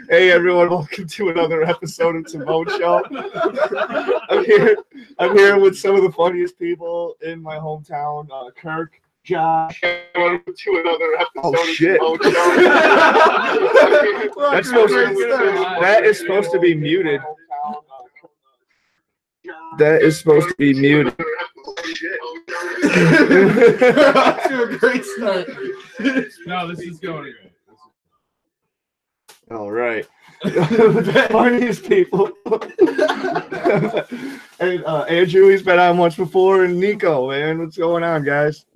Hey everyone, welcome to another episode of Timone Show. I'm here with some of the funniest people in my hometown, Kirk, Josh. Welcome to another episode of Timone Show. That is supposed to be muted. That is supposed to be muted. To a great start. No, this is going good. All right. The funniest people. And Andrew, he's been on once before, and Nico, man, what's going on, guys?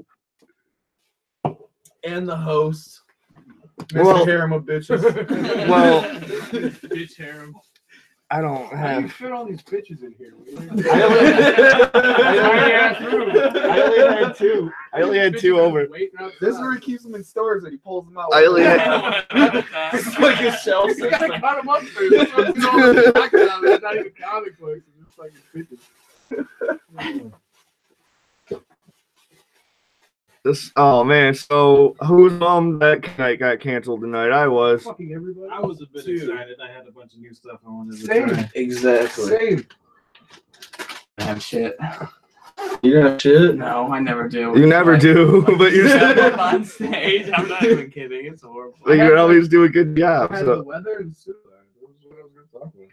And the host, Mr. Well- Harem of Bitches. Well, Bitch harem. I don't How do you have. fit all these bitches in here? I only had two over. This is where he keeps them in stores and he pulls them out. I only had. It's like a shelf You system. gotta cut them up there. That's what it's all the background. It's not even comic books. It's just like bitches. Oh man, so who's that night got canceled tonight? I was. Fucking everybody. I was a bit excited. I had a bunch of new stuff I wanted to Same. try. Exactly. Same. I have shit. You got shit? No, I never do. You never do, but you're Step up on stage. I'm not even kidding. It's horrible. but you always do a good job. I had the So. weather and soup. That was what I was going to talk about.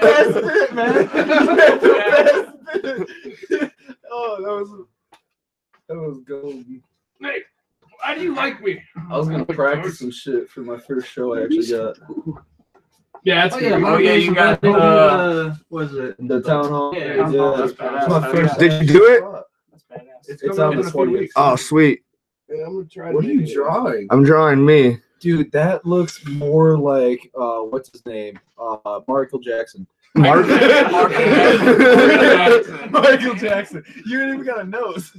That's the best bit, man. That's the best bit. Oh, that was golden. Hey, why do you like me? I was gonna practice some shit for my first show I actually got. Yeah, that's good. Oh yeah, you got what is it? The town hall. Yeah, It's that's my first. Did you do it? That's badass. It's coming on up the in a few 20th. weeks. Oh, sweet. Yeah, I'm gonna try. What to are you make it. drawing? I'm drawing me. Dude, that looks more like what's his name? Michael Jackson. Mark. Michael Jackson. You ain't even got a nose.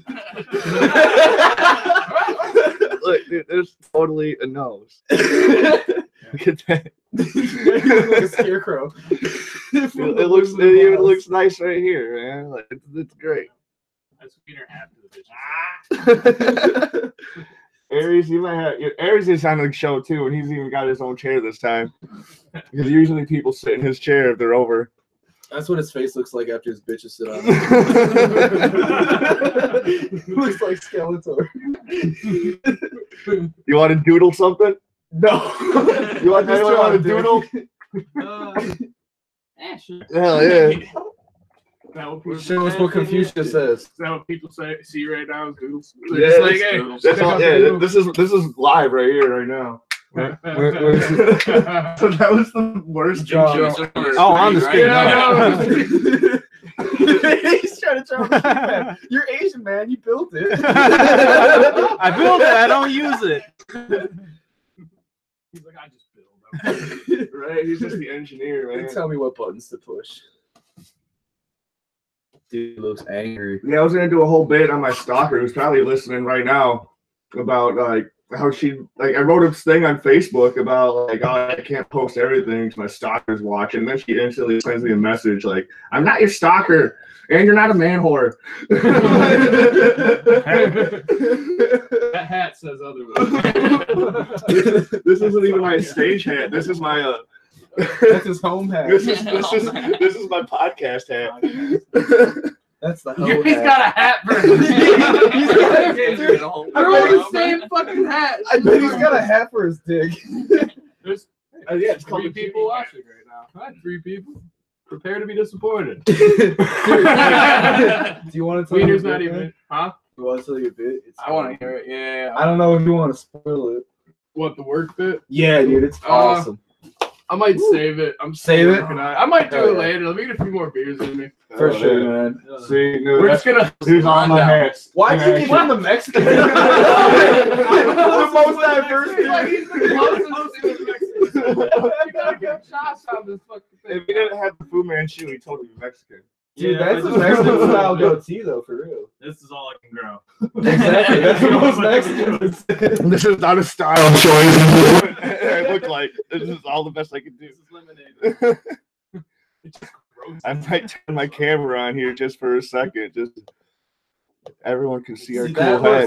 Look, dude, there's totally a nose. Look at that. Like a scarecrow. It looks nice right here, man. Like, it's great. That's Peter half to the bitches. Aries, you might have. Aries is on the show too, and he's even got his own chair this time. Because usually people sit in his chair if they're over. That's what his face looks like after his bitches sit on it. Looks like Skeletor. You want to doodle something? No. You want anyone want to doodle? Sure. Hell yeah. Is that what people Show us what Confucius says. Is that what people see right now? Is doodles? Yeah, It's like, hey, doodles. That's check all, out yeah, doodles. this is live right here, right now. So that was the worst John. joke. Oh, on the screen. Yeah, He's trying to draw a man. You're Asian, man. You built it. I built it. I don't use it. He's like, I just build. Right? He's just the engineer, man. Tell me what buttons to push. Dude looks angry. Yeah, I was gonna do a whole bit on my stalker who's probably listening right now about like how she I wrote a thing on Facebook about like, oh, I can't post everything because my stalker's watching. And then she instantly sends me a message like, I'm not your stalker and you're not a man whore. That hat says otherwise. This isn't even my stage hat. This is my That's his home hat. this is my podcast hat. That's the home He's hat. got a hat version. They're all the same fucking hat. I bet he's got a hat for his dick. There's Yeah, it's three people watching right now. Hi, 3 people. Prepare to be disappointed. Do you want to tell Wiener's your not bit, even. man? Huh? You want to tell your bit? I want to hear it. Yeah. I don't know if you want to spoil it. What, the work bit? Yeah, dude, it's awesome. I might save it. I'm Save still it? working on it. I might do Hell it yeah. later. Let me get a few more beers in me. For sure, man. See, no, We're just gonna. who's on my hats? Why do you give him the Mexican? The most diverse Like, dude. he's the closest to the Mexican. You gotta get shots on this fucking thing. If he didn't have the Fu Manchu, he'd totally be Mexican. Dude, Yeah, that's a I just- Mexican style goatee, though, for real. This is all I can grow. Exactly. That's the most Mexican. This is not a style choice. I look like this is all the best I can do. This is lemonade. It's just gross. I might turn my camera on here just for a second. Just Everyone can see our See, cool that hats.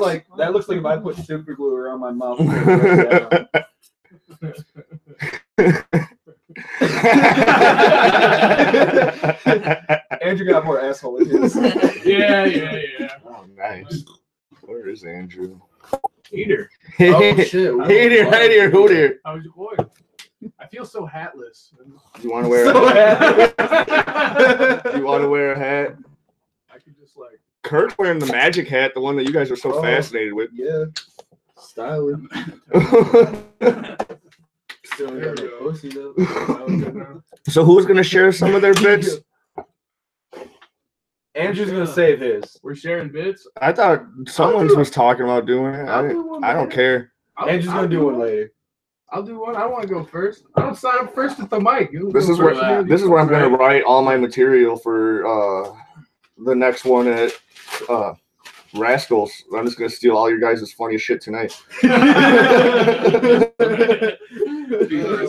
looks like if I put super glue around my mouth. It Andrew got more asshole in his. Yeah. Oh, nice. Where is Andrew? Peter, Oh shit! Hey there, who there? how was your boy? I feel so hatless. You want to wear So a hat? You want to wear a hat? I could just like. Kurt's wearing the magic hat, the one that you guys are so Oh. fascinated with. Yeah, styling. Still There got we no go. pussy though. So who's going to share some of their bits? Andrew's gonna save his. We're sharing bits. I thought someone was talking about doing it. I'll do one I don't later. care. Andrew's gonna do one later. I'll do one. I want to go first. I don't sign up first at the mic. You This go is where first. I'm going to write all my material for the next one at Rascals. I'm just going to steal all your guys' funniest shit tonight. Be first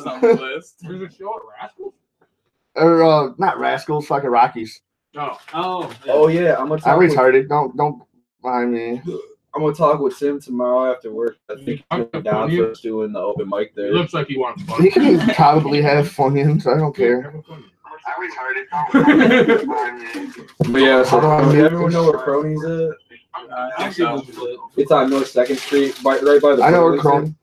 on the list. There's a show at Rascals? Or not Rascals, fucking Rockies. Oh. Oh yeah, I'm gonna I'm talk. With, retarded. Don't mind me. I'm gonna talk with Tim tomorrow after work. I think he's I'm going down for us doing the open mic It there. looks like he wants fun. He can probably have Funyuns. I don't care. I'm retarded. Don't mind me. But yeah, so How do I mute everyone this? know where Cronies is? Actually, It's on North Second Street, right by the. I know where Burlington.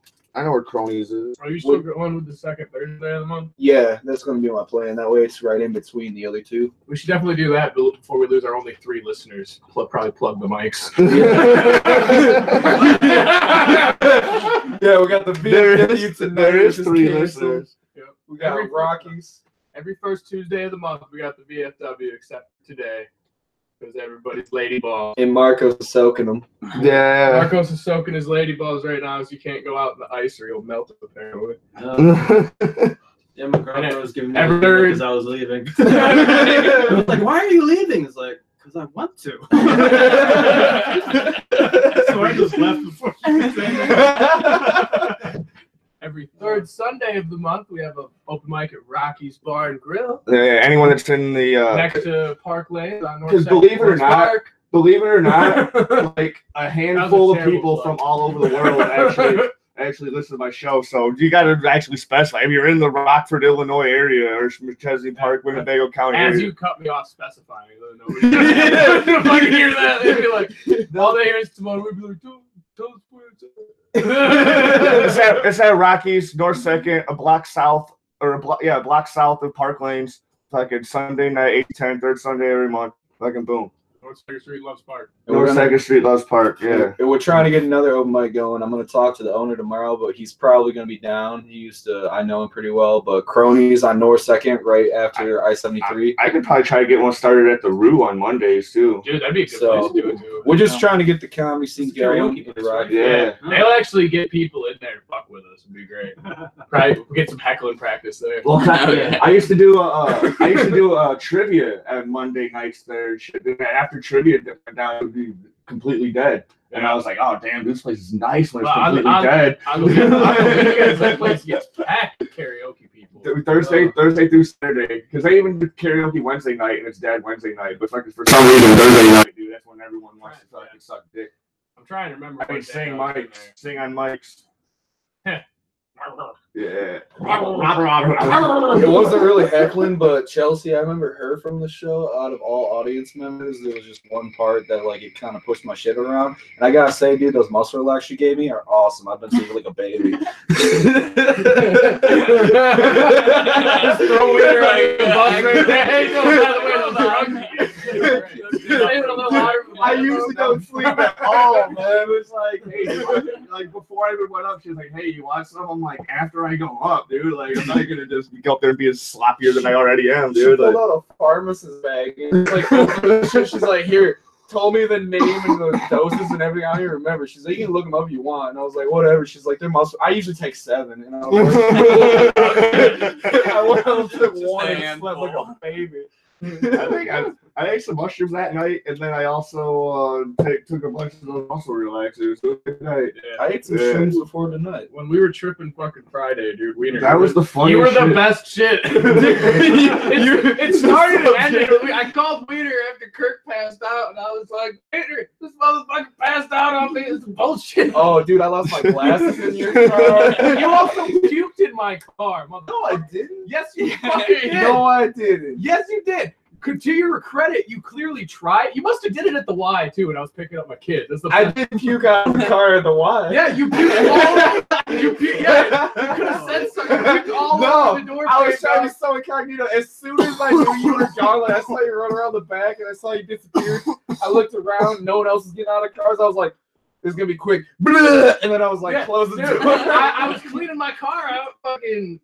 Cronies is. are you still going with the second Thursday of the month? Yeah, that's gonna be my plan. That way, it's right in between the other two. We should definitely do that before we lose our only 3 listeners. Probably plug the mics. Yeah, we got the VFW tonight. There is which 3 canceled. listeners. We got Rockies. Every first Tuesday of the month, we got the VFW, except today, because everybody's lady balls. And Marco's soaking them. Yeah. Marcos is soaking his lady balls right now, so you can't go out in the ice or he'll melt apparently. Yeah, my girlfriend was giving me Ever- because I was leaving. I was like, why are you leaving? It's like, because I want to. So I just left before she could say that. Every third Sunday of the month, we have an open mic at Rocky's Bar and Grill Yeah, anyone that's in the next to Park Lane on North 'cause Second believe it or Forest not, Park. believe it or not, like a handful of terrible people plug. from all over the world actually listen to my show. So you got to actually specify if you're in the Rockford, Illinois area or McChesney Park, Winnebago County As area. you cut me off specifying, nobody if I can hear that, they'd be like, all they hear is Timone, we'd be like, tell us where it's at. It's at Rockies, North Second, a block south a block south of Park Lanes. Fucking Sunday night, 8-10, third Sunday every month. Fucking boom. North Second Street loves Park. North Second Street, Loves Park. Yeah. And we're trying to get another open mic going. I'm going to talk to the owner tomorrow, but he's probably going to be down. I know him pretty well, but Cronies on North 2nd, right after I-73. I could probably try to get one started at the Roo on Mondays too. Dude, that'd be a good So, place to do it too. We're just trying to get the comedy scene It's a karaoke going. place, Right? right? Yeah. They'll actually get people in there to fuck with us. It'd be great. Right? We'll get some heckling practice there. Well, I used to do a trivia at Monday nights there. After trivia went down, it would be completely dead. And I was like, oh damn, this place is nice when it's Well, completely dead. On the weekends, that place gets packed with karaoke people. Thursday through Saturday, because they even do karaoke Wednesday night and it's dead Wednesday night. But fucking for some reason Thursday night, dude, that's when everyone wants to fucking suck dick. I'm trying to remember. I mean, what day I was in there. sing on mics. Yeah. It wasn't really heckling, but Chelsea, I remember her from the show. Out of all audience members, there was just one part that like it kind of pushed my shit around. And I gotta say, dude, those muscle relax you gave me are awesome. I've been sleeping like a baby. Just throw in your bus right there. Hey, no, by the way, those are ugly. Say it a little louder. I usually don't sleep at all, man. It's like, hey, like before I even went up, she's like, hey, you want some? I'm like, after I go up, dude. Like, I'm not gonna just go up there and be as sloppier than I already am, She dude. pulled Like, out a pharmacist bag and like opened the shit. She's like, here, told me the name and the doses and everything. I don't even remember. She's like, you can look them up if you want. And I was like, whatever. She's like, they're muscle. I usually take 7. And I was like, I went up to 1 and slept like a baby. I I ate some mushrooms that night, and then I also took a bunch of those muscle relaxers. So good night. I ate some shrooms before tonight. When we were tripping fucking Friday, dude, That was the funniest. You were the shit. best shit. It started and ended. I called Wiener after Kirk passed out, and I was like, Wiener, this motherfucker passed out on me. It's bullshit. Oh, dude, I lost my glasses in your car. You also puked in my car. No, I didn't. Yes, you fucking did. No, I didn't. Yes, you did. To your credit, you clearly tried. You must have did it at the Y too when I was picking up my kid. That's the I didn't puke out of the car at the Y. Yeah, you puked all over. You puked. Yeah, you could have said something. You puked all over the door. I was trying to be so incognito. As soon as I knew you were gone, like, I saw you run around the back, and I saw you disappear. I looked around. No one else was getting out of cars. I was like, "This is gonna be quick." Blah! And then I was like, "Close the door." I was cleaning my car out, fucking.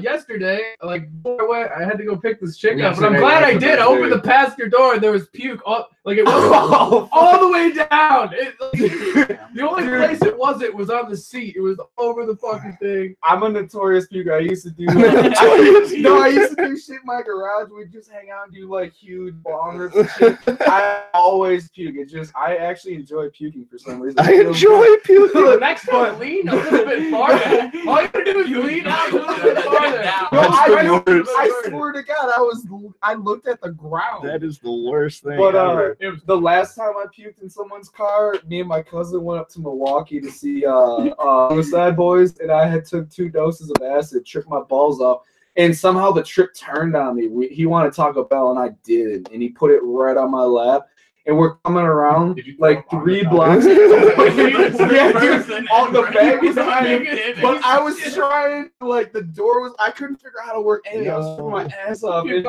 Yesterday, like before I went, I had to go pick this chick up, but I'm glad I did. I opened the passenger door and there was puke. Like it was all the way down. The only place it was on the seat. It was over the fucking thing. I'm a notorious puker. I used to do. I used to do shit in my garage. We'd just hang out and do like huge bongers and shit. I always puke. I actually enjoy puking for some reason. I enjoy puking. The next one, lean a little bit farther. All you gotta do is lean out a little bit farther. No, I swear to God, I looked at the ground. That is the worst thing. But ever. the last time I puked in someone's car, me and my cousin went up to Milwaukee to see Suicide Boys, and I had took 2 doses of acid, tripped my balls off, and somehow the trip turned on me. He wanted Taco Bell, and I did, and he put it right on my lap. And we're coming around like 3 blocks. Yeah, dude, on the back behind him. But I was trying, like, the door was, I couldn't figure out how to work anything. I was throwing my ass off. And,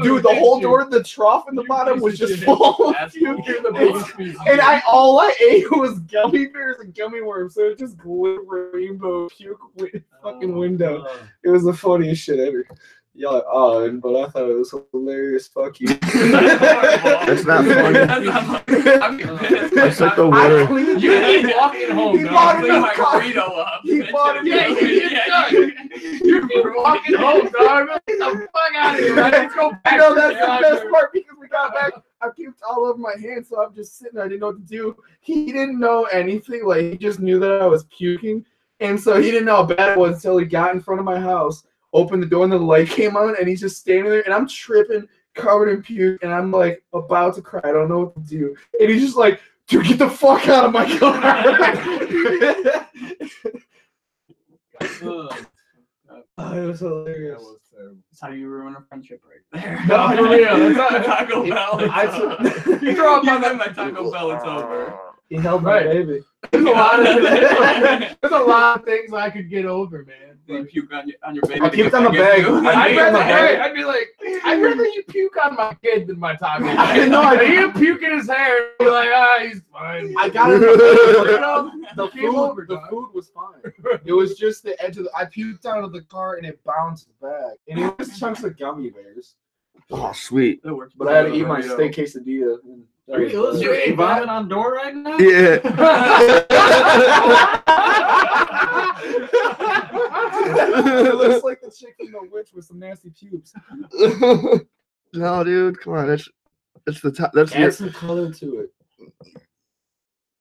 dude, the whole door, the trough in the bottom was just full of puke. And all I ate was gummy bears and gummy worms. So it just glittered rainbow puke fucking window. It was the funniest shit ever. Y'all like, oh, but I thought it was hilarious. Fuck you. That's not funny. That's like the worst. You ain't walking home. He bought it my burrito up. He bought it. You're walking home, dog. Get the fuck out of here. Let's go back. You know, that's the best part because we got back. I puked all over my hands, so I'm just sitting there. I didn't know what to do. He didn't know anything. Like, he just knew that I was puking. And so he didn't know how bad it was until he got in front of my house. Opened the door and the light came on and he's just standing there and I'm tripping, covered in puke, and I'm like about to cry. I don't know what to do. And he's just like, dude, get the fuck out of my car. It was hilarious. That's how you ruin a friendship right there. No, for real. It's not Taco Bell. You throw up my Taco Bell, it's over. He held my baby. There's a lot of things I could get over, man. You puke on your baby. I puked on the bag. I'd be like, I'd rather you puke on my kid than my taco. I know. You puke in his hair. Be like, he's fine. I got it. The food was fine. It was just the edge of the. I puked out of the car and it bounced back, and it was chunks of gummy bears. Oh, sweet. But I had to eat my steak quesadilla. Are you illustrating vomit on door right now? Yeah. It looks like the chick from The Witch with some nasty pubes. No, dude, come on. That's the top. That's Add some color to it.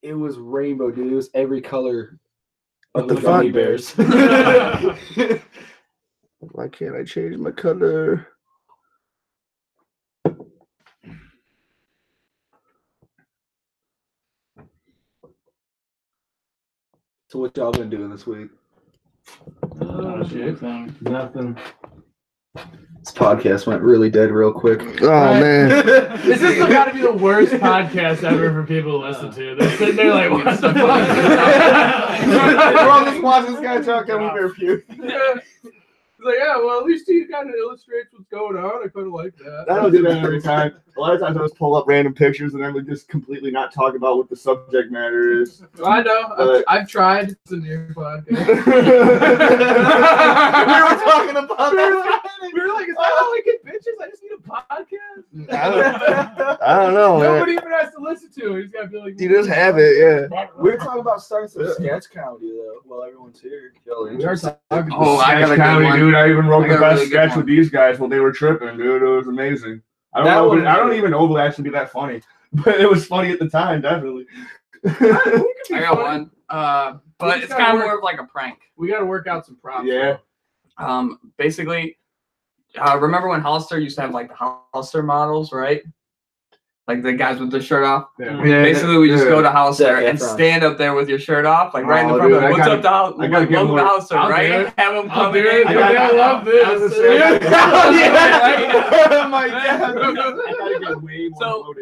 It was rainbow, dude. It was every color of the gummy bears. Why can't I change my color? So what y'all been doing this week? Nothing. This podcast went really dead real quick. Oh, man. This has got to be the worst podcast ever for people to listen to. They're sitting there like, what the fuck? We're all just watching this guy talk gummy bear puke. It's like, yeah, well, at least he kind of illustrates what's going on. I kind of like that. I don't do that every time. A lot of times I just pull up random pictures and then we just completely not talk about what the subject matter is. I know. I've tried. It's a new podcast. We were talking about that. We were like, is that how I get bitches? I just need a podcast. I don't know, man. Nobody even has to listen to it. He's got to be like, You just have it, yeah. We were talking about starting some sketch comedy though. While everyone's here. Oh, I got a comedy, dude. I even wrote the best sketch with these guys while they were tripping, dude. It was amazing. I don't even know if it actually be that funny, but it was funny at the time, definitely. I got one. But it's kind of more of like a prank. We got to work out some props. Yeah. Basically, remember when Hollister used to have like the Hollister models, right? Like the guys with their shirt off. Yeah. Basically, we just go to Hollister Zac and Efron. stand up there with your shirt off, like right in the Oh, front. dude, Like, what's up, I gotta get welcome more- to Hollister, I'll do right? it. Have them I'll come do in. it. I love this. Oh my God.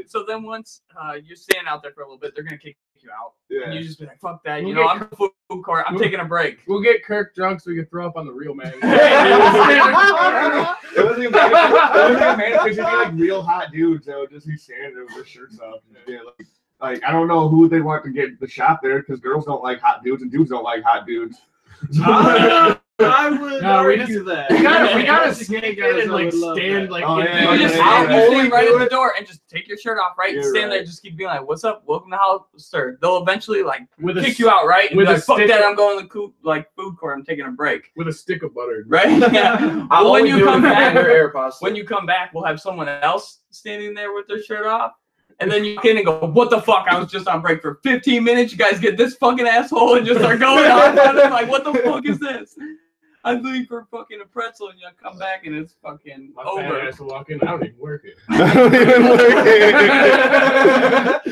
So then once you stand out there for a little bit, they're gonna kick you out, Yeah. and you just be like, "Fuck that!" We'll You know, get- I'm in the food court. I'm taking a break. We'll get Kirk drunk so we can throw up on the real man. It wasn't even man, because it'd be like real hot dudes that would just be standing there with their shirts off. Yeah, like I don't know who they want to get the shop there because girls don't like hot dudes and dudes don't like hot dudes. I would argue that. We gotta sneak in and like stand like. Oh, in yeah, the- You just yeah, you stand right at the door and just take your shirt off, right? You're Stand there, right. just keep being like, "What's up? Welcome to Hollister." They'll eventually like with kick you out, right? And with be a like, "Fuck stick that! of- I'm going to the food court. I'm taking a break." with a stick of butter. Right? Yeah. I'll But when only you do it come if I back, have air pasta. when you come back, we'll have someone else standing there with their shirt off. And then you can and go, "What the fuck? I was just on break for 15 minutes. You guys get this fucking asshole and just start going on about it. Like, what the fuck is this? I'm leaving for fucking a pretzel and you come back and it's fucking My over." fat ass will walk in. I don't even work it.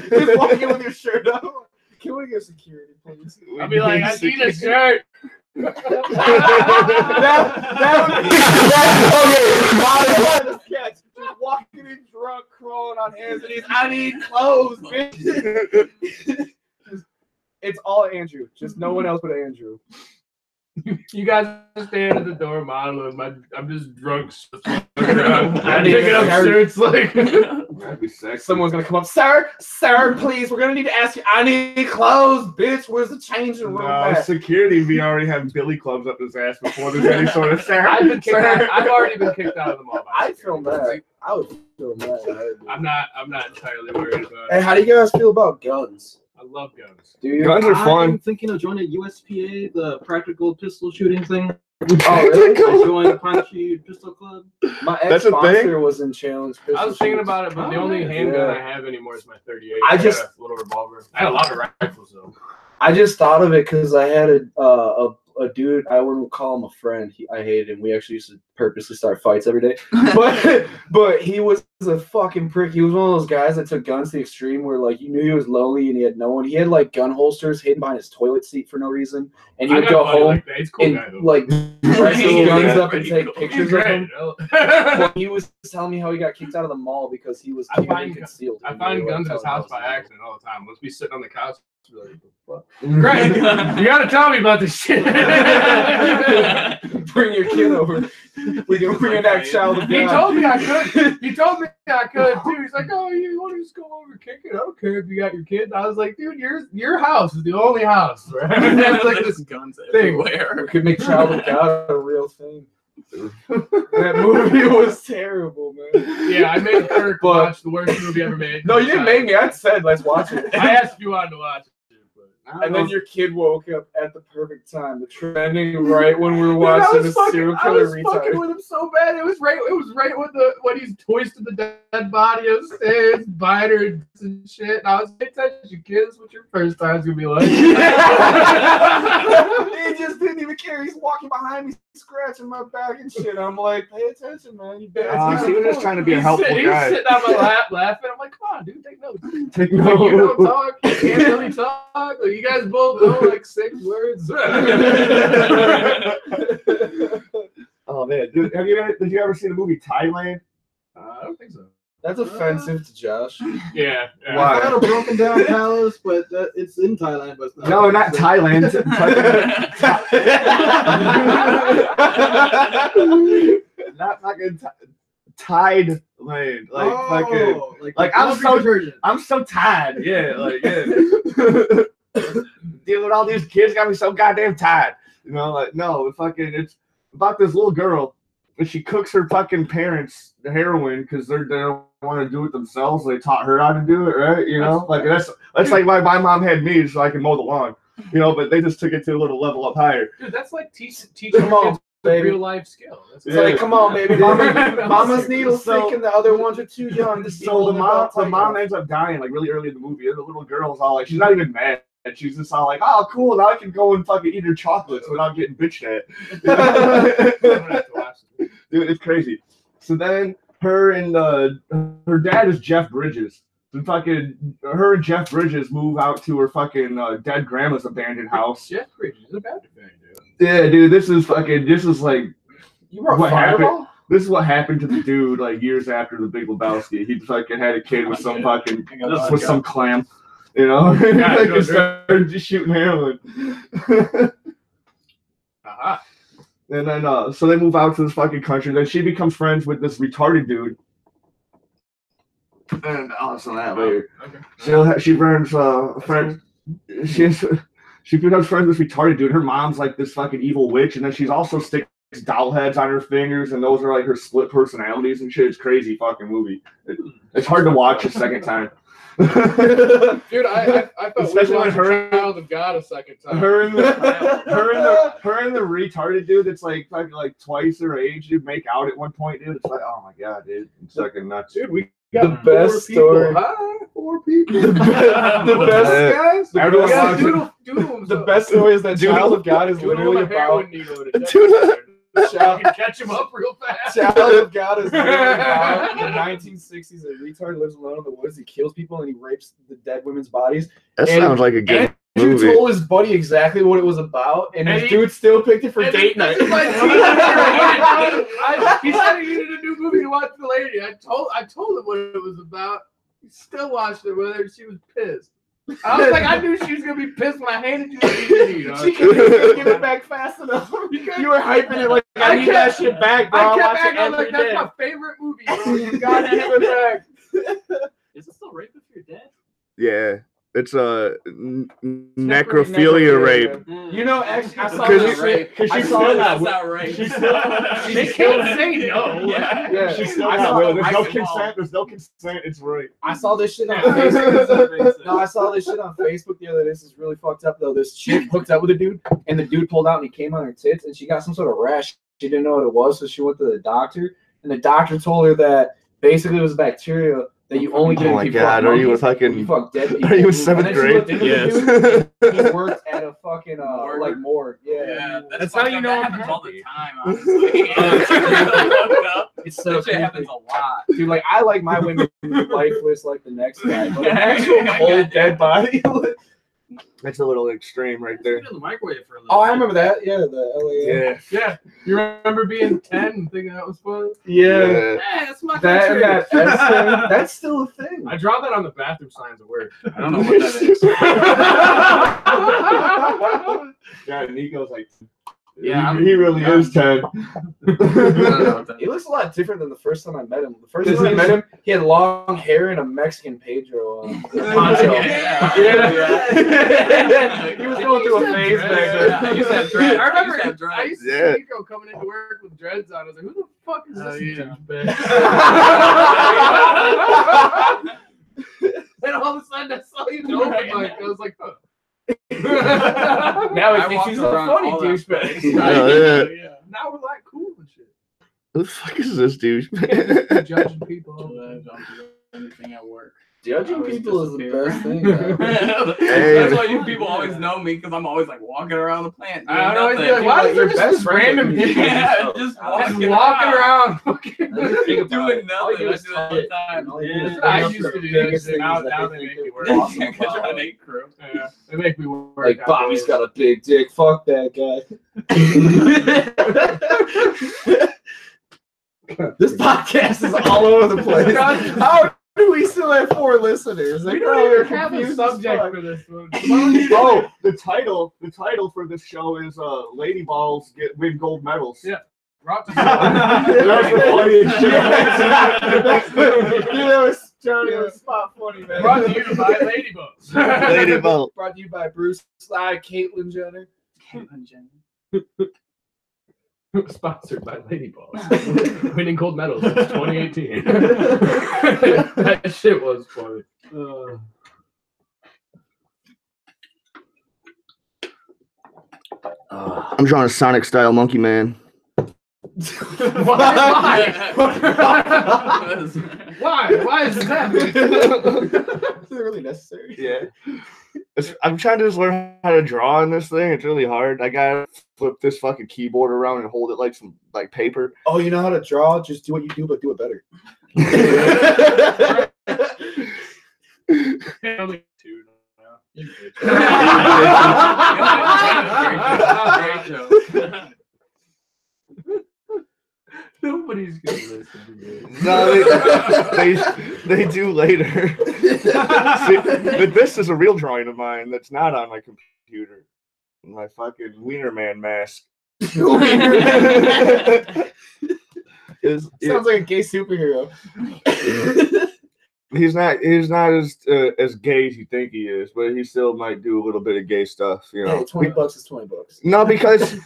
Just walking with your shirt up. Can we get security, please? I'll be like, I need a shirt. Just walking in drunk, crawling on hands and knees. I need clothes, bitch. It's all Andrew. Just no one else but Andrew. You guys stand at the door modeling. I'm just drunk. I'm picking up shirts like. That'd be sexy. Someone's gonna come up, sir, please. We're gonna need to ask you. I need clothes, bitch. Where's the changing room? No, at? security. We already have billy clubs up his ass before there's any sort of sir. I've already been kicked out of the mall. I'd feel mad. I would feel mad. I'm not entirely worried about Hey, it. how do you guys feel about guns? I love guns. Do you? Guns are I'm fun. thinking of joining USPA, the practical pistol shooting thing. Oh, really? I joined Punchy Pistol Club. My That's a ex-sponsor was in challenge. I was thinking shoots. about it, but the only handgun I have anymore is my 38. I got just- a little revolver. I had a lot of rifles though. I just thought of it because I had a dude. I wouldn't call him a friend. I hated him. We actually used to purposely start fights every day. But he was a fucking prick. He was one of those guys that took guns to the extreme where like you knew he was lonely and he had no one. He had like gun holsters hidden behind his toilet seat for no reason, and he I would got go money home like that. He's a cool and guy though. like dress his Yeah, guns up and pretty take cool. pictures of him. Well, he was telling me how he got kicked out of the mall because he was I carrying find- concealed. I And find they were, guns in like, his house by telling us. accident all the time. Let's be sitting on the couch. Be like, what the fuck? Greg, you gotta tell me about this shit. Bring your kid over. We can bring your next child of He God. told me I could. He told me I could too. He's like, "Oh, you want to just go over and kick it? I don't care if you got your kid." And I was like, "Dude, your house is the only house." Right? That's like this guns thing. everywhere. We could make child of God a real thing. That movie was terrible, man. Yeah, I made Kirk watch the worst movie ever made. No, you didn't make me. I said, let's watch it. I asked if you wanted to watch it, but And then your kid woke up at the perfect time. The trending right when we were watching the serial I killer was fucking retard. with him so bad. It was right when he's hoisted the dead body upstairs, biting her and shit. And I was like, "Pay attention, kids. What your first time's gonna be like?" He just didn't even care. He's walking behind me, scratching my back and shit. I'm like, pay attention, man. You better. He was just trying to be a helpful He's guy. sitting on my lap laughing. I'm like, "Come on, dude, take notes. Take Like, you don't no. talk. You can't really talk. Like, you guys both know like 6 words." Oh man, did you ever see the movie Thailand? I don't think so. That's offensive to Josh. Yeah. Why? I had a broken down palace, but it's in Thailand. But it's No, not Thailand. Not fucking Tide Land. Like fucking. Like, I'm so- detergent. I'm so tired. Yeah, like yeah. Dealing with all these kids got me so goddamn tired. You know, like no, fucking. It's about this little girl, and she cooks her fucking parents the heroin because they don't want to do it themselves. They taught her how to do it, right? You know, like that's like my mom had me so I can mow the lawn. You know, but they just took it to a little level up higher. Dude, that's like teaching Come on. kids baby. real life skill. That's It's like, come on, baby. Mama's needle's So- thick and the other ones are too young. So the mom ends up dying like really early in the movie. And the little girl's all like, she's not even mad. And she's just all like, oh, cool, now I can go and fucking eat her chocolates without getting bitched at. Dude, it's crazy. So then her and her dad is Jeff Bridges. So fucking her and Jeff Bridges move out to her fucking dead grandma's abandoned house. Jeff Bridges is a bad fan, dude. Yeah, dude, this is like You brought what happened. Fireball? This is what happened to the dude like years after the Big Lebowski. He fucking had a kid with some fucking with some clam, you know. Like started just shooting heroin. And then so they move out to this fucking country. Then she becomes friends with this retarded dude. And I'll listen to that later. She learns friend. She becomes friends with this retarded dude. Her mom's like this fucking evil witch, and then she's also sticks doll heads on her fingers, and those are like her split personalities and shit. It's crazy fucking movie. It's hard to watch a second time. Dude, I thought Especially we when watched her- Child of God a second time. Her and the retarded dude that's like fucking like twice her age, dude, make out at one point, dude. It's like, oh my god, dude, it's fucking nuts. Dude, we The got best story. Four people. The best guys. Everyone Yeah, loves it. doodle The best story is that Child of God is literally about. Child can catch him up real fast. Child of God is literally about in the 1960s. A retard lives alone in the woods. He kills people and he rapes the dead women's bodies. That And- sounds like a good Andrew movie. told his buddy exactly what it was about, and his And dude still picked it for date night. He said he needed a new movie to watch the lady. I told him what it was about. He still watched it with her. She was pissed. I was like, I knew she was gonna be pissed when I handed you the DVD. She couldn't give it back fast enough. You were hyping it like, I need that shit back, bro. I I kept watch back. it I was every like, that's day. my favorite movie, bro. You gotta give it back. Is it still rape if you're dead? Yeah, it's a necrophilia rape. You know, actually, I saw Because this you- shit. Because I she's saw still this. not. That's right. They can't say no. Yeah. She's still I not saw- willing. There's I no saw- consent. There's no consent. It's right. I saw this shit on Facebook. No, I saw this shit on Facebook the other day. This is really fucked up though. This chick hooked up with a dude, and the dude pulled out and he came on her tits, and she got some sort of rash. She didn't know what it was, so she went to the doctor, and the doctor told her that basically it was bacteria that you only get Oh if my you god, fuck are you a monkeys, fucking? you fuck dead people. Are you in And seventh then she grade? looked into the Yes. dude, he worked at a fucking like morgue. Yeah. That's how fucked you up. know That I'm happens all the happy. time, honestly. It's That so shit creepy. happens a lot. Dude, like I like my women lifeless like the next guy, but an actual Yeah. cold dead body. That's a little extreme right there. Put it in the microwave for a little. Oh, I remember that. Yeah, the LA. Yeah. Yeah. You remember being 10 and thinking that was fun? Yeah. Yeah, that's my That country. and that S thing, that's still a thing. I draw that on the bathroom signs at work. I don't know what that is. Yeah, Nico's like, Yeah, he really is 10. I don't know what that He looks a lot different than the first time I met him. The first time I met him, he had long hair and a Mexican Pedro poncho. Yeah. He was going through a phase back then. Yeah, I used to have dreads. I remember I used to have I dreads. used to Yeah. see Nico coming into work with dreads on. I was like, who the fuck is this douchebag? And all of a sudden I saw you in open mic. I was like, huh. Now I he thinks walk he's a around funny all that douchebag. space. Yeah. Now we're like cool and shit. Who the fuck is this dude? Judging people. Don't do anything at work. Judging Always people is the disappear. best thing. man. That's why you people always know me because I'm always like walking around the plant. doing I always be nothing. like, why is Your there best just friend random would be- people Yeah, just just walking walking around? Doing nothing. I do that all the time. I used to do that shit. Now they make me work. Because you're an 8 crew. Yeah, they make me work. Like Bobby's got a big dick. Fuck that guy. This podcast is all over the place. How do we still have 4 listeners? We They don't probably even are have a confused as subject fuck. for this one. Oh, the title for this show is Lady Balls win gold medals. Yeah. Brought to That's the funniest shit. Dude, that was Johnny on the spot funny, man. Brought to you by Ladybugs. Lady Ball. Brought to you by Bruce Sly, Caitlyn Jenner. Sponsored by Ladyballs. Winning gold medals since 2018. That shit was funny. I'm drawing a Sonic style monkey man. Why? Why is this happening? Is it really necessary? Yeah. I'm trying to just learn how to draw on this thing. It's really hard. I gotta flip this fucking keyboard around and hold it like some paper. Oh, you know how to draw? Just do what you do, but do it better. Only two now. Great joke. Nobody's gonna listen to this. No, they do later. See, but this is a real drawing of mine that's not on my computer. My fucking Wiener Man mask. Sounds like a gay superhero. He's not as gay as you think he is, but he still might do a little bit of gay stuff, you know. Hey, $20 is $20. No, because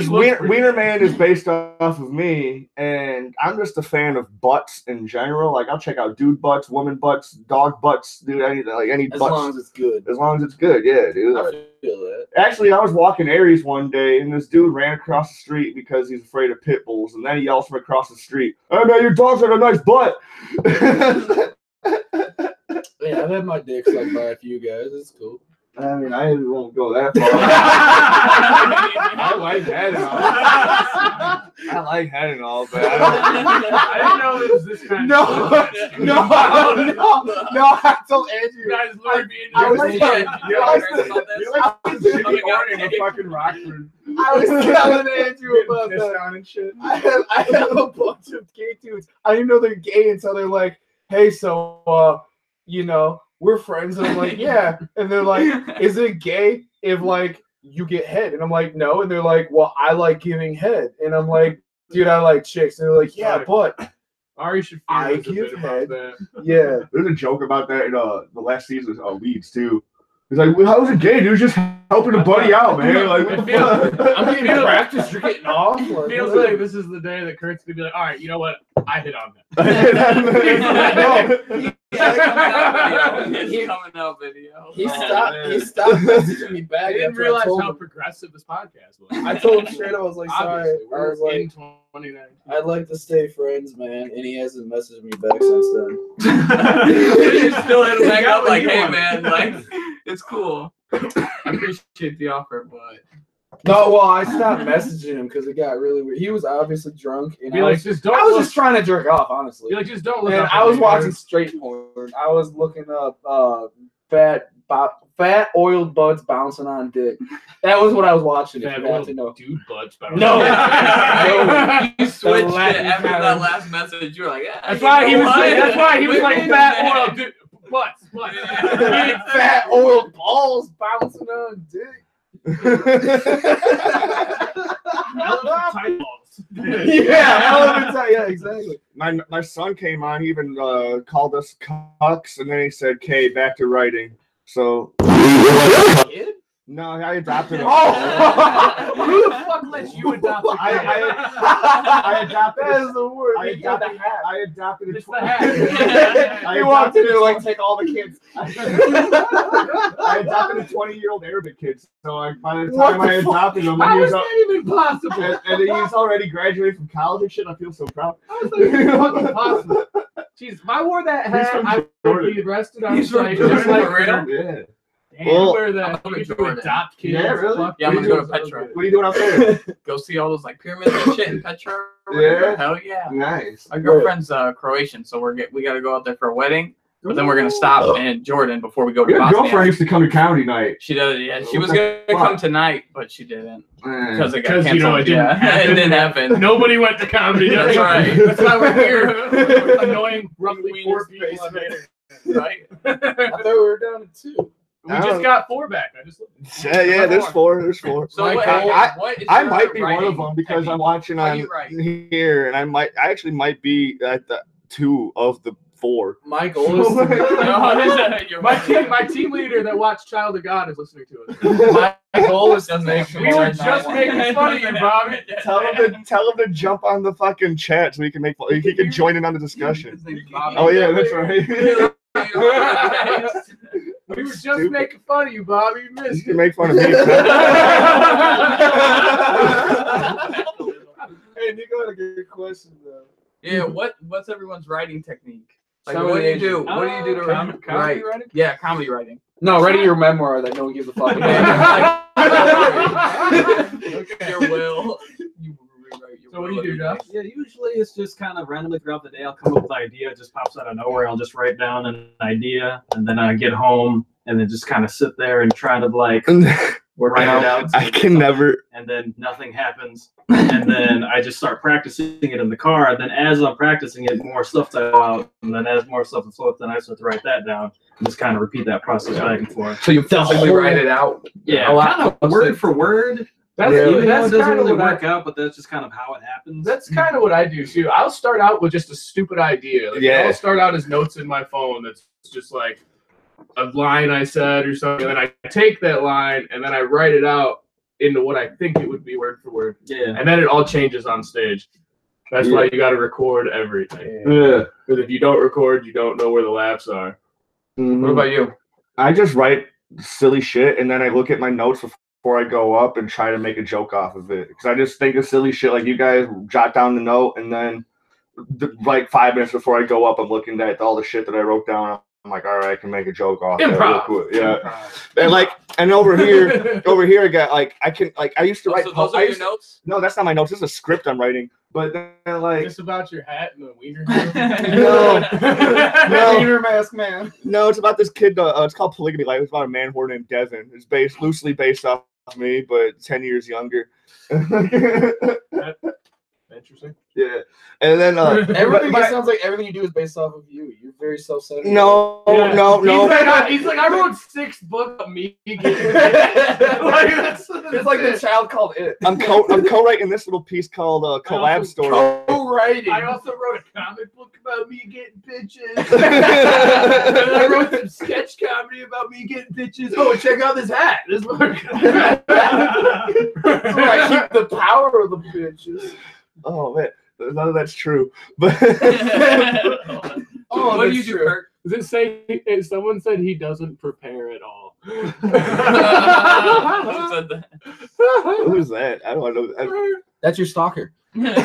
Wiener Man is based off of me, and I'm just a fan of butts in general. Like I'll check out dude butts, woman butts, dog butts, dude, anything like any As butts. long as it's good. As long as it's good, yeah, dude. I feel that. Actually, I was walking Aries one day, and this dude ran across the street because he's afraid of pit bulls, and then he yells from across the street, "Hey man, your dog's got a nice butt." Yeah, I've had my dick sucked by a few guys. It's cool. I mean, I won't go that far. I like head and all. I like head and all, but I didn't know it was this kind No, of no, I told Andrew. You guys lured me into I was this like, shit. In a fucking Rockford. I was telling Andrew about Pissed that. on and shit. I have a bunch of gay dudes. I didn't know they're gay until they're like, "Hey, so you know, we're friends." And I'm like, "Yeah." And they're like, "Is it gay if like you get head?" And I'm like, "No." And they're like, "Well, I like giving head." And I'm like, "Dude, I like chicks." And they're like, "Yeah, but Ari should I feel a give bit head." about that. Yeah." There's a joke about that in the last season of Leeds too. He's like, well, "How's it gay, dude? Just helping a buddy out, man." Like, what the fuck? I'm getting practice. You're getting off. Like, Feels like this is the day that Kurt's gonna be like, all right, you know what? I hit on that. His coming out video. He stopped messaging me back. I didn't after realize told how him. progressive this podcast was. I told him straight. I was like, "Sorry." Obviously, I was we're in like, 2019. "I'd like to stay friends, man," and he hasn't messaged me back since then. You still hit him back got up what like, you "Hey wanted." man, like it's cool. I appreciate the offer, but No, well, I stopped messaging him because it got really weird. He was obviously drunk, and Be I like, was just don't. I was look, just trying to jerk off, honestly. be like, just don't look. And up I at was me, watching man. straight porn. I was looking up fat oiled buds bouncing on dick. That was what I was watching. If Fat you had old to know. dude butts. No. you switched it Latin after kind that of- last message. You were like, yeah. That's why he was. That's why he was Wait like a fat minute. oil dude. Butts. Fat oiled balls bouncing on dick. Tight balls. Yeah, exactly. My son came on, he even called us cucks, and then he said, "Okay, back to writing." So Kid? no, I adopted him. Who the fuck lets you adopt a kid? I adopted. That is the word. I He got the adopted. hat. I adopted a It's the hat. He walked in there like, "Take all the kids." I adopted a 20-year-old Arabic kid. So by the What time the I adopted him, How he is was that even possible? and he's already graduated from college and shit. I feel so proud. How is that even fucking possible? Jeez, if I wore that He's hat, from I would Jordan. be arrested on He's from site. Jordan, Just like for real? Yeah. Damn, Well, you wear that. I'm You from get to Jordan. adopt kids. Yeah, really? Fuck Yeah, I'm you. gonna go to Petra. What are you doing out there? Go see all those like pyramids and shit in Petra. or Yeah? whatever. Hell yeah. Nice. My girlfriend's Croatian, so we gotta go out there for a wedding. But then we're gonna stop in Jordan before we go to Your Bosnia. girlfriend used to come to comedy night. She does, yeah. She What was the gonna fuck? come tonight, but she didn't because it got 'Cause, canceled. you know, it didn't yeah. happen. It didn't happen. Nobody went to comedy. That's right. That's why we're here. Annoying roughly 4 people. Basement. Right? I thought we were down to 2. We just got 4 back. I just Yeah, there's 4. There's 4. So My what, God, what is I your might be one writing of them because technique? I'm watching How on you write? here, and I actually might be at the 2 of the 4. My goal is to You're My right. team leader that watched Child of God is listening to us. my goal is to Doesn't make have We were to just be making fun of you, Bobby. Tell him to jump on the fucking chat so he can he can join in on the discussion. His name's Bobby. Oh yeah, that's right. We were just making fun of you, Bobby. You You missed can it. make fun of me. Hey, Nico had a everyone's writing technique? Like, Some what of do you the do? What do you do to write? Comedy writing? Yeah, comedy writing. No, writing your memoir that no one gives a fuck about. Your will. You rewrite your So what do you do, Josh? Yeah, usually it's just kind of randomly throughout the day. I'll come up with an idea. It just pops out of nowhere. I'll just write down an idea, and then I get home and then just kind of sit there and try to like work it out. I can never. And then nothing happens. And then I just start practicing it in the car. And then as I'm practicing it, more stuff to go out. And then as more stuff to flow up, then I start to write that down. And just kind of repeat that process back and forth. So you physically write it out. Yeah. A lot Kind of word for word. That's, Even though it that's doesn't kind of really what work out, but that's just kind of how it happens. That's kind of what I do too. I'll start out with just a stupid idea. Like, Yeah. I'll start out as notes in my phone. That's just like a line I said or something. And then I take that line and then I write it out into what I think it would be word for word. Yeah. And then it all changes on stage. That's why you got to record everything. Yeah. Because if you don't record, you don't know where the laughs are. Mhm. What about you? I just write silly shit and then I look at my notes before I go up and try to make a joke off of it. Because I just think of silly shit. Like you guys jot down the note and then like 5 minutes before I go up, I'm looking at all the shit that I wrote down. I'm like, all right, I can make a joke off that real Improv. quick. Yeah. And like, and over here, I got like, I can like, I used to write. So those are your notes? No, that's not my notes. This is a script I'm writing. But then like, Just about your hat and the wiener. no, Wiener mask man. no, it's about this kid. It's called Polygamy Life. It's about a man whore named Devin. It's loosely based off me, but 10 years younger. Interesting. Yeah, and then Everything but- sounds like everything you do is based off of you. You're very self-centered. no, Yeah. no. He's like, I wrote 6 books of me getting like, It's like the child called It. I'm co-writing this little piece called Collab Story. Co-writing. I also wrote a comic book about me getting bitches. And I wrote some sketch comedy about me getting bitches. Oh, check out this hat. This book. I keep the power of the bitches. Oh man, none of that's true. But Oh, What do you that's do, true. Kirk? Does it say someone said he doesn't prepare at all? Who said that? who's that? I don't know. That's your stalker. He knows how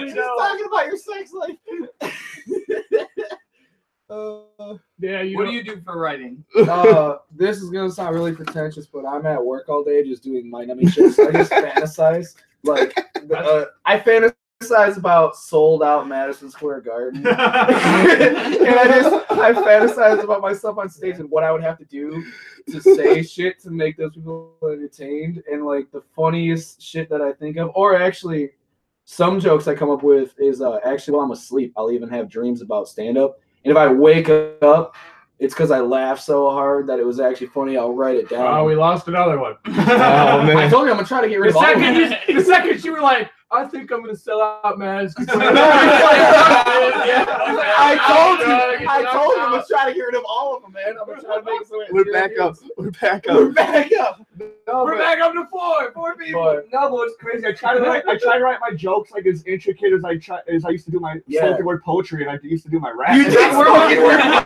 Just talking about your sex life. Yeah, What do you do for writing? This is gonna sound really pretentious, but I'm at work all day just doing mind-numbing shit. So I just fantasize, like I fantasize about sold out Madison Square Garden, and I fantasize about myself on stage and what I would have to do to say shit to make those people entertained. And like the funniest shit that I think of, or actually some jokes I come up with is actually while I'm asleep, I'll even have dreams about stand-up. And if I wake up, it's because I laughed so hard that it was actually funny. I'll write it down. Oh, we lost another one. Oh man. I told you I'm gonna try to get rid of all of them. The second you were like, I think I'm gonna sell out masks. I told you I'm gonna try to get rid of all of them, man. I'm gonna try to make it so We're back up. We're back up. We're back up. No, We're but- back up to 4 people. but- No, but it's crazy. I try to write my jokes like as intricate as I used to do my spoken word poetry, and I used to do my rap. You did spoken word.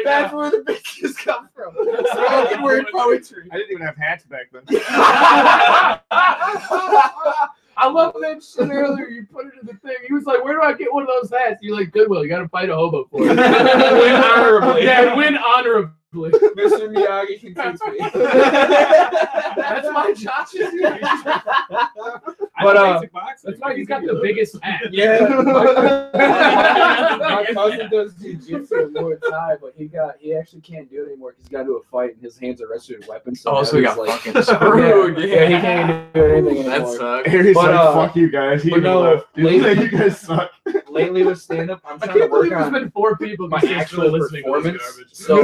That's where the bitches come from. Spoken word poetry. I didn't even have hats back then. I love that shit earlier. You put it in the thing. He was like, "Where do I get one of those hats?" You're like, "Goodwill. You got to fight a hobo for it." Win honorably. Yeah, win honorably. Mr. Miyagi can teach me. That's my Josh. But That's why he's got the biggest hat. Yeah. My cousin does jiu-jitsu and Muay Thai, but he actually can't do it anymore because he's got to do a fight and his hands are registered weapons. Oh, now so he he's got like, fucking screwed. yeah, he can't do anything That anymore. sucks. Harry's But, like, fuck you guys. He but even no, left. He's lately- like, you guys suck. Lately with stand-up, I'm I trying to can't work believe there's on been 4 people my consistently actual listening to this performance. garbage. So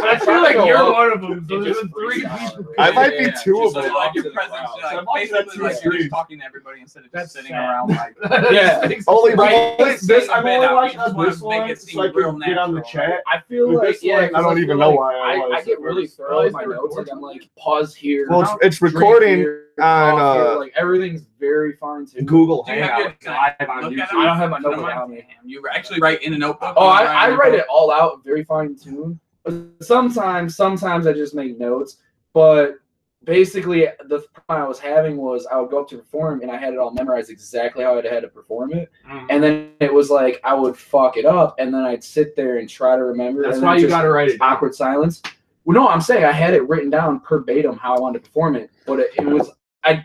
I feel like go you're up. one of them. So It there's just been 3 freestyles. people. I might be Yeah, two of So them. like your to the presence, crowd. like, So I've watched that basically too like you're just streams. talking to everybody instead of That's just sitting sad. around like. Yeah. Only Right. this. I'm Saying only that, watching you just on wanna this make one it so seem I real can get on the natural. chat. I feel With like, this yeah, one, I 'cause don't feel even know like why I I was. get really thorough Oh, with is my there notes. Like recording? I'm like, pause here. Well, it's drink recording here, on pause here. Like everything's very fine tuned. Google Do you have your Hangouts live on look at YouTube. it? I don't have my Damn, notebook on me. You actually write in a notebook. Oh, You I in a write notebook? it all out, very fine tuned. sometimes I just make notes, but basically the problem I was having was I would go up to perform and I had it all memorized exactly how I had to perform it, and then it was like I would fuck it up, and then I'd sit there and try to remember. That's and why you gotta write it down. Awkward silence. Well, no, I'm saying I had it written down verbatim how I wanted to perform it, but it was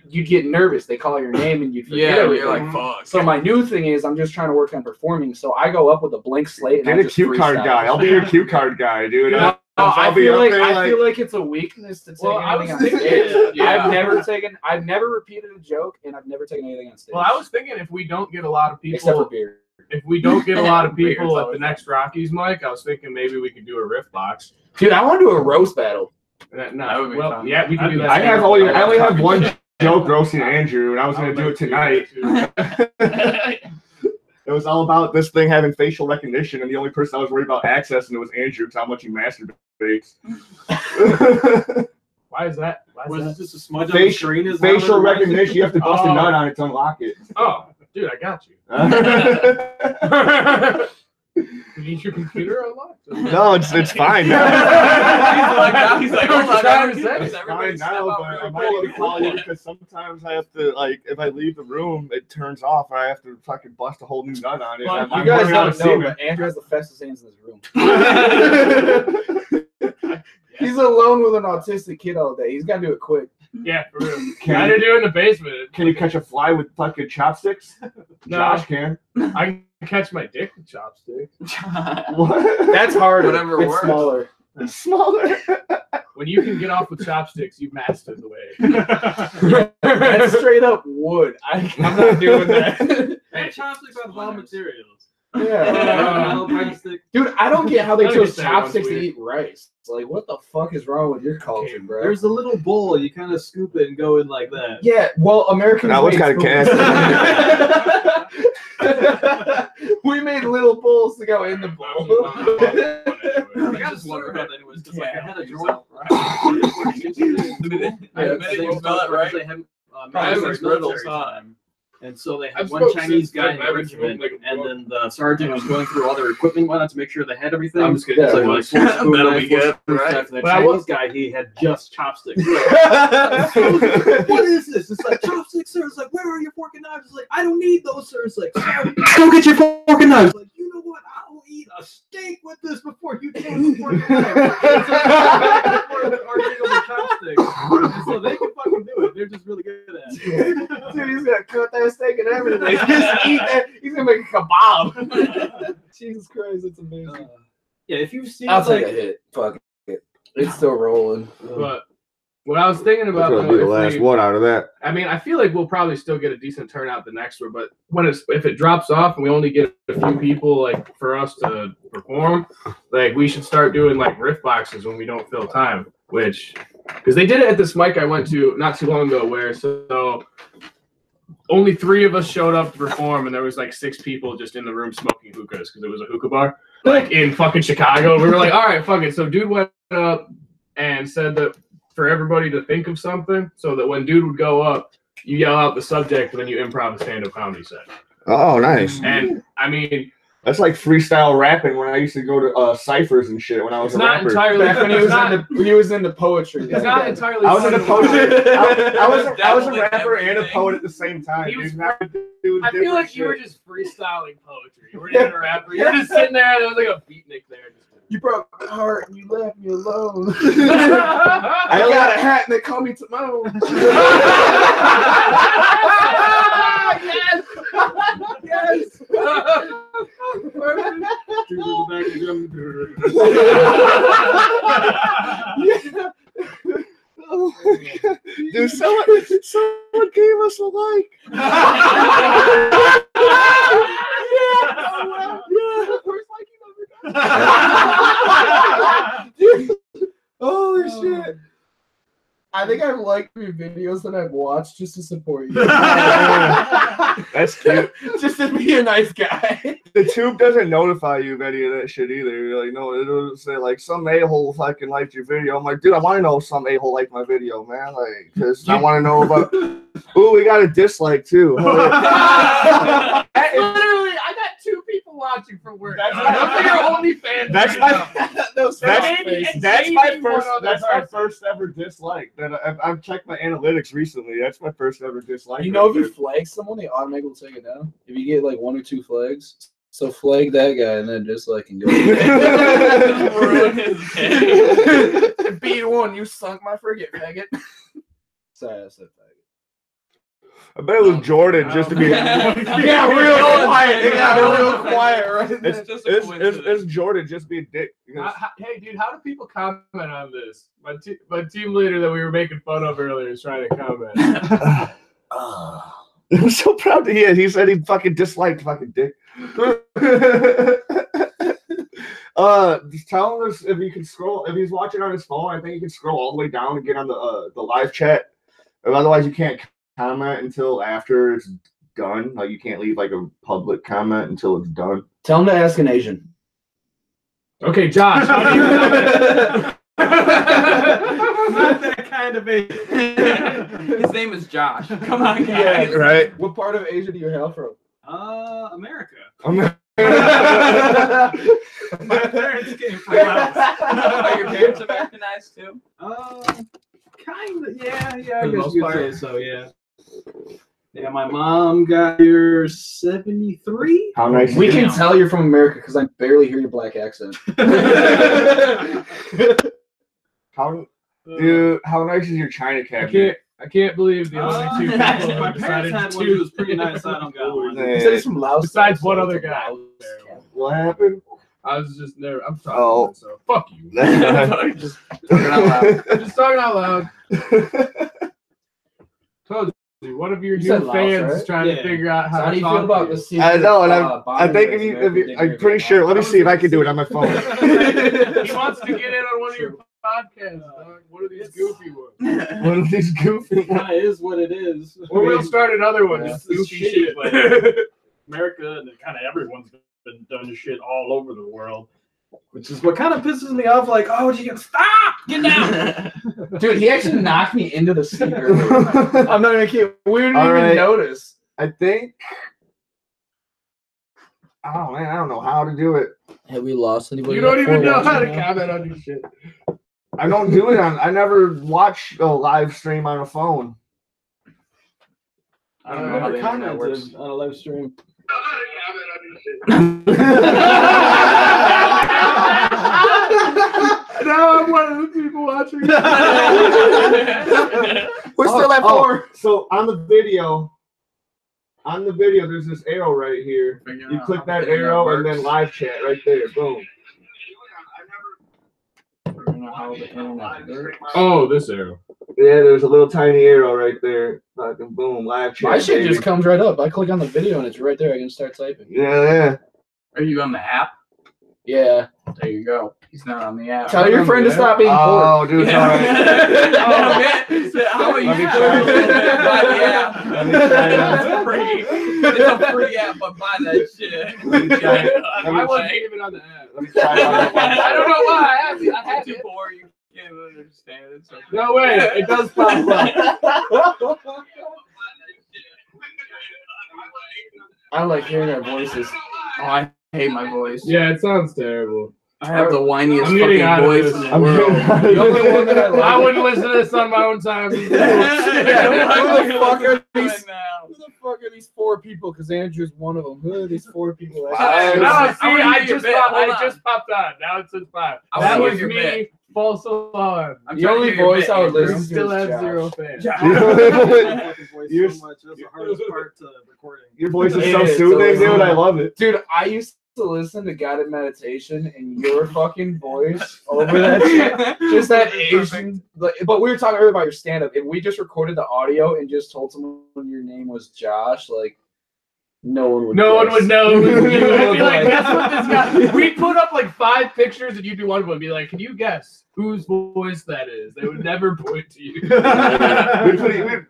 you'd get nervous. They call your name and you'd forget everything. You're like, fuck. So my new thing is I'm just trying to work on performing. So I go up with a blank slate. Get and a cue card guy. I'll be your cue card guy, dude. I feel like it's a weakness to take anything on stage. Yeah. I've never repeated a joke, and I've never taken anything on stage. Well, I was thinking if we don't get a lot of except for people, beer. if we don't get a lot of Beer's people at always the next Rockies, Mike, I was thinking maybe we could do a riff box. Dude, I want to do a roast battle. That would be fun. Yeah, we can do that. I only have one joke roasting Andrew, and I was gonna do it tonight. It was all about this thing having facial recognition, and the only person I was worried about accessing it was Andrew, because how much he masturbates. Why is that? Was it just a smudge on the screen? Facial recognition, you have to bust a nut on it to unlock it. Oh, dude, I got you. You need your computer unlocked? No, it's fine now. He's like, hold on, It's fine now, but I might need to call you because sometimes I have to, like, if I leave the room, it turns off, and I have to fucking bust a whole new nut on it. Well, you guys don't know, but Andrew has the fastest hands in this room. He's alone with an autistic kid all day. He's got to do it quick. Yeah, for real. Gotta do it in the basement. Can you catch a fly with fucking chopsticks? No. Josh can. I can catch my dick with chopsticks. What? That's harder. Whatever it's works. smaller. It's smaller. When you can get off with chopsticks, you mastered the way. That's straight up wood. I'm not doing that. Hey, chopsticks have raw materials. Yeah. Dude, I don't get how they chose chopsticks to eat rice. It's like, what the fuck is wrong with your culture, bro? There's a little bowl, you kind of scoop it and go in like that. Yeah, well, Americans. Now, what kind of cast? We made little bowls to go in the bowl. I just wonder how that was. Like I had a drawer. And so they had one Chinese guy in the regiment, and then the sergeant was going through all their equipment and whatnot to make sure they had everything. I'm just kidding. So like, That'll be good, right? The Chinese guy, he had just chopsticks. What is this? It's like, chopsticks, sir. It's like, where are your fork and knives? It's like, I don't need those, sir. It's like, go get your fork and knives. Like, you know what? I will eat a steak with this before you take the fork and knives. So they can fucking do it. They're just really good at it. Dude, he's gonna cut that steak and everything. Just eat that. He's gonna make a kebab. Jesus Christ, it's amazing. Yeah, if you've seen, I'll take a hit. Fuck it. It's still rolling. But what I was thinking about, That's gonna be the last one out of that. I mean, I feel like we'll probably still get a decent turnout the next one, but if it drops off and we only get a few people like for us to perform, like we should start doing like riff boxes when we don't fill time. Which, because they did it at this mic I went to not too long ago, where so only 3 of us showed up to perform, and there was like 6 people just in the room smoking hookahs because it was a hookah bar, like in fucking Chicago. We were like, all right, fuck it. So dude went up and said that for everybody to think of something, so that when dude would go up, you yell out the subject, and then you improv a stand-up comedy set. Oh, nice. And I mean, that's like freestyle rapping when I used to go to ciphers and shit when I was it's a not rapper. entirely. Back when he was into poetry. It's not entirely. I was in a poetry. I was a Dabbled in rapper and a everything. poet at the same time. He was- dude. I feel like you were just freestyling poetry. You weren't even a rapper. You were just sitting there, and there was like a beatnik there. You broke my heart and you left me alone. I I got a hat and they call me Timone. Yes! Yes! Oh my God. Dude, someone gave us a like. Holy shit. I think I've liked your videos that I've watched just to support you. That's cute. Just to be a nice guy. The tube doesn't notify you of any of that shit either. You're like, no, it'll say like some a-hole fucking liked your video. I'm like, dude, I want to know if some a-hole liked my video, man. Like, because I want to know about. Ooh, we got a dislike too. Literally, I got 2 people watching for work. Those are your only fans. That's right my. now. those That's Maybe my one first. other That's my person. first ever dislike. That I've checked my analytics recently. That's my first ever dislike. You know, if you flag someone, they automatically will take it down. If you get like 1 or 2 flags, so flag that guy and then dislike and go. Ruin his day. Beat one, you sunk my frigate, faggot. Sorry, I said faggot. I bet it was Jordan just to be. Yeah, real quiet. Yeah, real quiet, right? It's just a coincidence. it's Jordan just being dick. because- Hey, dude, how do people comment on this? My team leader that we were making fun of earlier is trying to comment. I'm so proud to hear. He said he fucking disliked fucking dick. Just tell us if you can scroll. If he's watching on his phone, I think you can scroll all the way down and get on the live chat. Or otherwise, you can't comment until after it's done. Like you can't leave like a public comment until it's done. Tell him to ask an Asian. Okay, Josh. How do you Not that kind of a. His name is Josh. Come on, guys. Yeah, Right. What part of Asia do you hail from? America. My parents came from Laos. Are your parents Americanized too? Kind of. Yeah. For I the guess most you could part. say so. Yeah. Yeah, my mom got here 73. How nice. We is can it? tell you're from America because I barely hear your black accent. How dude? How nice is your China cabinet? I can't believe the only two people My who parents decided had to one who was pretty nice. I don't got one. He said he's from Laos. Besides one other guy. What happened? I was just there. I'm talking Oh. to myself. Fuck you. Just talking out loud. I'm just talking out loud. Told you, one of your You new said Laos, fans right? is trying to Yeah. figure out So how how to do you talk feel about to the you. I secret, know, and bond I think race if American you, I'm dignity pretty sure. Let me see if I can do it on my phone. He wants to get in on one of your podcasts, dog. One of these goofy ones. One of these goofy. Kind of is what it is. Or we'll start another one. Yeah. Just goofy shit. But America and kind of everyone's been done this shit all over the world, which is what kind of pisses me off. Like, oh, you can stop, get down. Dude, he actually knocked me into the seat earlier. I'm not even kidding. We didn't All even right. notice. I think. Oh man, I don't know how to do it. Have we lost anybody? You don't even know how to comment on your shit. I don't do it on. I never watch a live stream on a phone. I don't Uh, know how the to internet commented on a live stream. Now I'm one of the people watching. We're still at 4. So on the video, there's this arrow right here. You click that arrow and then live chat right there. Boom. Oh, this arrow. Yeah, there's a little tiny arrow right there. Fucking boom, live chat. My shit baby. just comes right up. I click on the video and it's right there. I can start typing. Yeah. Are you on the app? Yeah. There you go. He's not on the app. Tell your friend to stop being poor. Oh, dude, sorry. Oh, man. How about you Let me try try a little bit? Buy the app. Let me try it. It's free. It's a free app, but buy that shit. Let me try it. I wasn't even on the app. Let me try it on the I don't know why I have it. I You're have too it. poor. You can't understand it. So. No way. It does pop up. I like hearing our voices. Oh, I hate my voice. Yeah, it sounds terrible. I have the whiniest I'm getting out fucking of voice this. in the world. The only one that I like. I wouldn't listen to this on my own time. Who the fuck are these? Right now. Who the fuck are these 4 people? Because Andrew's one of them. Who are these 4 people? No, see, I wanna I hear just your bit. popped, Hold I on. just popped on. Now it says 5. I That wanna was hear me. your bit. False alarm. I'm The trying to only hear your voice bit, I would Andrew. listen to Still is have Josh. 0 fans. You're- so much. That's the hardest part to recording. Your voice is It so is, soothing, so dude. I love it. Dude, I used to listen to guided meditation and your fucking voice over that shit. Just that Asian. Like, but we were talking earlier about your stand-up. If we just recorded the audio and just told someone your name was Josh, like, no one would No one would know it was you. I'd be Look like, like- guess what this guy. We'd put up like 5 pictures and you'd be one of them. Be like, can you guess whose voice that is? They would never point to you.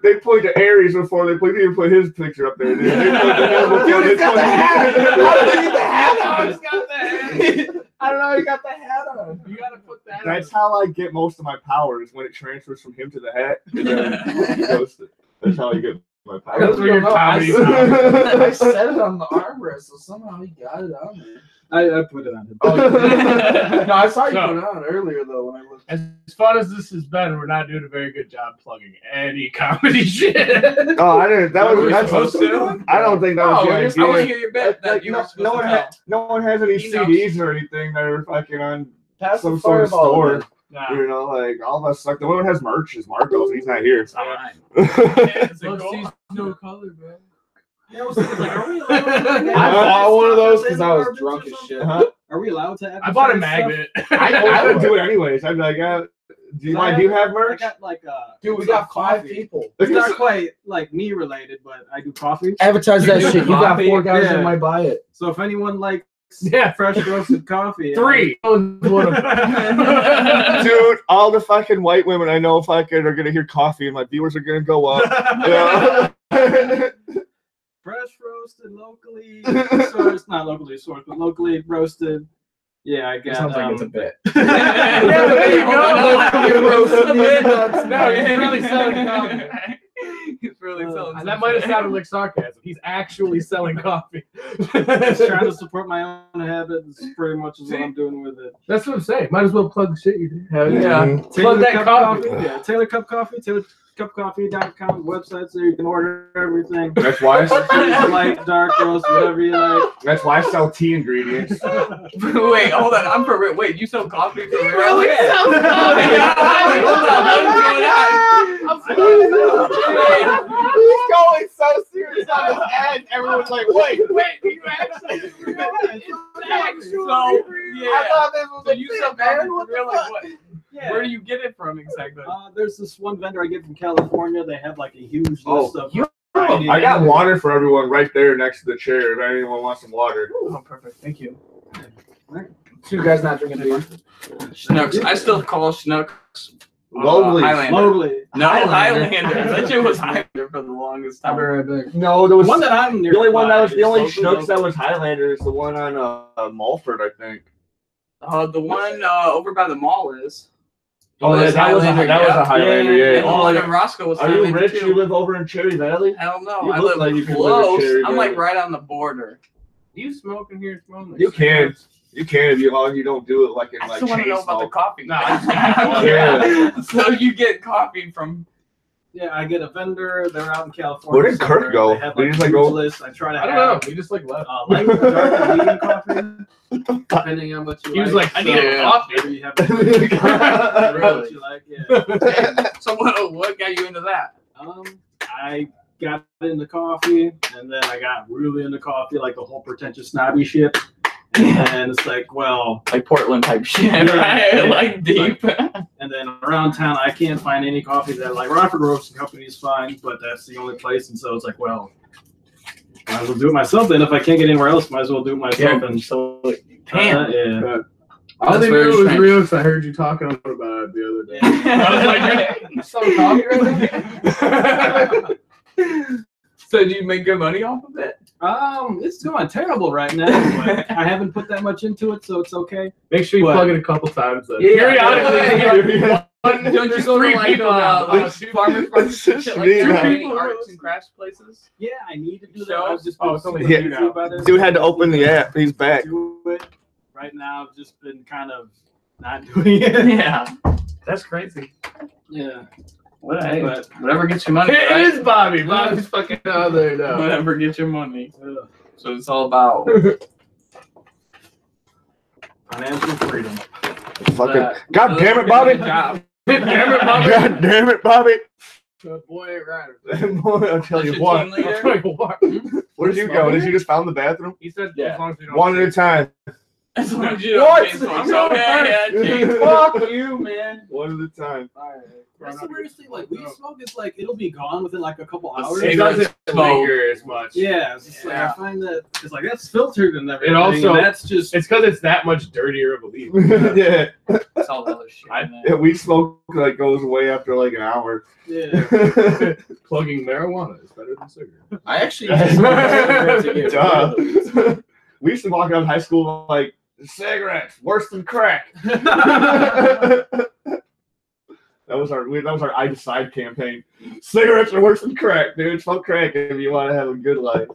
They point to Aries before they put his picture up there. Dude. They point to him before Dude, they he's got the hat. How did he get the hat I on? just got the hat. I don't know. He got the hat on. You gotta put that That's on. how I get most of my powers when it transfers from him to the hat. And then he goes to, that's how I get my That's pocket. where your comedy I set it on the armrest, so somehow he got it on there. I put it on him. Oh, no, I saw you So- put it on earlier though when I looked. As fun as this has been, we're not doing a very good job plugging any comedy shit. Oh, I didn't. That Were was. we That's. supposed to? I don't think that was the I want to idea. hear your bit that you were supposed No one, to tell. no one has any He knows. CDs or anything that are fucking on Pass some the sort of fireball, store. man. Nah, You know, like all of us. Like the one that has merch is Marcos. He's not here. it's all right. It's Love cool. sees no color, bro. Yeah, I was thinking, like, are we allowed to I bought one of those because I was drunk as shit. Are we allowed to? I bought a advertise stuff? magnet. I would do it anyways. I'd be like, do you mind? Do you have I merch? got like Dude, we it's got like 5 coffee. people. It's not quite like me related, but I do coffee. Advertise that shit. You got Coffee, 4 guys yeah. that might buy it. So if anyone likes Yeah. fresh roasted coffee, 3. One of them. Dude, all the fucking white women I know fucking are gonna hear coffee and my viewers are gonna go up. Yeah. fresh roasted, locally sourced, not locally sourced, but locally roasted. Yeah, I It got. sounds like it's a bit. Yeah, there you go. No, No, he's really selling coffee. He's really selling. And that might have sounded like sarcasm. He's actually selling coffee. Just trying to support my own habits, pretty much is what I'm doing with it. That's what I'm saying. Might as well plug the shit you do. Hell Yeah. Plug Taylor that Cup coffee. Yeah, Taylor Cup Coffee, TaylorCupCoffee.com website, so you can order everything. That's why. Light, dark roast, whatever you like. That's why I sell tea ingredients. Wait, hold on. I'm for real. Wait, you sell coffee for real? really sells coffee. Hold on. What's going on? He's going so serious on his ad. Everyone's like, wait. You actually So, yeah. thought this was So you sell coffee for real? Like what? Yeah. Where do you get it from exactly? There's this one vendor I get from California. They have like a huge Oh, list of. I got water for everyone right there next to the chair. If anyone wants some water. Oh, perfect. Thank you. 2 guys not drinking beer. Schnooks. I still call Schnooks. Lowly. Highlander. Locally. No, Highlander. Highlander. That shit was Highlander for the longest I'll be time. right back. No, there was One that I'm the only one that was the only nearby is Schnooks that locally. was Highlander is the one on Mulford, I think. The one over by the mall is. Oh, Was that was a Highlander, Highlander. yeah. Yeah. And the Oh, one in Roscoe was are you Highlander rich? too. You live over in Cherry Valley? Hell no. You I look live like you could live in close. Cherry I'm like Valley. right on the border. You smoking here? Smoking like You can. You can if you long you don't do it like in I like still want to chain know about the smoke. coffee. No, I Yeah. So you get coffee from. Yeah, I get a vendor. They're out in California. Where did Kirk somewhere. go? They have, Did he like, just, like, huge go- list. I try to I don't have know. He just like left. light, dark, and medium coffee, depending on what you He was like. like, I need a Yeah. coffee. Maybe you have Really? what you like. Yeah. So what got you into that? I got into coffee, and then I got really into coffee, like the whole pretentious snobby shit. And it's like, well, Like Portland type shit, Yeah, right? yeah. Like deep. and then around town, I can't find any coffee that like Rockford Roasting Company is fine, but that's the only place. And so it's like, well, might as well do it myself. Then if I can't get anywhere else, might as well do it myself. And so yeah. I That's only knew very it was strange. real because I heard you talking about it the other day. I was like, you selling coffee right now? So do you make good money off of it? It's going terrible right now, but I haven't put that much into it, so it's okay. Make sure you What? plug it a couple times. Then. Yeah. Periodically. Don't you go to like farmers markets and shit like Me that? now. Any arts and crafts places? Yeah, I need to do that. Shows? I've just Oh, been it's only super you lazy now. about it. Dude had to open the app. He's back. Do it. Right now, I've just been kind of not doing it. Yeah. That's crazy. Yeah. Whatever gets you money. It right? is Bobby. Bobby's fucking out there now. Whatever gets your money. So it's all about. Financial freedom. Fucking. God damn it, Bobby. Good job. Damn it, Bobby. God damn it, Bobby. Good boy, right. I'll tell you Your what. team leader? I'll tell you what. Where did you go? Did you just found the bathroom? He said Yeah. as long as we don't. One at a time. As long as you don't What? pay for it. I'm So, going yeah, geez. Fuck you, man. One at a time. That's the weirdest thing. Like weed smoke is like it'll be gone within like a couple hours. It doesn't linger as much. Yeah, it's just like Yeah. I find that it's like that's filtered and everything. also- and that's just It's because it's that much dirtier of a leaf. Yeah. It's all the other shit. in Yeah, there. weed smoke like goes away after like an hour. yeah. Plugging marijuana is better than cigarettes. I actually. Duh. We used to walk around high school like cigarettes worse than crack. That was our I Decide campaign. Cigarettes are worse than crack, dude. Smoke crack if you want to have a good life.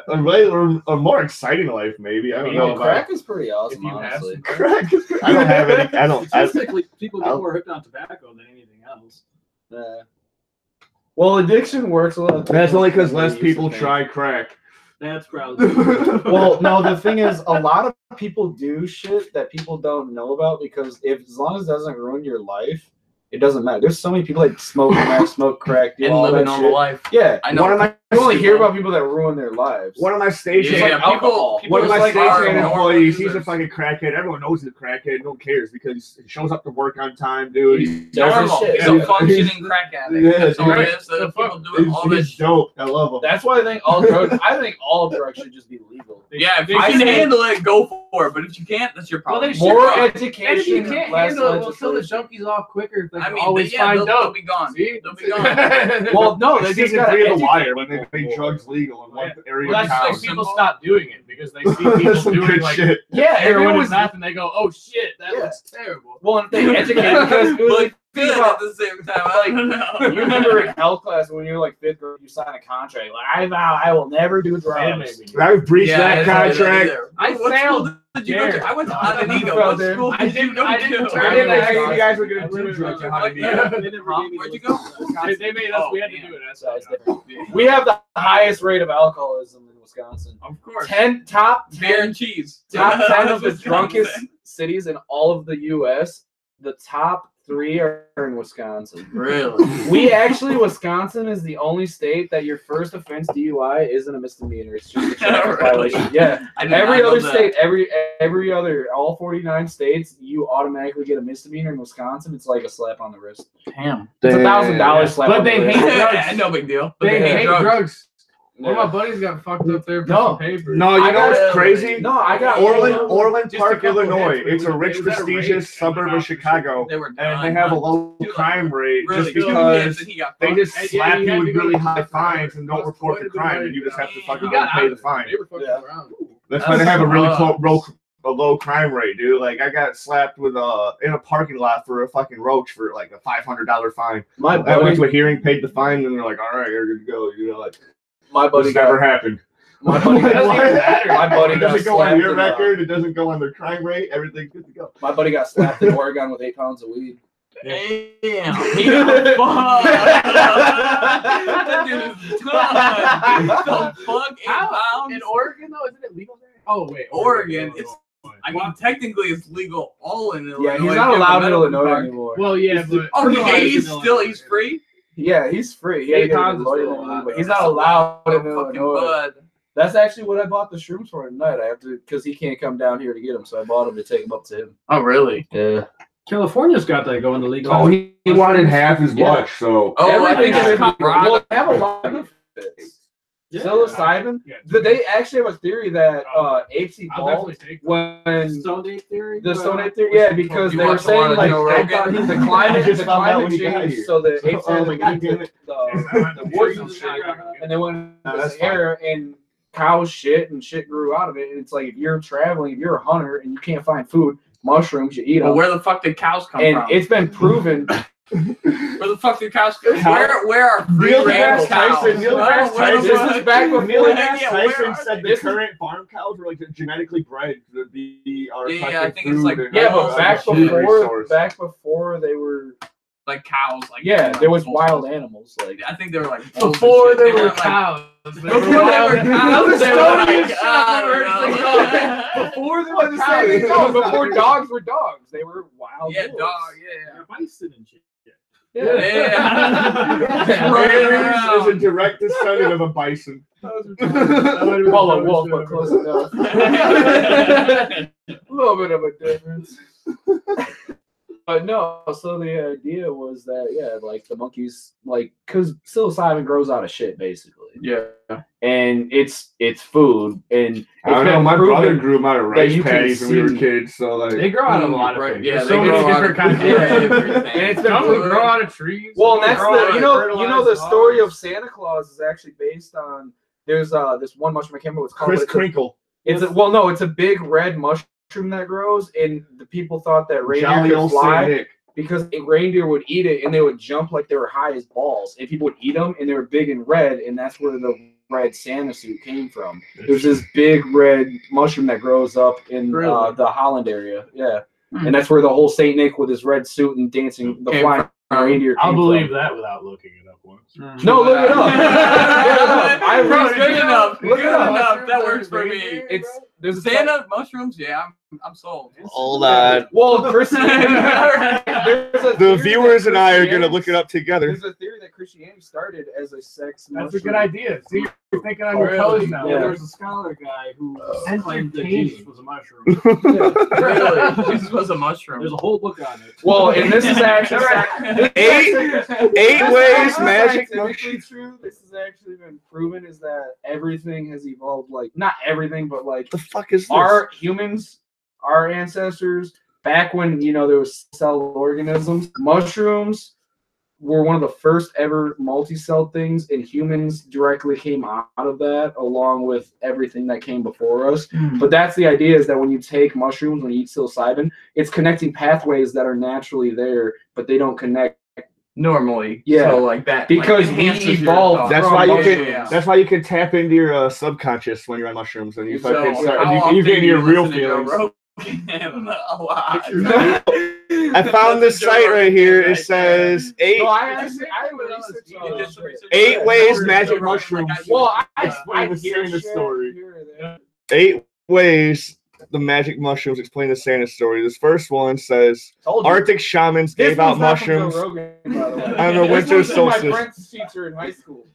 A more exciting life, maybe. I don't know. Crack is pretty awesome, If you have honestly. some Crack is. I don't have any. I don't. Statistically, people get more hooked on tobacco than anything else. Well, addiction works a lot. That's only because less people try crack. That's probably. Well, no, the thing is, a lot of people do shit that people don't know about because as long as it doesn't ruin your life, it doesn't matter. There's so many people that smoke crack, do And all live a that normal shit. life. Yeah, I know. you only hear about people that ruin their lives. One of my station, Yeah, people one of my just station are normal employees, he's a users. fucking crackhead. Everyone knows he's a crackhead. No one cares because he shows up to work on time, dude. He's Normal. shit. He's a Yeah. functioning crack addict. Yeah, That's all it dude. is. So people do all this. he's dope. I love him. That's why I think all drugs should just be legal. Yeah, if you I can say- handle it, go for it. But if you can't, that's your problem. Well, they should More And if education, you can't less handle it, we'll kill the legislation. junkies off quicker if they I can mean, always yeah, find they'll dope. be gone. See? They'll be gone. Well, no, they just season got 3 of The educate Wire when they people. made drugs legal in one area Well, of that's town. like people stop doing it because they see people That's some doing good like shit. Yeah, heroin everyone and was. meth, and they go, "Oh shit, that Yeah. looks terrible." Well, if they educate because it was Look like, think good about at the same time. I don't know. you remember in health class when you were like 5th grade, you signed a contract. Like, I vow I will never do drugs. I've breached that I didn't do contract. either. I What failed school did you go there. to? I went to I Onondaga. failed What there. school I did you didn't- go I to? didn't I turn didn't in know that you guys were I gonna do literally drugs. went How to did you? Where'd you go? They made us. Oh, We had to damn. do it. That's So it's different. We have the highest rate of alcoholism in Wisconsin. Of course. 10 top Beer 10 and cheese. top 10 of the Wisconsin. drunkest cities in all of the U.S. The top 3 are in Wisconsin. Really? Wisconsin is the only state that your first offense DUI isn't a misdemeanor. It's just a traffic Really? violation. Yeah. I did Every not know other that. state, every other, all 49 states, you automatically get a misdemeanor. In Wisconsin, it's like a slap on the wrist. Damn. It's $1,000 slap But on they the wrist. hate drugs. No big deal. But They hate drugs. One Yeah. of my buddies got fucked up there for No. some papers. No, you I know what's got- crazy? No, I got Orland Just a Park, couple Illinois. hits, but It's a it rich, was at a prestigious rate suburb and of Chicago, They were and done. they have a low Two, like, crime rate really just good because hits and he got they fucked. just Yeah, slap he you had with to go really to high the fines and don't cost report quite the a bit crime, of and you just have to money. fucking He got pay out the of it. fine. They were fucking Yeah. around. That's why they have a really Sucks. low crime rate, dude. Like I got slapped with in a parking lot for a fucking roach for like a $500 fine. My I went buddy, to a hearing, paid the fine, and they're like, "All right, you're good to go." You know, like my buddy this never got, happened. my buddy got, Doesn't even matter. my buddy It got doesn't go on slapped your in, record. It doesn't go on their crime rate. Everything's good to go. my buddy got slapped in Oregon with 8 pounds of weed. Damn. He got fucked. That dude is done. The fuck? 8 pounds? In Oregon, though, isn't it legal there? Oh, wait. Oregon. It's. I mean, technically, it's legal all in Illinois. Yeah, he's if not you have a allowed in medical Illinois card. anymore. Well, yeah, but. Oh, he's Illinois. still he's free. Yeah, he's free. He had to 8 get a pounds is lawyer still and a lot, but though. he's not allowed in Fucking Illinois. bud. That's actually what I bought the shrooms for tonight. I have to because he can't come down here to get them, so I bought them to take them up to him. Oh, really? Yeah. California's got that going illegal. Oh, he wanted half as Yeah. much, so Oh, I Everything think is it's well, they have a lot of benefits. Yeah. Psilocybin. Yeah. They actually have a theory that AC I'll Ball definitely take when Stone Age theory. the Stone Age theory, yeah, because You they were watched a lot saying of like Joe Rogan? the climate, I just the found out climate when you got change, here. so the apes Oh had my to God, leave damn it. the woods and shit, and they went No, into that's the air and cows shit and shit grew out of it. And it's like if you're traveling, if you're a hunter and you can't find food, mushrooms, you eat them. Well, where the fuck did cows come And from? it's been proven. Where the fuck did cows come from? Where are free Neil range deGrasse cows? Tyson. Neil Where deGrasse the Tyson. This fuck- is back when Neil Neil deGrasse Yeah, where Tyson are said they? the current farm cows were like genetically bred to be our Yeah, fucking I think it's food like- and Yeah, our but back food before they were Like cows. Like yeah, there was wild animals like I think they were like Before there were weren't, like- cows. Before they were cows, they were like, I don't know. before there were cows. No, before dogs were dogs, they were wild. Yeah, wolves. dog. Yeah. Yeah, bison and shit. Yeah. Raiders is a direct descendant of a bison. Well, a wolf, but close enough. A little bit of a difference. But no, so the idea was that, yeah, like the monkeys, like, because psilocybin grows out of shit, basically. Yeah. And it's food. And I don't know. My brother grew them out of that rice you can patties when we were see- kids, so like They grow out of a lot of Right, things. yeah, There's they so many grow out different of- kinds of yeah. everything. And it's been Some grow out of trees. well, and that's Grow the out of the fertilized story of hogs. Santa Claus is actually based on there's this one mushroom I can't remember what it's called. Chris but it's a- Crinkle. It's a big red mushroom that grows, and the people thought that reindeer Jolly could old fly. Saint Nick. because a reindeer would eat it and they would jump like they were high as balls, and people would eat them and they were big and red, and that's where the red Santa suit came from. There's this big red mushroom that grows up in the Holland area, and that's where the whole Saint Nick with his red suit and dancing the flying reindeer. I'll believe that without looking it up once. No, look it up. I wrote good enough. Look Good it up. enough. That works for me. There's Santa mushrooms. Yeah, I'm sold. Hold on. Well, Christianity. The viewers and I are going to look it up together. There's a theory that Christianity started as a sex. That's a good idea. See, you're thinking on your toes now. Yeah, there's a scholar guy who claimed that Jesus was a mushroom. Really? Jesus was a mushroom. There's a whole book on it. Well, and this is actually eight ways magic mushroom. True. This has actually been proven is that everything has evolved. Like not everything, but like the fuck is this? Our humans, our ancestors, back when there was cell organisms, mushrooms were one of the first ever multi-celled things, and humans directly came out of that along with everything that came before us. But that's the idea, is that when you take mushrooms, when you eat psilocybin, it's connecting pathways that are naturally there, but they don't connect normally. Yeah, so like that because we evolved. That's why you can. That's why you can tap into your subconscious when you're on mushrooms, and you fucking start. You get into your real feelings. I found this site right here. It says 8 ways magic mushrooms. Well, I was hearing the story. 8 ways the magic mushrooms explain the Santa story. This first one says Arctic shamans gave out mushrooms on the winter solstice. My French teacher in high school.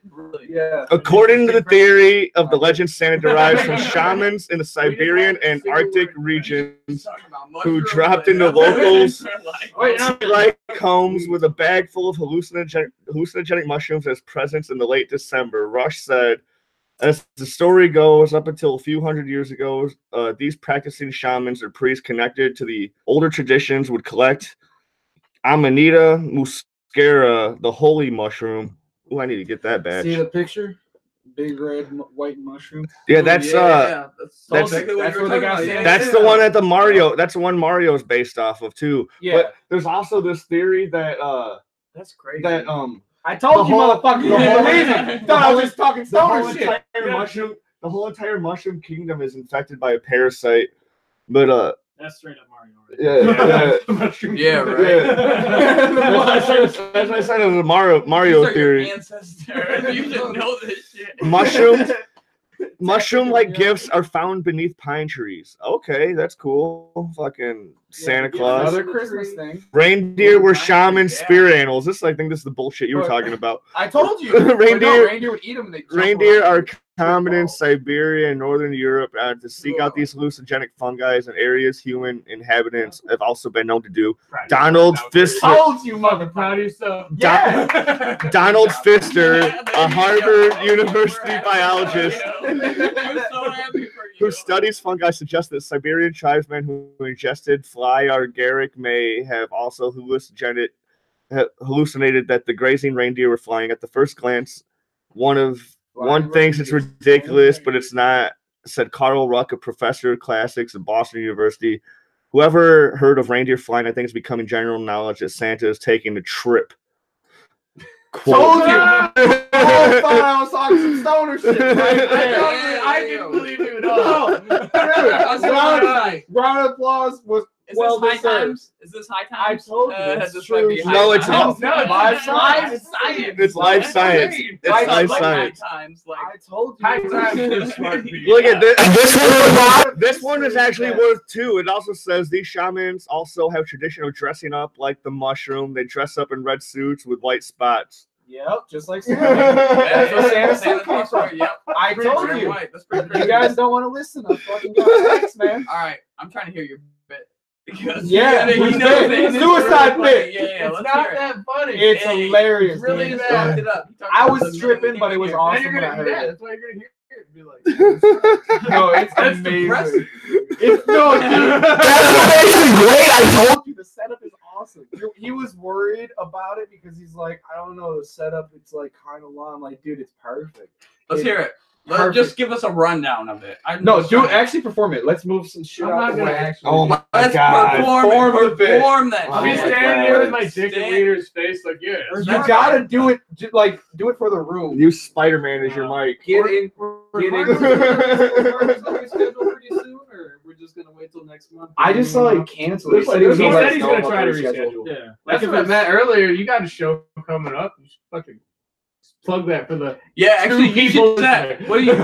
Yeah. According to the theory of the legend, Santa derives from shamans in the Siberian and Arctic regions who dropped into locals like homes with a bag full of hallucinogenic mushrooms as presents in the late December. Rush said, as the story goes, up until a few hundred years ago, these practicing shamans or priests connected to the older traditions would collect Amanita muscaria, the holy mushroom. Oh, I need to get that badge. See the picture? Big red white mushroom. Yeah, that's that's the one that the Mario. That's the one Mario is based off of too. Yeah. But there's also this theory that that's crazy. That I told you, motherfucker. Thought I was just talking stoner shit. The whole entire mushroom kingdom is infected by a parasite. But that's straight up Mario. Right? Yeah, right. As I said, it was a Mario theory. Your ancestor. You should know this shit. Mushroom-like gifts are found beneath pine trees. Okay, that's cool. Fucking Santa Claus. Another Christmas thing. Reindeer were shaman spirit animals. I think this is the bullshit you were talking about. I told you. Reindeer would eat them. And reindeer are common in Siberia and northern Europe to seek out these hallucinogenic fungi in areas human inhabitants have also been known to do. Donald Pfister. Told you, mother. Proud of yourself. Yeah. Donald Pfister, a Harvard University biologist who studies fungi, suggests that Siberian tribesmen who ingested fly agaric may have also hallucinated that the grazing reindeer were flying. At the first glance, one thinks it's ridiculous, but it's not, said Carl Ruck, a professor of classics at Boston University. Whoever heard of reindeer flying, I think it's becoming general knowledge that Santa is taking a trip. Quote. Told you! I was talking some stoner shit. I didn't believe you at all. Round of applause was Is this high times? Is this high times? I told you. This might be high No, it's times. not. Live science. It's life science. It's life science. High times, like I told you. High times is smart. Look at this. This one is actually worth 2. It also says these shamans also have tradition of dressing up like the mushroom. They dress up in red suits with white spots. Yep, just like Santa. That's where Santa came from. Yep. I told you. That's pretty crazy. You guys don't want to listen. I fucking got thanks, man. All right, I'm trying to hear your bit. Because yeah, you know the suicide bit. Yeah, it's not that funny. It's hilarious. Really dude. bad. I was tripping, but it was awesome when I heard it. That's why you're gonna hear it and be like, no, it's that's amazing. depressing. It's no, dude. That's amazing. Great. I told you the setup is awesome. He was worried about it because he's like, I don't know, the setup. It's like kind of long. I'm like, dude, it's perfect. Let's hear it. Just give us a rundown of it. Actually perform it. Let's move some shit I'm out not the gonna way. actually. Oh my Let's god. perform that. I'll be Oh my standing here with my God. dick in Leader's face, like, yeah. You gotta do it. Do it for the room. Use Spider-Man as your mic. Get in. Get in. Pretty soon, or we're just gonna wait till next month? I just saw it canceled. He said he's gonna gonna try to reschedule. Yeah. That's what I meant earlier. You got a show coming up. You should fucking plug that for the Yeah, actually, you people should set. listening. What do you?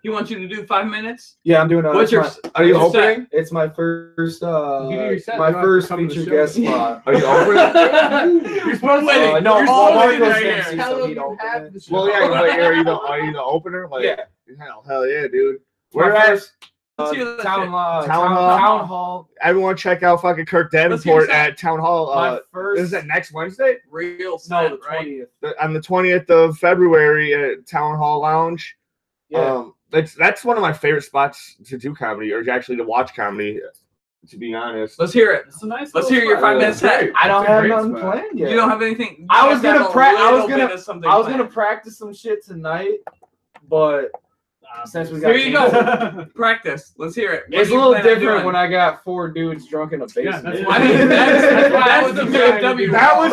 He wants you to do 5 minutes. Yeah, I'm doing. What's your? Are you what's your opening? It's my first. You do your set, My you don't have to first come to the featured show. guest spot. Are you opening? You're supposed to. Wait, no, you're well, all Marco's in right MC, here. Tell so him he'd you open have it. the show. Well, yeah. Like, are you the opener? Like, Yeah. hell yeah, dude. My We're at first, Let's hear that town shit. town hall. everyone. Check out fucking Kirk Let's hear Davenport some. at Town Hall. My first. Is that next Wednesday? Real No, set, the right? 20th. On the 20th of February at Town Hall Lounge. Yeah. That's one of my favorite spots to do comedy, or actually to watch comedy. To be honest, Let's hear it. It's a nice Let's little hear your spot. 5 minute set. I don't It's a have great nothing spot. planned yet. You don't have anything. I you was have gonna a pra- I was little gonna- bit of something I was gonna planned. practice some shit tonight, but since we got Here you go. Practice. Let's hear it. What It's do a you little plan on different doing? when I got 4 dudes drunk in a basement. that's I mean, that's That's the the VFW. that was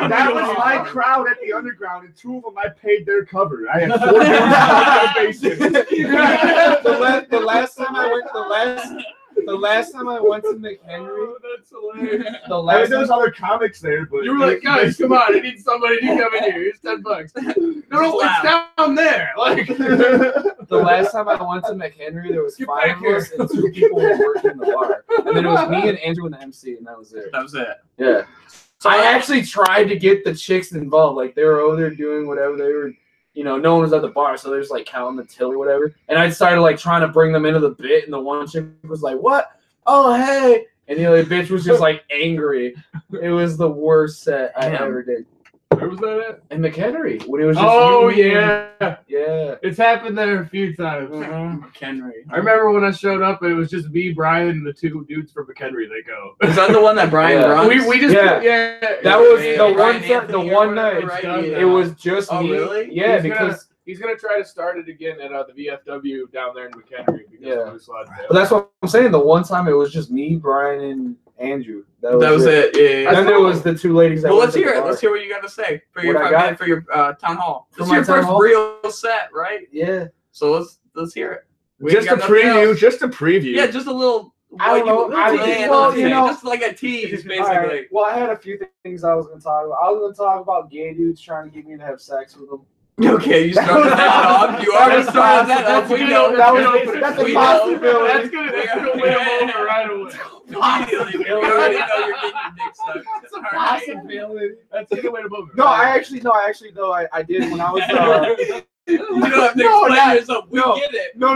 That's my crowd at the underground, and 2 of them I paid their cover. I had 4 dudes in the basement. the last time I went to McHenry, That's hilarious. the I mean, last there's other comics there, but You were like, guys, come on, I need somebody to come in here. Here's $10. No, it's down there. Like, the last time I went to McHenry, there was Get 5 back of here. us and 2 people were working in the bar, and then it was me and Andrew and the MC, and that was it. That was it. Yeah. So I actually tried to get the chicks involved. Like, they were over there doing whatever they were, no one was at the bar, so they're just like counting the till or whatever. And I started like trying to bring them into the bit, and the one chick was like, "What? Oh, hey!" And the other bitch was just like angry. It was the worst set I ever did. where was that at? In McHenry, when it was just Oh, you, yeah. yeah. It's happened there a few times. McHenry. I remember when I showed up and it was just me, Brian, and the 2 dudes from McHenry. They go. Is that the one that Brian Yeah. runs? We just Yeah. That That was Yeah, the Ryan one Anthony set, the or one whatever, night. right? Yeah. It was just Oh, me. really? Yeah, He's because he's gonna try to start it again at the VFW down there in McHenry. Because Yeah. Moose Lodge failed. but that's what I'm saying. The one time it was just me, Brian, and Andrew. That was it. Yeah. Then there was the 2 ladies that Well, went let's to the hear it. bar. Let's hear what you got to say for your What I 5 got? minute for your town hall. For This is my your town first hall? real set, right? Yeah. So let's hear it. We just a got nothing preview. else. Just a preview. Yeah, just a little. I don't know. Just like a tease, basically. All right. Well, I had a few things I was going to talk about. I was going to talk about gay dudes trying to get me to have sex with them. Okay, you started that off. You already started that off. We know. That's a We know. possibility. That's gonna win him over right away. Immediately. We already know you're getting your dick sucked. That's a possibility. That's a good way to move it. No, I actually though I did when I was You don't have to explain yourself. We get it. no.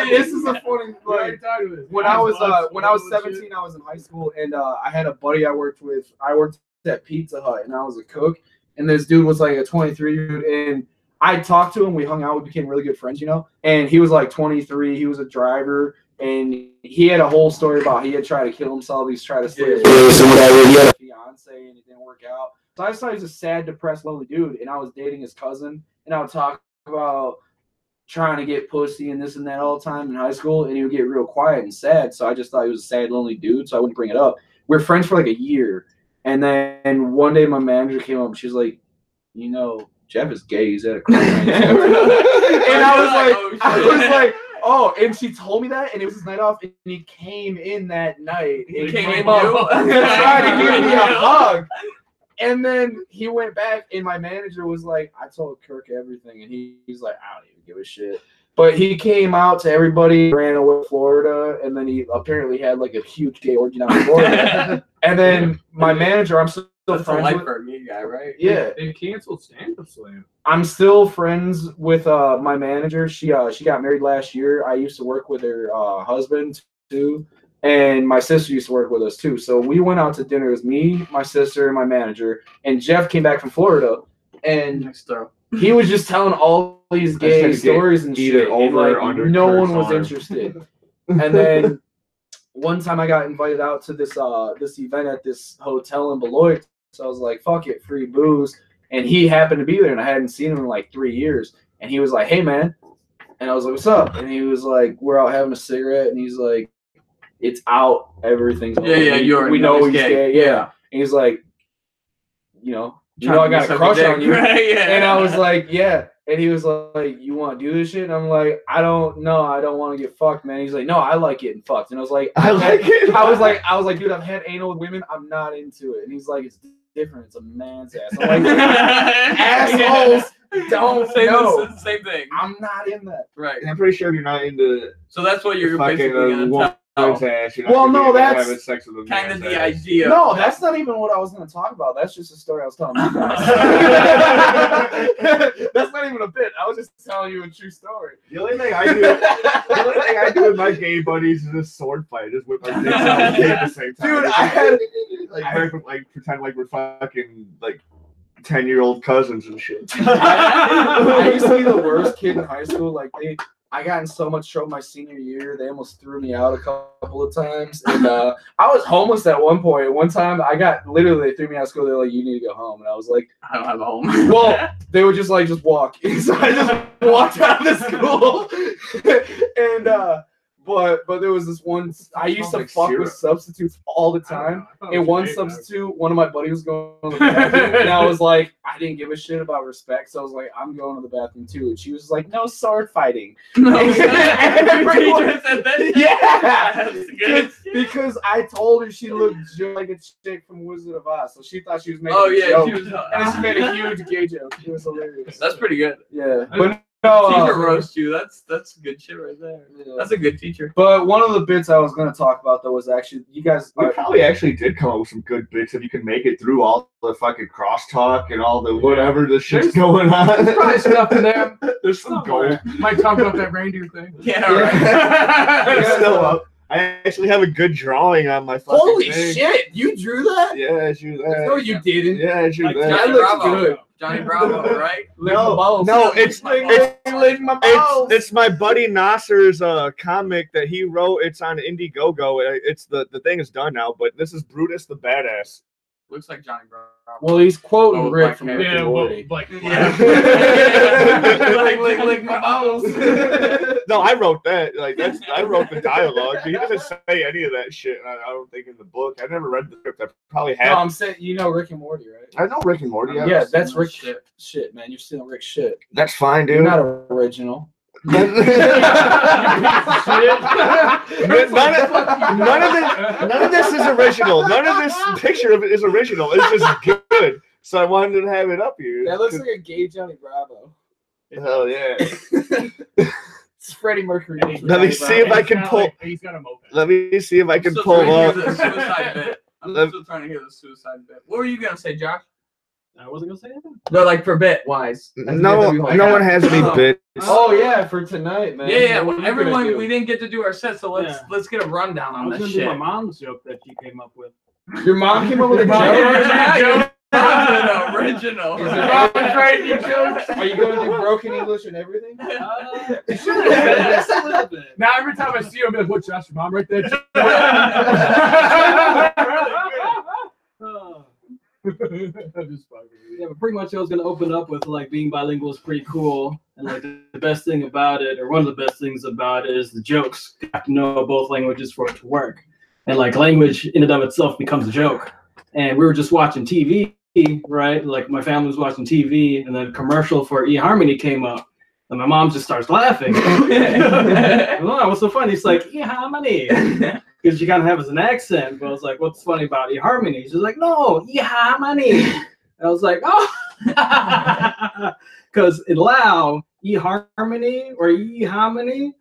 This is a funny We already like talked about this. when I was 17, I was in high school, and I had a buddy I worked with. I worked at Pizza Hut, and I was a cook. And this dude was like a 23 dude, and I talked to him. We hung out. We became really good friends, And he was like 23. He was a driver, and he had a whole story about he had tried to kill himself. He's tried to slay his fiance, and it didn't work out. So I just thought he was a sad, depressed, lonely dude. And I was dating his cousin, and I would talk about trying to get pussy and this and that all the time in high school, and he would get real quiet and sad. So I just thought he was a sad, lonely dude, so I wouldn't bring it up. We were friends for like a year. And then one day my manager came up and she's like, Jeff is gay. He's at a club. And I was like, oh, and she told me that, and it was his night off, and he came in that night. He came in up you? and tried to give me a hug. And then he went back, and my manager was like, I told Kirk everything, and he's like, I don't even give a shit. But he came out to everybody, ran away to Florida, and then he apparently had like a huge gay orgy down in Florida. And then my manager, I'm still That's a friends life with. for a gay guy, right? Yeah, They canceled stand-up slam. I'm still friends with my manager. She got married last year. I used to work with her husband too, and my sister used to work with us too. So we went out to dinner. It was me, my sister, and my manager. And Jeff came back from Florida, and Next throw. he was just telling all these gay stories and either shit. over And, or under no Kurt's one was arm. interested. And then one time I got invited out to this event at this hotel in Beloit. So I was like, fuck it, free booze. And he happened to be there, and I hadn't seen him in like 3 years. And he was like, "Hey, man," and I was like, "What's up?" And he was like, "We're out having a cigarette," and he's like, "It's out, everything's Yeah, yeah, we know he's gay, yeah." And he's like, you know, I got a crush on you, right? Yeah. and I was like, "Yeah." And he was like, "You want to do this shit?" And I'm like, I don't want to get fucked, man. He's like, "No, I like getting fucked." And I was like, I was like, "Dude, I've had anal with women. I'm not into it." And he's like, "It's different. It's a man's ass." I'm like, assholes don't know. Same thing. I'm not in that. Right. I'm pretty sure you're not into So that's what you're fucking basically gonna tell. ass. Well, no, that's having sex with a Kind of man's the ass. idea. No, that's not even what I was going to talk about. That's just a story I was telling you guys. That's not even a bit. I was just telling you a true story. The only thing I do with my gay buddies is a sword fight. Just whip my dicks out at the same time. Dude, I had pretend like we're fucking like 10-year-old cousins and shit. I used to be the worst kid in high school. Like I got in so much trouble my senior year. They almost threw me out a couple of times. And I was homeless at one point. One time they threw me out of school. They're like, "You need to go home." And I was like, I don't have a home. Well, they were just like, "Just walk." So I just walked out of the school. And but there was this one, I used to fuck with substitutes all the time. And one substitute, one of my buddies was going to the bathroom, and I was like, I didn't give a shit about respect, so I was like, I'm going to the bathroom too. And she was like, "No sword fighting." No, yeah, because I told her she looked just like a chick from Wizard of Oz, so she thought she was making a joke. She was, and she made a huge gay joke. It was hilarious. That's pretty good. Yeah, but no, teacher roast you. That's good shit right there. Yeah. That's a good teacher. But one of the bits I was going to talk about though was actually you guys. We probably actually did come up with some good bits if you can make it through all the fucking crosstalk and all the whatever the shit's going on. There's probably stuff in there. There's some gold. Might talk about that reindeer thing. Yeah, right. It's still up. I actually have a good drawing on my fucking Holy thing. shit! You drew that? Yeah, I drew that. No, you didn't. Yeah, I drew that. That looks good. Johnny Bravo, right? No, it's my buddy Nasser's comic that he wrote. It's on Indiegogo. It's the thing is done now, but this is Brutus the Badass. Looks like Johnny Bravo. Well, he's quoting Oh, Rick Black from hair. Rick and Morty. Like, Lick my balls. No, I wrote that. I wrote the dialogue. But he doesn't say any of that shit. I don't think in the book. I never read the script. I probably have. No, I'm saying you know Rick and Morty, right? I know Rick and Morty. Yeah, that's Rick shit, man. You're stealing Rick shit. That's fine, dude. You're not original. None of this is original. None of this picture of it is original. It's just good. So I wanted to have it up here. That looks like a gay Johnny Bravo. Hell yeah. It's Freddie Mercury. Let me see if I can pull. He's got a moped. Let me see if I can I'm pull up. still trying to hear the suicide bit. What were you gonna say, Josh? I wasn't gonna say anything. No, like for bit wise. No one has any bits. Oh yeah, for tonight, man. Yeah. What Well, are you gonna everyone, do? we didn't get to do our set, so let's get a rundown I on was this gonna do shit. my mom's joke that she came up with. Your mom came up with a joke. Original. Are you going to do broken English and everything? Just a little bit. now every time I see you, I'm like, "What's your mom right there?" Yeah, but pretty much I was gonna open up with like being bilingual is pretty cool, and like the best thing about it, or one of the best things about it, is the jokes. You have to know both languages for it to work, and like language in and of itself becomes a joke. And we were just watching TV, right? Like my family was watching TV, and then a commercial for eHarmony came up, and my mom just starts laughing. Oh, what's so funny? It's like eHarmony. Because she kind of has an accent, but I was like, "What's funny about eHarmony?" She's like, "No, eHarmony." And I was like, "Oh," because in Lao, eHarmony or eHarmony,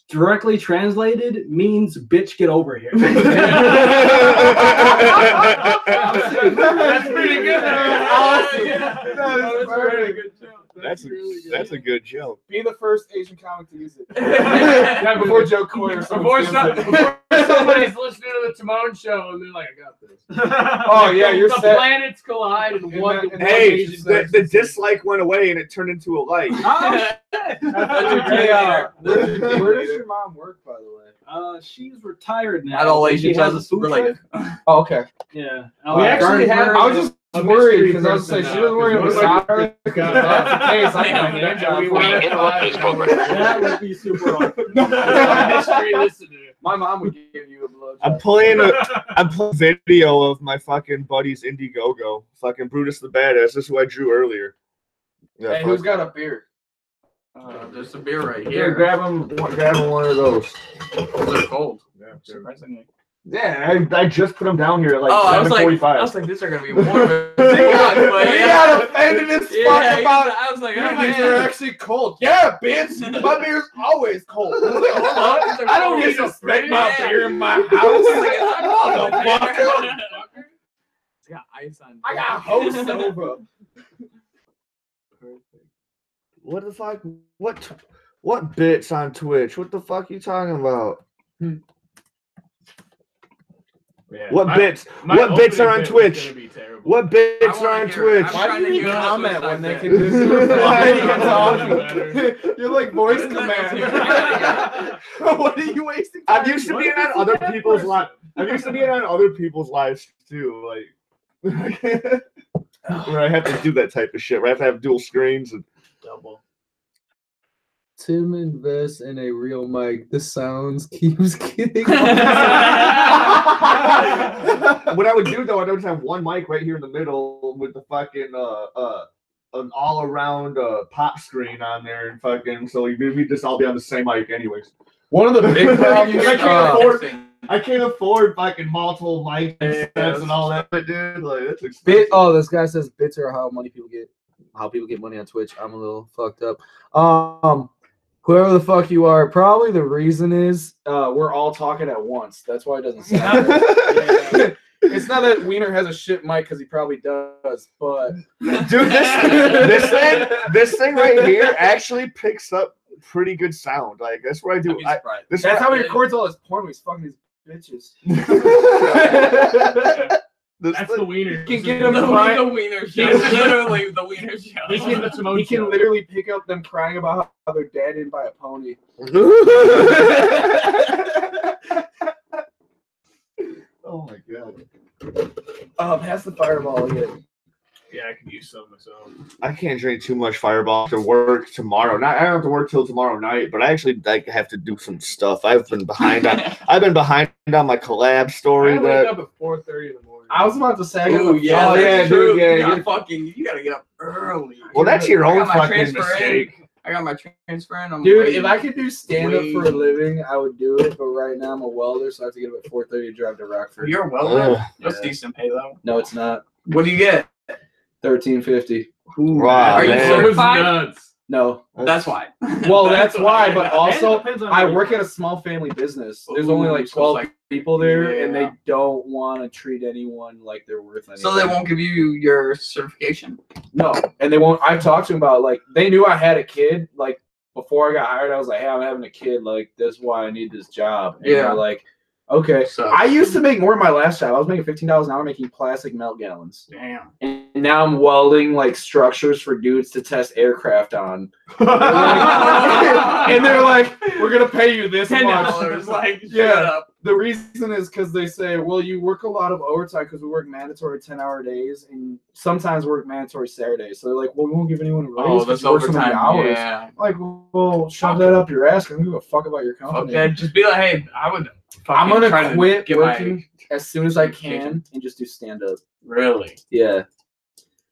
directly translated, means "bitch, get over here." That's pretty good. That's a good joke. Be the first Asian comic to use it. Yeah, Before Joe Coy or something. Before somebody's listening to the Timone show and they're like, I got this. Oh yeah, you're the set. planets collide and one. Hey, the dislike went away and it turned into a like. Where does your mom work, by the way? She's retired now. Not all She Asians has are a food related. truck. Oh, okay. Yeah. We actually have. I was just worried because I was like, she doesn't worry about soccer. If God. that's the case, I can hand job. That would be super awkward. History listener. My mom would give you a blow. I'm playing video of my fucking buddy's Indiegogo. Fucking Brutus the Badass. This is who I drew earlier. Yeah, Hey, who's got a beer? There's some beer right here, here. grab him one of those. They're cold. Yeah, Surprisingly. Yeah, I just put them down here at like I was 7:45. like, these are gonna be warm. He got offended as fuck about it. I was like, These are actually cold. Yeah, bitch. My beer's always cold. I don't need to spend my beer in my house. Motherfucker. It's got ice on. I got host over. What the fuck? What bits on Twitch? What the fuck you talking about? Yeah, What bits are on Twitch? What bits are on Twitch? Why do you even comment when they can just reply? You're like voice command. What are you wasting time? I'm used to being on other people's lives. I'm used to being on other people's lives too, like where I have to do that type of shit. Where I have to have dual screens and Double. Tim invests in a real mic. The sounds keeps getting. what I would do though, I would just have one mic right here in the middle with the fucking an all around pop screen on there and fucking so we just all be on the same mic anyways. One of the big problems. I can't afford fucking multiple mic steps and all that, dude. Like that's expensive. This guy says bits are how people get money on Twitch. I'm a little fucked up. Whoever the fuck you are, probably the reason is we're all talking at once. That's why it doesn't sound right. It's not that Wiener has a shit mic because he probably does, but dude, this thing right here actually picks up pretty good sound. Like that's what I do. That's how he records all his porn. He's fucking these bitches. That's the Wiener. You can get him the Wiener show. Literally the Wiener show. He can literally pick up them crying about how their dad didn't buy a pony. Oh my god. Pass the fireball again. Yeah, I could use some myself. I can't drink too much Fireball to work tomorrow. I don't have to work till tomorrow night, but I actually have to do some stuff. I've been behind on my collab story. I wake up at 4:30 in the morning. I was about to say, dude, you gotta get up early. Well, that's your own fucking mistake. I got my transfer in. Dude, if I could do stand up for a living, I would do it. But right now I'm a welder, so I have to get up at 4:30 to drive to Rockford. You're a welder. That's decent pay though. No, it's not. What do you get? $13.50. Wow, are you certified? Nuts. No. That's why. Well, that's why. But also, depends on I where work you at a small family business. There's only like 12 people there, and they don't want to treat anyone like they're worth anything. So they won't give you your certification. No, and they won't. I've talked to them about like they knew I had a kid. Like before I got hired, I was like, "Hey, I'm having a kid. Like that's why I need this job." And they're like, okay. So, I used to make more in my last job. I was making $15 an hour making plastic melt gallons. Damn. And now I'm welding like structures for dudes to test aircraft on. And they're like, we're gonna pay you this much. $10. Like, yeah. shut up. The reason is because they say, well, you work a lot of overtime because we work mandatory 10-hour days and sometimes work mandatory Saturdays. So they're like, well, we won't give anyone a raise. Oh, that's overtime. Hours. Yeah. Like, well, shove that up your ass. I don't give a fuck about your company. Okay, just be like, hey, I'm gonna quit get working as soon as I can and just do stand up. Really? Yeah.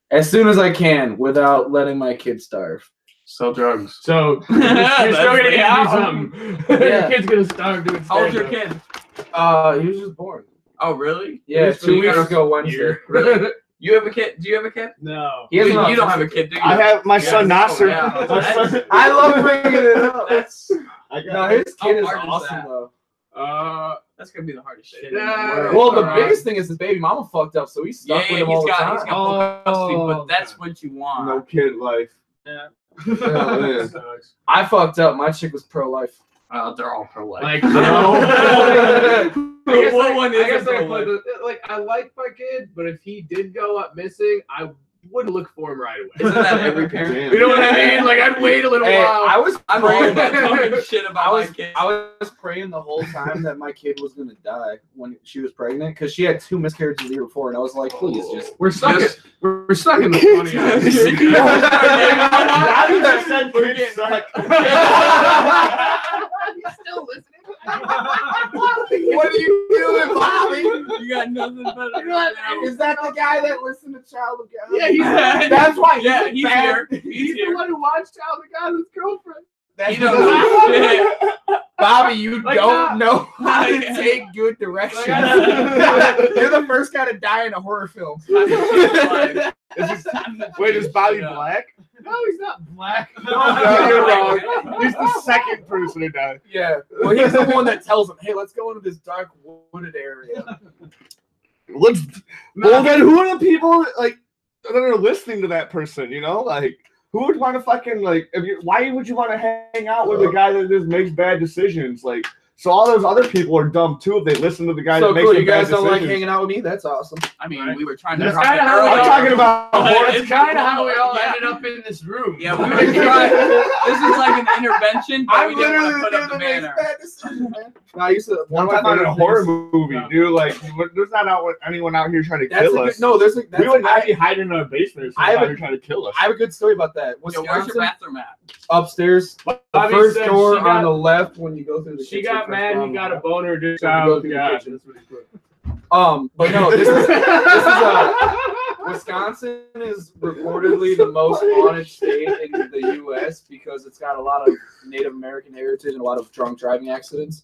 As soon as I can without letting my kids starve. Sell drugs. So you're still gonna get something. Yeah. Your kid's gonna starve doing How old's your stand-up. kid? He was just born. Oh, really? Yeah, 2 weeks ago Wednesday. Really? You have a kid? Do you have a kid? No. He has You an don't autistic have a kid, do you? I have my son Nasser. Yeah. I love bringing it up. That's No, his kid is hard is awesome that? though. that's gonna be the hardest shit. Yeah. Well, the biggest thing is his baby mama fucked up, so he's stuck with him all the time. He's got full custody, but that's what you want. No kid life. Yeah. Yeah. Sucks. I fucked up. My chick was pro-life. They're all pro life. Like, no. what one is I guess a I pro put life? like I like my kid, but if he did go up missing, I wouldn't look for him right away. Isn't that every parent? Damn. You know what I mean? Like I'd wait a little Hey, while. I'm all about talking shit about my kids. I was praying the whole time that my kid was gonna die when she was pregnant because she had 2 miscarriages the year before, and I was like, please just. We're stuck. Just- We're stuck in the funny house. Now you just said kids suck. You still listening? What are you doing, Bobby? You got nothing better. You know what? Is that the guy that listened to Child of God? Yeah, he's That's why. Yeah, he's here. he's the one who watched Child of God with his girlfriend. He don't know shit. Bobby, you Like don't that. know how to Like- take good directions. Like You're the first guy to die in a horror film. Wait, is Bobby black? No, he's not black. No, you're wrong. He's the second person to die. Yeah. Well, he's the one that tells him, "Hey, let's go into this dark wooded area." Well, then who are the people like that are listening to that person? You know, like who would want to fucking like? Why would you want to hang out with a guy that just makes bad decisions? Like, so all those other people are dumb too if they listen to the guy So that makes cool. the You bad guys don't decisions. like hanging out with me? That's awesome. I mean, we were trying to. That's drop kinda it how early. I'm talking about. It's kind of how we all ended up in this room. Yeah, we were trying. This is like an intervention, but we didn't want to put up the banner. bad decisions, man. No, I used to. One time in a horror movie, dude. Like, there's not anyone out here trying to That's kill a us. good, no, there's a. That's We would not I, be hiding in a basement. I have If a- you're trying to kill us. I have a good story about that. Yo, where's your Wisconsin, bathroom at? upstairs, the Bobby first said door she got- on the left when you go through the She kitchen. got first mad. door He on got the a boner. Dude, So we go child. through the Yeah, kitchen. that's what he put. But no, this is Wisconsin is reportedly the most haunted state in the U.S. because it's got a lot of Native American heritage and a lot of drunk driving accidents.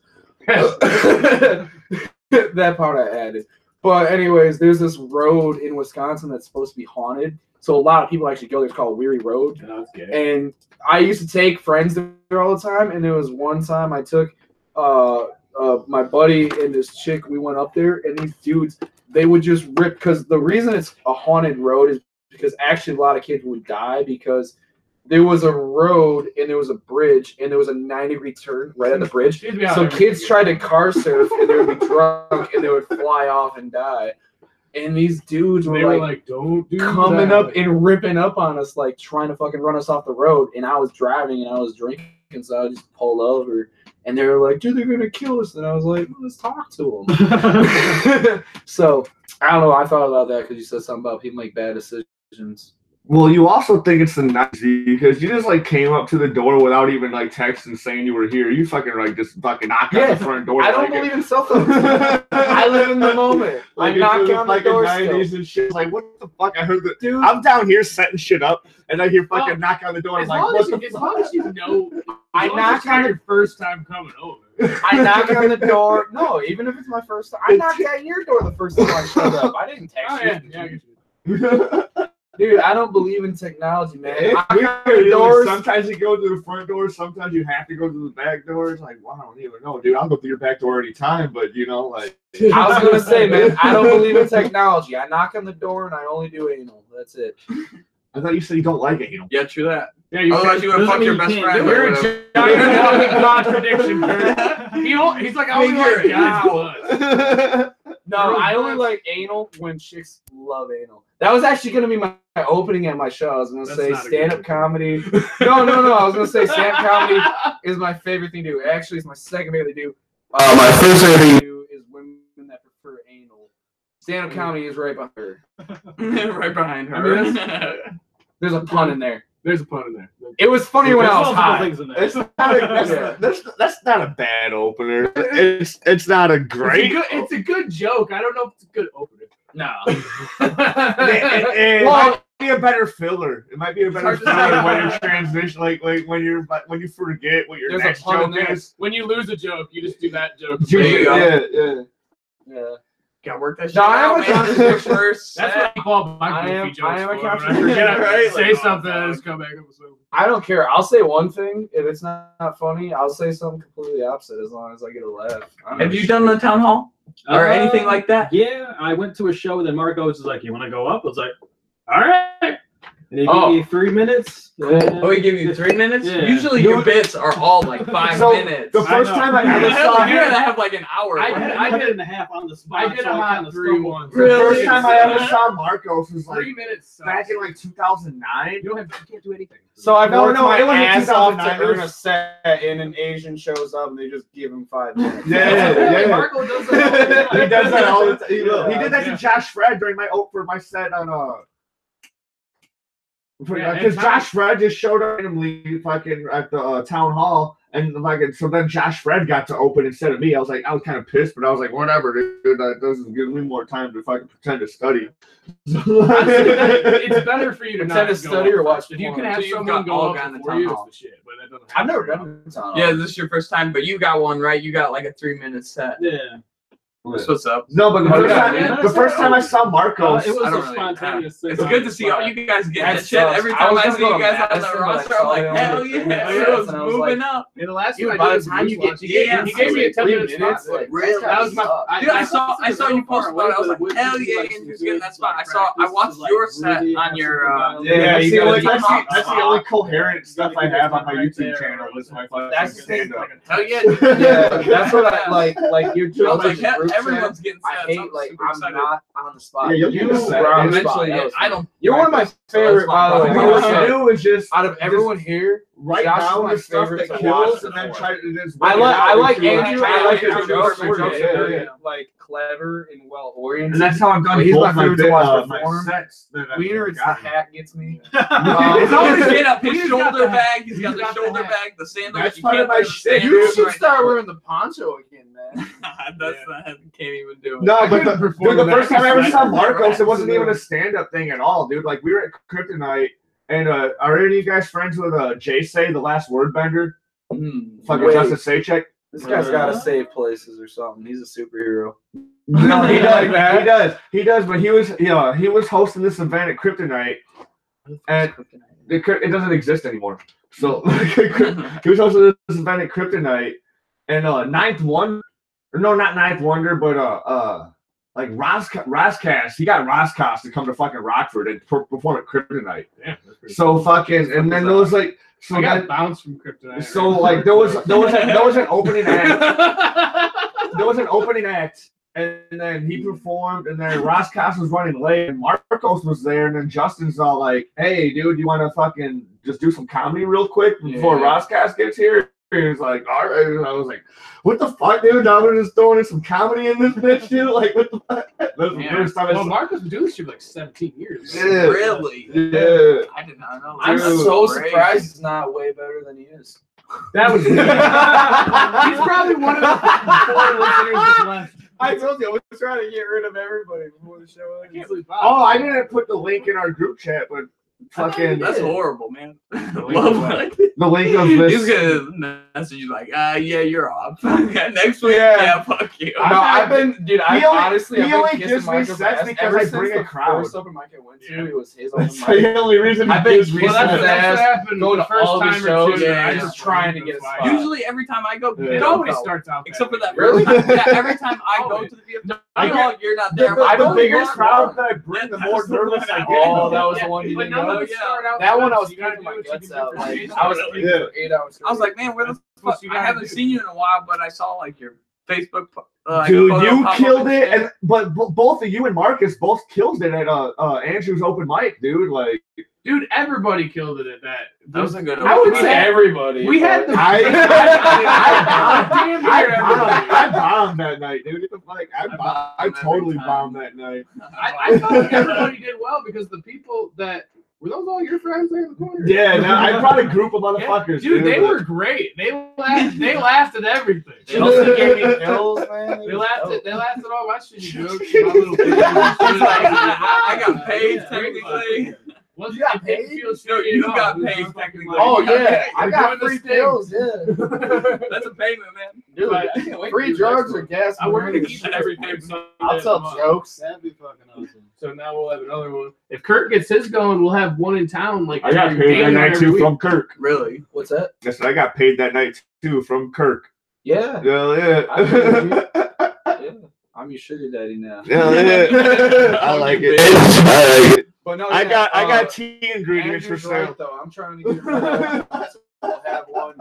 That part I added. But anyways, there's this road in Wisconsin that's supposed to be haunted. So a lot of people actually go there. It's called Weary Road. And I used to take friends there all the time. And there was one time I took my buddy and this chick. We went up there, and these dudes, they would just rip. Because the reason it's a haunted road is because actually a lot of kids would die because there was a road and there was a bridge and there was a 90-degree turn right at the bridge. So kids tried to car surf and they would be drunk and they would fly off and die. And these dudes They were were like "Don't do coming that." up and ripping up on us, like trying to fucking run us off the road. And I was driving and I was drinking, so I just pulled over. And they were like, "Dude, they're gonna kill us." And I was like, well, "Let's talk to them." So I don't know. I thought about that because you said something about people make bad decisions. Well, you also think it's the Nazi because you just like came up to the door without even like texting saying you were here. You fucking like just fucking knocked on Yeah, the front door. I don't believe in cell phones. I live in the moment. Like, I knock it's on the fucking door 90s still. and shit. Like, what the fuck? I heard that. Dude, I'm down here setting shit up, and I hear fucking Well, knock on the door. I'm As like, long what as, the as fuck? long as you know, I as long as knock it's not on your first time coming over. I knock on the door. No, even if it's my first time. I knocked on your door the first time I showed up. I didn't text Oh, you. yeah, I get you. Dude, I don't believe in technology, man. It's I weird, knock on the dude. doors. Sometimes you go to the front door. Sometimes you have to go to the back door. It's like, well, I don't even know, dude. I'll go through your back door anytime, but you know, like. I was gonna say, man, I don't believe in technology. I knock on the door and I only do anal. That's it. I thought you said you don't like it. You know. Yeah, true that. Yeah, you Otherwise, you would doesn't fuck mean your you best can't friend. do or You're a whatever. giant fucking contradiction, Kurt. He's like, I only like yeah. No, I only like anal when chicks love anal. That was actually gonna be my opening at my show. I was gonna That's say not a stand-up good comedy. No. I was gonna say stand-up comedy is my favorite thing to do. Actually, it's my second favorite thing to do. My first favorite thing to do is women that prefer anal. Stand-up comedy is right behind her. Right behind I her. mean, There's a pun in there. There's a pun in there. It was funnier when I was multiple high. things in there. It's not that's not a bad opener. It's not a great. It's a good joke. I don't know if it's a good opener. No. It might be a better filler. It might be a better hard to filler say. when you transition, like when you forget what your There's a next pun in joke there. is. When you lose a joke, you just do that joke. There you go. Yeah. Gotta work that shit No, I out, am a man. This is your first That's set. what I call my I goofy am- jokes. I am a for. When I caption. forget I Right? say Like, something, oh, I just come back up with something. I don't care. I'll say one thing. If it's not funny, I'll say something completely opposite as long as I get a laugh. Have you done the town hall or anything like that? Yeah, I went to a show, then Marco was just like, "You want to go up?" I was like, "All right." And they give me 3 minutes. Oh, we give you 3 minutes? Yeah. Usually your bits are all like 5 So, minutes. the first time I ever Hell, saw you're him, gonna have like an hour. I did it in a half on the spot. I did so a hot kinda 3 stumbled. once. the first time I ever saw Marcos was like 3 minutes. back in like 2009. You can't do anything. So I've No, worked no, my it wasn't ass off 2009, to it earn was- a set, and an Asian shows up and they just give him 5 minutes. Yeah. Marco does that all the time. He does that all the time. He Yeah. did that to Josh Fred during for my set on because Josh Fred just showed up randomly fucking at the town hall, and like so then Josh Fred got to open instead of me. I was kind of pissed, but I was like, whatever, dude. That doesn't give me more time to fucking pretend to study. It's better for you to Pretend not to study or watch If you can porn. have So you've someone got go all up gone to before town you, hall. it's the shit. But that doesn't I've never happen. been to town. Yeah, this is your first time, but you got one, right? You got like a 3-minute set. Yeah. That's what's up. No, but the first time I saw Marcos, It was I a don't really- spontaneous thing. It's good to see all you guys getting That that shit. sucks. Every I time was I gonna see go you to guys on Madison, the but I roster, saw I'm like, it on hell the yeah, thing. everyone's And I was moving like, up. And the last Dude, one I by did the was time you Moose get Lodge. to he gave me a 10 minute minutes, spot. like, Really? That was my. Dude, I saw you post about it. I was like, hell yeah, Andrew's getting that spot. I watched your set on your. yeah, you that's gotta the only, do that's the only coherent stuff I have on my YouTube channel. Is my fucking That's stand up. Hell yeah. Yeah, that's what I like. Like you're I was like, just group chat. everyone's getting I sets. hate like I'm excited. not on the spot. Yeah, you'll get a set. are on the Eventually, spot. I don't. You're one of my favorite. By the way, What I you would say, do is just out of everyone here, write Josh is down my the stuff favorite that to watch kills, and then before. try to just. I like Andrew. I like your your jokes. Your jokes. jokes Yeah, are very yeah. like clever and well oriented. And that's how I've done He's both my my, favorite to watch my perform. sets. That I've Wiener, it's the gotten. hat gets me. He's always Um, get up his He's got shoulder the hat. bag. He's got He's the got the shoulder hat. bag, the sandals. That's You part can't of my wear the shit, sandals You should right start now. wearing the poncho again, man. That's not. Can't even do it. No, but couldn't the perform dude, the that. first time I ever saw Marcos, Right. it wasn't even a stand-up thing at all, dude. Like we were at Kryptonite, and are any of you guys friends with J-Say, the last word bender? Fucking Wait. Justin Saychek. This guy's got to save places or something. He's a superhero. No, he does. Like that? He does. He does. But he was hosting this event at Kryptonite, and it doesn't exist anymore. So he was hosting this event at Kryptonite, and Ninth Wonder, no, not Ninth Wonder, but like Roscast, he got Roscast to come to fucking Rockford and perform at Kryptonite. Yeah, that's pretty So fucking, and then there was like, so I got then, bounced from Kryptonite. so like there was an opening act. There was an opening act, and then he performed, and then Roscast was running late, and Marcos was there, and then Justin's all like, "Hey, dude, you want to fucking just do some comedy real quick before Roscast gets here?" He was like, "All right," and I was like, "What the fuck, dude? Now we're just throwing in some comedy in this bitch, dude. Like, what the fuck?" That was the first time I Well, saw. Marcos been doing this shit for like 17 years. Yeah. Really? Yeah. I did not know. I'm That's so crazy. surprised he's not way better than he is. That was weird. He's probably one of the 4 listeners that's left. I told you I was trying to get rid of everybody before the show. I can't believe Oh, I didn't put the link in our group chat, but fucking That's horrible, man. the link of He's this. gonna message you like, yeah, you're off. Next week, yeah, fuck you. No, I've been, dude. I honestly, he I've only been gives kissing me Michael's sets ass because ever I since bring a the crowd. First open mic I went to, it was his open That's mic. the only reason. I've been gives me kissing Well, his that's ass, what happened go the to first all the time or shows, two. yeah, I just just trying to get a spot. Usually, every time I go, Yeah. it It always always starts out. except for that Really? first time. Yeah, every time I go to the VFW, I get- you're not there. The I'm bigger like, crowd that I bring, the more nervous I get. Oh, that was the one you But didn't none know. of us start out. That one I fast. was You gotta speaking do my what you guts can out. do. Like I was speaking Yeah. for 8 hours. I was like, man, where the fuck? you I gotta haven't do. seen you in a while, but I saw like your Facebook. Dude, photo you pop up killed and it, shit. and but both of you and Marcus both killed it at Andrew's open mic, dude. Like, Dude, everybody killed it at that. That was a good. I would We say had- everybody. We had but- the. I Damn near everybody. bombed that night, dude. Get the fuck- I totally every time. bombed that night. I felt like everybody did well because the people that were those all your friends there in the corner. Yeah, no, I brought a group of motherfuckers, Dude, they but- were great. They lasted everything. They also gave me pills, man. They lasted all my shitty jokes. My little I got paid technically. Once You got it paid? feels No, shitty you enough, got it's paid not technically. fucking Oh like- yeah, I You're got doing the free sting. pills. Yeah, That's a payment, man. dude. But I can't wait Free to do drugs next or one. gas. I work money. to keep everything. I'll tell jokes. That'd be fucking awesome. So now we'll have another one. If Kurt gets his going, we'll have one in town. Like I got every paid that day, night every too week. from Kirk. Really? What's that? I said I got paid that night too from Kirk. Yeah, Hell yeah. I'm your sugar daddy now. Hell yeah. I like it. But no, I got tea ingredients for Andrew's sale. right, though. I'm trying to get I'll have one.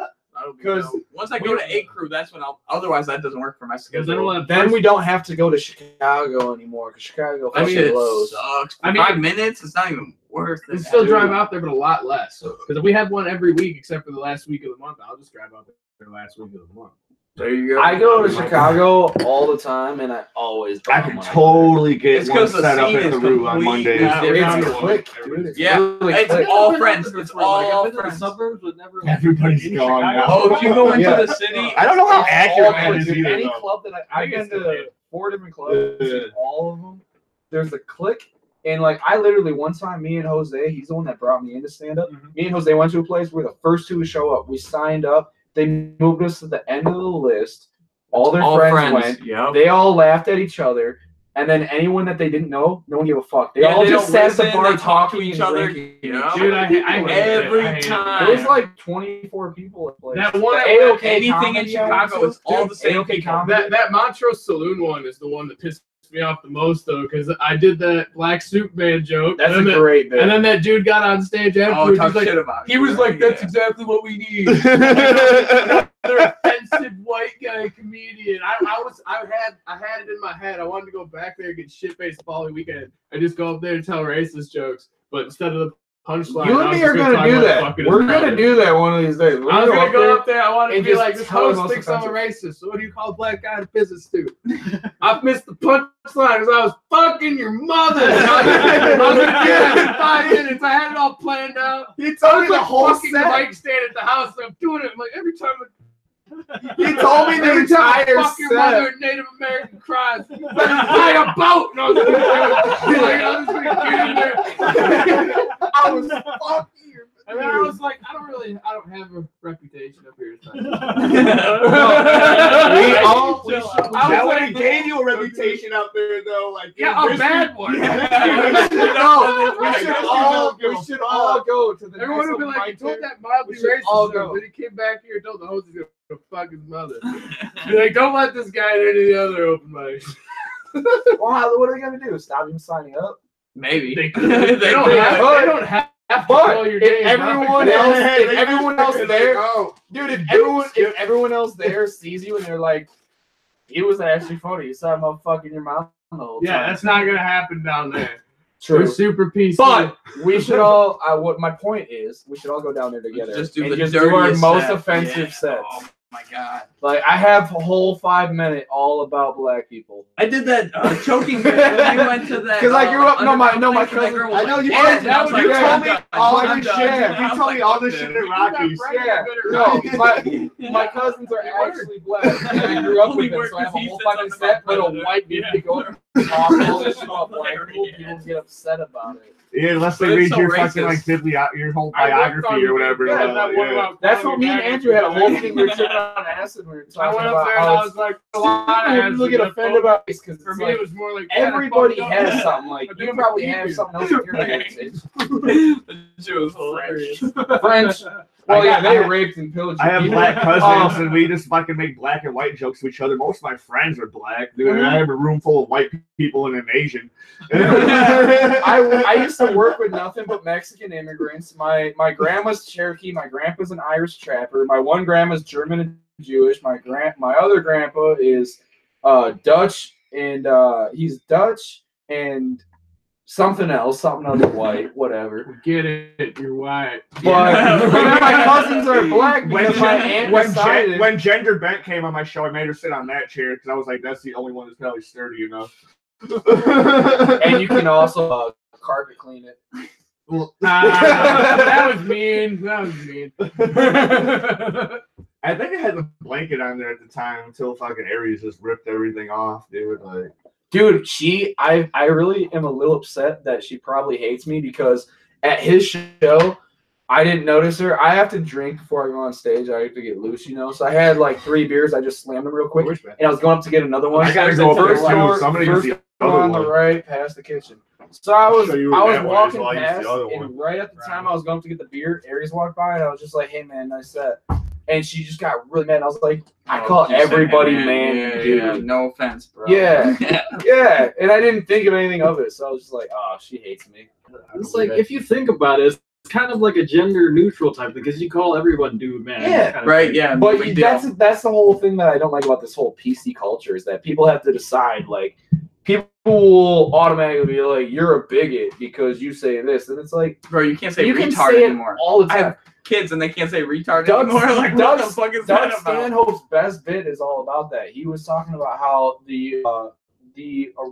Because once I go to A Crew, that's when I'll. Otherwise, that doesn't work for my schedule. then we don't have to go to Chicago anymore. Because Chicago That shit blows. sucks. I mean, 5 minutes. It's not even worth it. We still drive out there, but a lot less. Because we have one every week except for the last week of the month. I'll just drive out there the last week of the month. There you go. I go to Chicago all the time, and I always. I can totally get It's one 'cause the set up scene at the is Root on completely Mondays. different. It's quick, dude. It's Yeah, really it's quick. all friends. It's Like, all I've been to the friends. suburbs, but never. Everybody's in gone Chicago. now. Oh, if you go into Yeah. the city, I don't know how It's accurate all that quick, is dude. either. Any though. club that I've been to 4 different clubs, Yeah. all of them. There's a click, and like I literally one time, me and Jose, he's the one that brought me into stand up. Me and Jose went to a place. We were the first 2 to show up. We signed up. They moved us to the end of the list. All their friends went. Yep. They all laughed at each other, and then anyone that they didn't know, no one gave a fuck. They Yeah, all they just don't sat at the listen, bar they talk to talking each and other. drinking. Yeah. Dude, I hate every it. time. There was like 24 people at place. That one The at AOK anything in comedy Chicago is all dude, the same AOK people. comedy. That Montrose Saloon one is the one that pissed me off the most, though, because I did that Black Soup Man joke. That's a and then great bit. And then that dude got on stage Oh, afterwards. talk He's like, shit about it. he was like, "That's Yeah. exactly what we need." Another offensive white guy comedian. I had it in my head. I wanted to go back there and get shit faced the following weekend. I just go up there and tell racist jokes, but instead of the punchline, You I and was me are just gonna talk do about that. fucking We're his gonna brother. do that one of these days. We're I was gonna go there up there. I wanted to and be just like, this tell host them thinks I'm a offensive. racist. So what do you call a black guy in a business suit? I've missed the punchline because I was fucking your mother. I was gonna do that in 5 minutes. I had it all planned out. He I told me was the like whole fucking set. mic stand at the house. And I'm doing it. I'm like every time. He told me the Every time entire a fucking set. mother Native American cries, you better buy a boat. And I was gonna get in there. I was fucking your. And then I was like, I don't have a reputation up here. So. I would have gave you a reputation out there though, like Yeah, a bad one. No, we should all go to the Everyone next would be like, mic you told there. that mildly We should all racist go. joke. Then he came back here and told the host he's gonna fuck his mother. Be like, don't let this guy in any of the other open mics. Well, what are they gonna do? Stop him signing up? Maybe. They don't have to But call your if name. everyone else, if everyone else there, dude, if everyone else there sees you and they're like, he was actually funny. You saw him up fucking your mouth the whole time. Yeah, that's not gonna happen down there. true. We're super PC. But we should all. What my point is, we should all go down there together. Just do and the just do our dirtiest most set. offensive Yeah. sets. Oh my god. Like I have a whole 5 minute all about black people. I did that choking bit when you went to that. 'Cause I grew up- no, my underground place and that cousin- girl was I know like, you. "Yeah," I and I was know like, you "I'm told me done. all I'm this done." shit. I You was told me like, all "Fuck this this." shit at Rockies. Yeah, no, my cousins are actually black. And I grew up with them, so I have a whole fucking set. But a white dude to go and talk all this shit about black people, people get upset about it. Yeah, unless But they it's read so your fucking racist. your whole biography or whatever. Yeah, Yeah, that one yeah. about That's what calling me and your Andrew had a whole name. thing. We were sitting on acid. We were I talking went up about there and how I was like, a lot of people get offended about this because For me, it was more like everybody yeah, I fucked has up. something. Like I you did probably my have debut. something else in your heritage. That shit was hilarious. French. Well, yeah, they raped and pillaged. I have you. black cousins, and we just fucking make black and white jokes to each other. Most of my friends are black. Dude, I have a room full of white people and an Asian. I used to work with nothing but Mexican immigrants. My grandma's Cherokee. My grandpa's an Irish trapper. My one grandma's German and Jewish. My other grandpa is Dutch, and he's Dutch and something else, something other white, whatever. Get it, you're white. But my cousins are black because my aunt decided. When Gender Bent came on my show, I made her sit on that chair because I was like, that's the only one that's probably sturdy enough. And you can also carpet clean it. That was mean. That was mean. I think I had the blanket on there at the time until fucking Aries just ripped everything off, dude. Like, Dude, I really am a little upset that she probably hates me because at his show, I didn't notice her. I have to drink before I go on stage. I have to get loose, you know. So I had like 3 beers. I just slammed them real quick, and I was going up to get another one. I gotta go up there First too. door, Somebody first gets the door other on the one. right, past the kitchen. So I was show you where that one is walking while I use the past, other one. and right at the time I was going to get the beer, Aries walked by, and I was just like, "Hey man, nice set." and she just got really mad. I was like, I Oh, call you said everybody him, man, yeah, dude. yeah, no offense, bro. Yeah. Yeah, and I didn't think of anything of it, so I was just like, oh, she hates me. It's like if you think about it, it's kind of like a gender neutral type because you call everyone dude, man. Yeah, kind of right. thing. Yeah, But big deal. that's the whole thing that I don't like about this whole PC culture is that people have to decide. Like, people will automatically be like, "You're a bigot because you say this," and it's like, Bro, you can't say you can retard say it anymore. all the I time. have kids and they can't say retard Doug- anymore. Like, what the fuck is Doug that about? Stanhope's best bit is all about that. He was talking about how the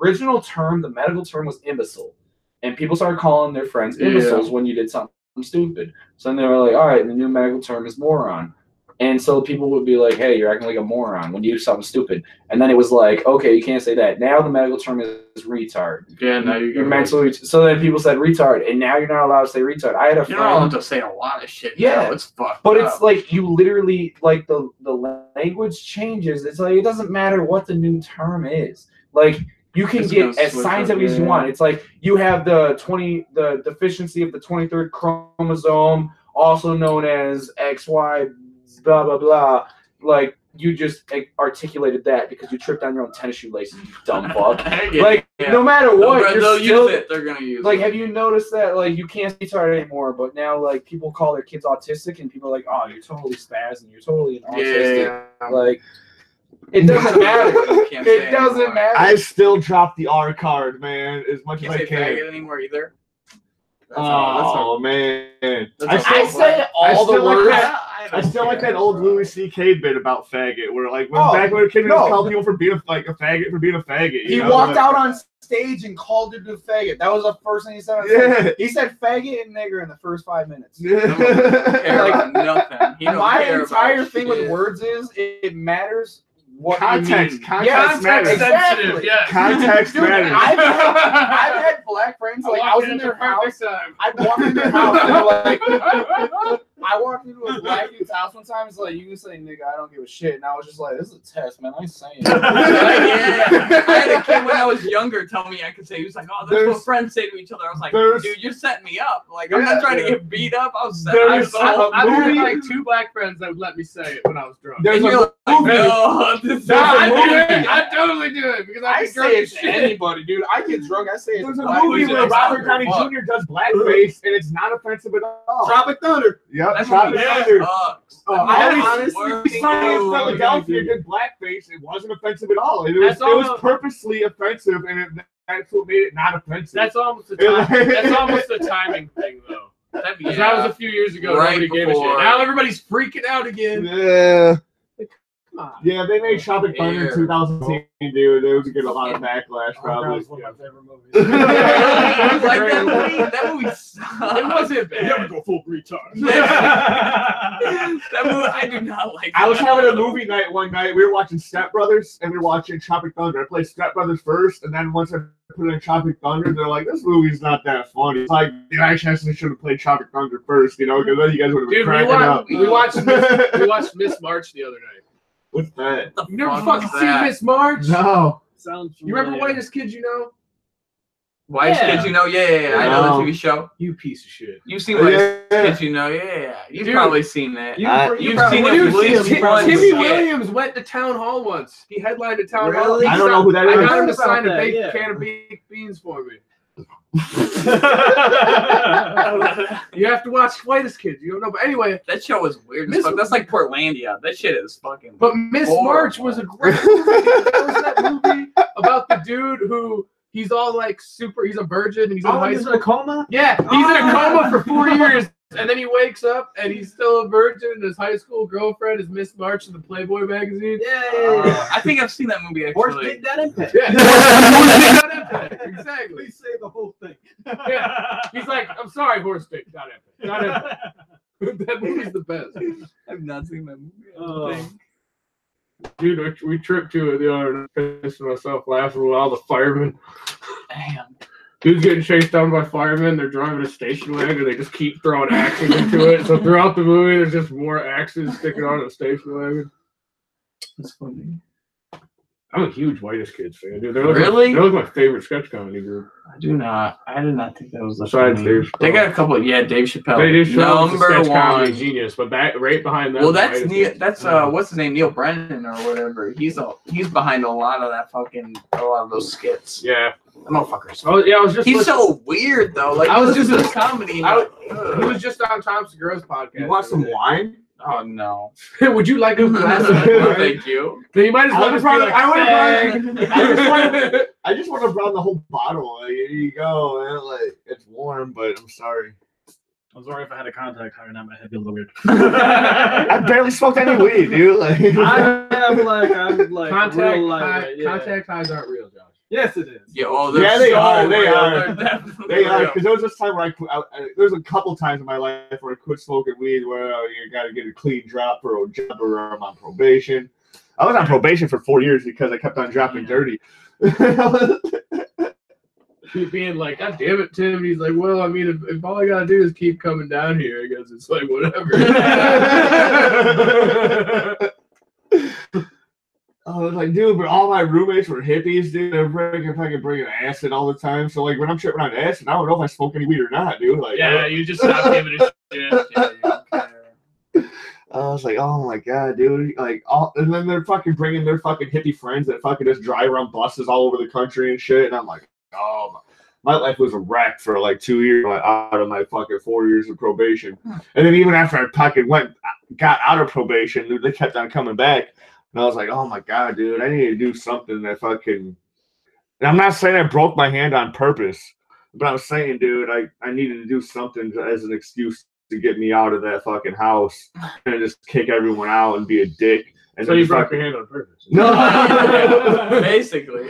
original term, the medical term, was imbecile, and people started calling their friends imbeciles when you did something stupid. So then they were like, all right, the new medical term is moron. And so people would be like, hey, you're acting like a moron when you do something stupid. And then it was like, okay, you can't say that. Now the medical term is retard. Yeah, now You're mentally. So then people said retard, and now you're not allowed to say retard. I had a You're friend. not allowed to say a lot of shit. Yeah. now. It's fucked. But up. it's like you literally like the language changes. It's like it doesn't matter what the new term is. Like you can It's get gonna as switch scientific up, as you yeah. want. It's like you have the deficiency of the 23rd chromosome, also known as XY, blah blah blah. Like you just articulated that because you tripped on your own tennis shoelaces, you dumb fuck. Yeah, Like yeah. no matter what, They'll you're still use it. They're gonna use like, it. have you noticed that, like, you can't say retard anymore, but now, like, people call their kids autistic, and people are like, oh, you're totally spazzing, you're totally an autistic. Yeah. Like, it doesn't matter. You can't say It doesn't anymore. matter. I still drop the R card, man, as much Can't as I say can. faggot anymore either. Oh man, I say all the words. I still like that old Louis C.K. bit about faggot, where like when Oh, back when we were kids, we no. just called people for being like a faggot for being a faggot. He you know? walked Like, out on stage and called it a faggot. That was the first thing he said. Yeah. He said faggot and nigger in the first 5 minutes. He don't care Like, about nothing. He don't My care entire about thing shit. with words is it matters what Context, you mean. context matters. Exactly. Sensitive, yeah. Context Dude, matters. I've had black friends, like, I was in their house. I walked in their house and they're like, I walked into a black dude's house one time. It's like, you can say nigga, I don't give a shit. And I was just like, this is a test, man. I ain't saying it. Yeah. I had a kid when I was younger tell me I could say, he was like, oh, that's what friends say to each other. I was like, dude, you're setting me up. Like, I'm not trying to get beat up. I was setting myself I've up. had like 2 black friends that would let me say it when I was drunk. There's And a you're like, movie. no, this is I do movie. it. I totally do it because I I say it to anybody, dude. I get drunk. I say it. There's to a black movie dudes. where It's Robert Downey fuck. Jr. does blackface, and it's not offensive at all. Tropic Thunder. Yep, That Tropic movie Thunder. sucks. I Honestly, Working Science through- Philadelphia did blackface. It wasn't offensive at all. It That's was almost- purposely offensive, and that's what made it not offensive. That's almost the time. That's almost the timing thing, though. Because that was a few years ago. Right Nobody gave a shit. before. Now everybody's freaking out again. Yeah. Come on. Yeah, they made Tropic Thunder in Yeah. 2010, dude. They would get a lot of backlash, probably. That was one of my favorite movies. You like that movie? That movie sucked. It wasn't bad. Never go full retard. That movie, I do not like. I was that having a movie. movie night one night. We were watching Step Brothers, and we were watching Tropic Thunder. I played Step Brothers first, and then once I put in Tropic Thunder, they're like, "This movie's not that funny." It's like, I actually should have played Tropic Thunder first, you know, because then you guys would have been Dude, cracking up. we watched Miss March the other night. What's that? What the You never fuck fucking was seen that? Miss March? No. Sounds You remember familiar. Whitest Kids You Know? Whitest Yeah. Kids You Know? Yeah. I know No. the TV show. You piece of shit. You've seen Whitest Yeah. Kids You Know? Yeah. You've Dude. probably seen that. You've probably- seen what it do you at least see? once. Timmy Yeah. Williams went to town hall once. He headlined a town hall. Really? I don't know who that I is. got him heard to about sign a that, baked yeah. can of baked beans for me. You have to watch Whitest Kids. You don't know, but anyway. That show was weird as Miss- fuck. That's like Portlandia. That shit is fucking. But Miss Horrible. March was a great movie. What was that movie about the dude who he's all like super? He's a virgin and he's in Oh, high he's in school. a coma? Yeah, he's in a coma for 4 years, and then he wakes up and he's still a virgin. And his high school girlfriend is Miss March in the Playboy magazine. I think I've seen that movie Horse actually. big that impact. Yeah, exactly. Please say the whole thing. Yeah, he's like, I'm sorry, horse dick, not it, not it. That movie's the best, I've not seen that movie. I don't Oh. think. dude. We tripped to it the other night, pissed myself laughing with all the firemen. Damn. Dude's getting chased down by firemen. They're driving a station wagon. They just keep throwing axes into it. So throughout the movie, there's just more axes sticking on the station wagon. That's funny. I'm a huge Whitest Kids fan, dude. They're Really? They're my favorite sketch comedy group. I do not. I did not think that was the Besides funny. Dave They Chappelle. got a couple. Yeah, Dave Chappelle. Dave Chappelle is a Number sketch comedy one. genius, but that right behind them. Well, is that's Whitest Neil. Kids. That's what's his name? Neil Brennan or whatever. He's behind a lot of that a lot of those skits. Yeah. The motherfuckers. Oh yeah, I was just. He's so weird though. Like I was just just- a comedy. He was just on Tom Segura's podcast. You want some wine? Oh no. Would you like a glass of No, wine? thank you. Then you might as well just be like, I just want to brown the whole bottle. Like, here you go, man. Like, it's warm, but I'm sorry. I was worried if I had a contact high or not, my head feels a little weird. I barely smoked any weed, dude. Like, I'm like contact, real lightweight, yeah. contact highs aren't real, Josh. Yes, it is. Yeah, oh, they're Yeah, they so are, they real. are. They're definitely they are, real. because there was this time where there's a couple times in my life where I quit smoking weed, where you got to get a clean drop for a job or I'm on probation. I was on probation for 4 years because I kept on dropping dirty. Keep being like, God damn it, Tim. And he's like, well, I mean, if all I gotta do is keep coming down here, I guess it's like whatever. I was like, dude, but all my roommates were hippies, dude. They're fucking bringing acid all the time. So, like, when I'm tripping on acid, I don't know if I smoke any weed or not, dude. Like, Yeah, you just stop giving a shit. Yeah, you don't care. I was like, oh my god, dude. Like, and then they're fucking bringing their fucking hippie friends that fucking just drive around buses all over the country and shit. And I'm like, oh, my life was a wreck for like 2 years out of my fucking 4 years of probation. And then even after I fucking got out of probation, they kept on coming back. And I was like, oh my god, dude, I need to do something that fucking. And I'm not saying I broke my hand on purpose, but I'm saying, dude, I needed to do something as an excuse to get me out of that fucking house and just kick everyone out and be a dick. And So then you broke fucking- your hand on purpose. No, Basically.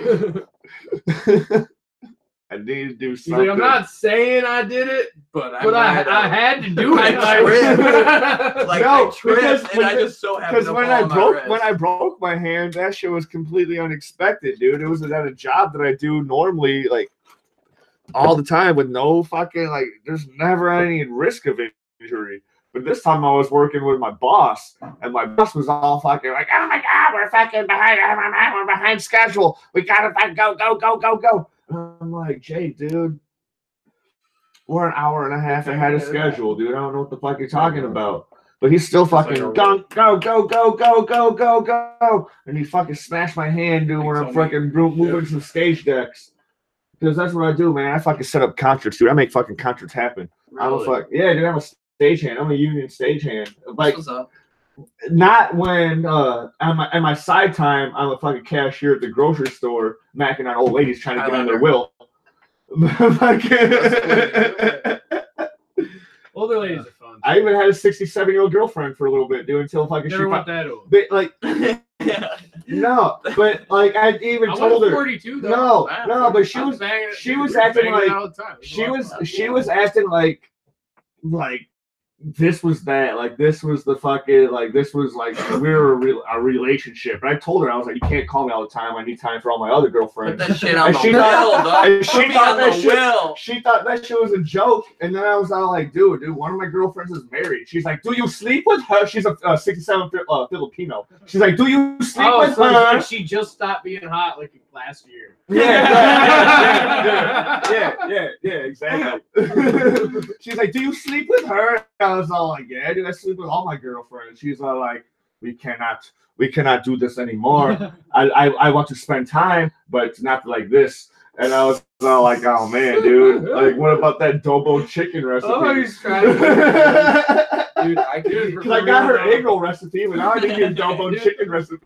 I need to do He's something. like, I'm not saying I did it, But I had to do it. I tripped. Like No, I tripped, because and I just so happened Because to when fall I on my broke wrist. my hand, that shit was completely unexpected, dude. It was at a job that I do normally, like all the time, with no fucking like. There's never any risk of injury. But this time I was working with my boss, and my boss was all fucking like, "Oh my god, we're fucking behind. We're behind schedule. We gotta go." I'm like, Jay, dude, we're an hour and a half ahead of schedule, dude. I don't know what the fuck you're talking about. But he's still fucking go, and he fucking smashed my hand, dude, when I'm fucking moving some stage decks. Because that's what I do, man. I fucking set up concerts, dude. I make fucking concerts happen. Really? Yeah, dude. I'm a stagehand. I'm a union stagehand. Like, What's up? not when at my side time I'm a fucking cashier at the grocery store, macking on old ladies trying to get on their will. Older ladies are fun. I even had a 67-year-old girlfriend for a little bit, dude, until fucking Never went that old. No, but like I even I told was her 42 though. no, but she was acting like she was acting like this was that, like this was the fucking, like this was like we were a relationship. And I told her, I was like, you can't call me all the time. I need time for all my other girlfriends. Put that shit on And the she will, thought- dog. and she Put me thought on that the shit- will. She thought that shit was a joke, and then I was all like, dude, one of my girlfriends is married. She's like, do you sleep with her? She's a 67 Filipino. She's like, do you sleep with her? She just stopped being hot like last year. Yeah, exactly. She's like, do you sleep with her? And I was all like, yeah, dude, I sleep with all my girlfriends. She's all like, we cannot do this anymore. I want to spend time, but not like this. And I was all like, oh man, dude, like, what about that Dobo chicken recipe? Oh, he's trying. Dude, I could. Because I got her egg roll recipe, but now I need a Dobo chicken recipe.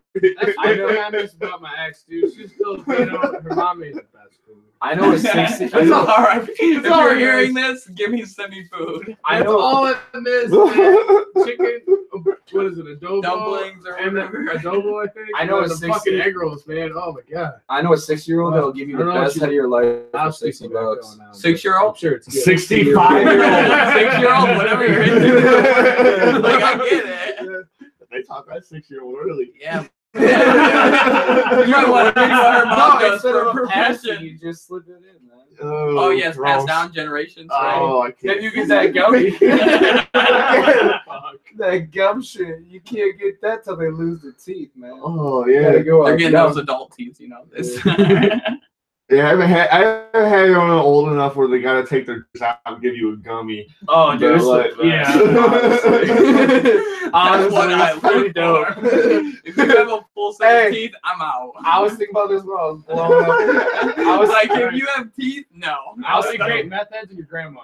I know what I miss about my ex, dude. She's still, her mom made the best food. I know a 60. It's all right. If all you're right, hearing guys. this, send me food. I That's know. all I miss, man. Chicken, what is it, adobo? Dumplings or and whatever. Adobo, I think. I know And a the 60 fucking egg rolls, man. Oh my god. I know a 6-year-old that'll give you I the don't know what best you- head of your life I'll for speak $60. about that now. 6-year-old? I'm sure it's good. 65-year-old. 6-year-old, whatever you're into. Like, I get it. They talk that 6-year-old early. Yeah, You might want to figure out her mom does instead for of her a passion, passion. you just slip it in, man. Oh yes, gross. passed down generations. Oh, I Then can't. you get that gummy. That gum shit. You can't get that till they lose their teeth, man. Oh You gotta yeah. go They're out getting gum. those adult teeth, you know. This. Yeah, I haven't had one old enough where they gotta take their teeth out and give you a gummy. Oh, dude, But, like, yeah. That's what I Honestly, live for. If you have a full set of teeth, I'm out. I was thinking about this when I was blowing up. I was like, if you have teeth, no. I was great meth heads and your grandma.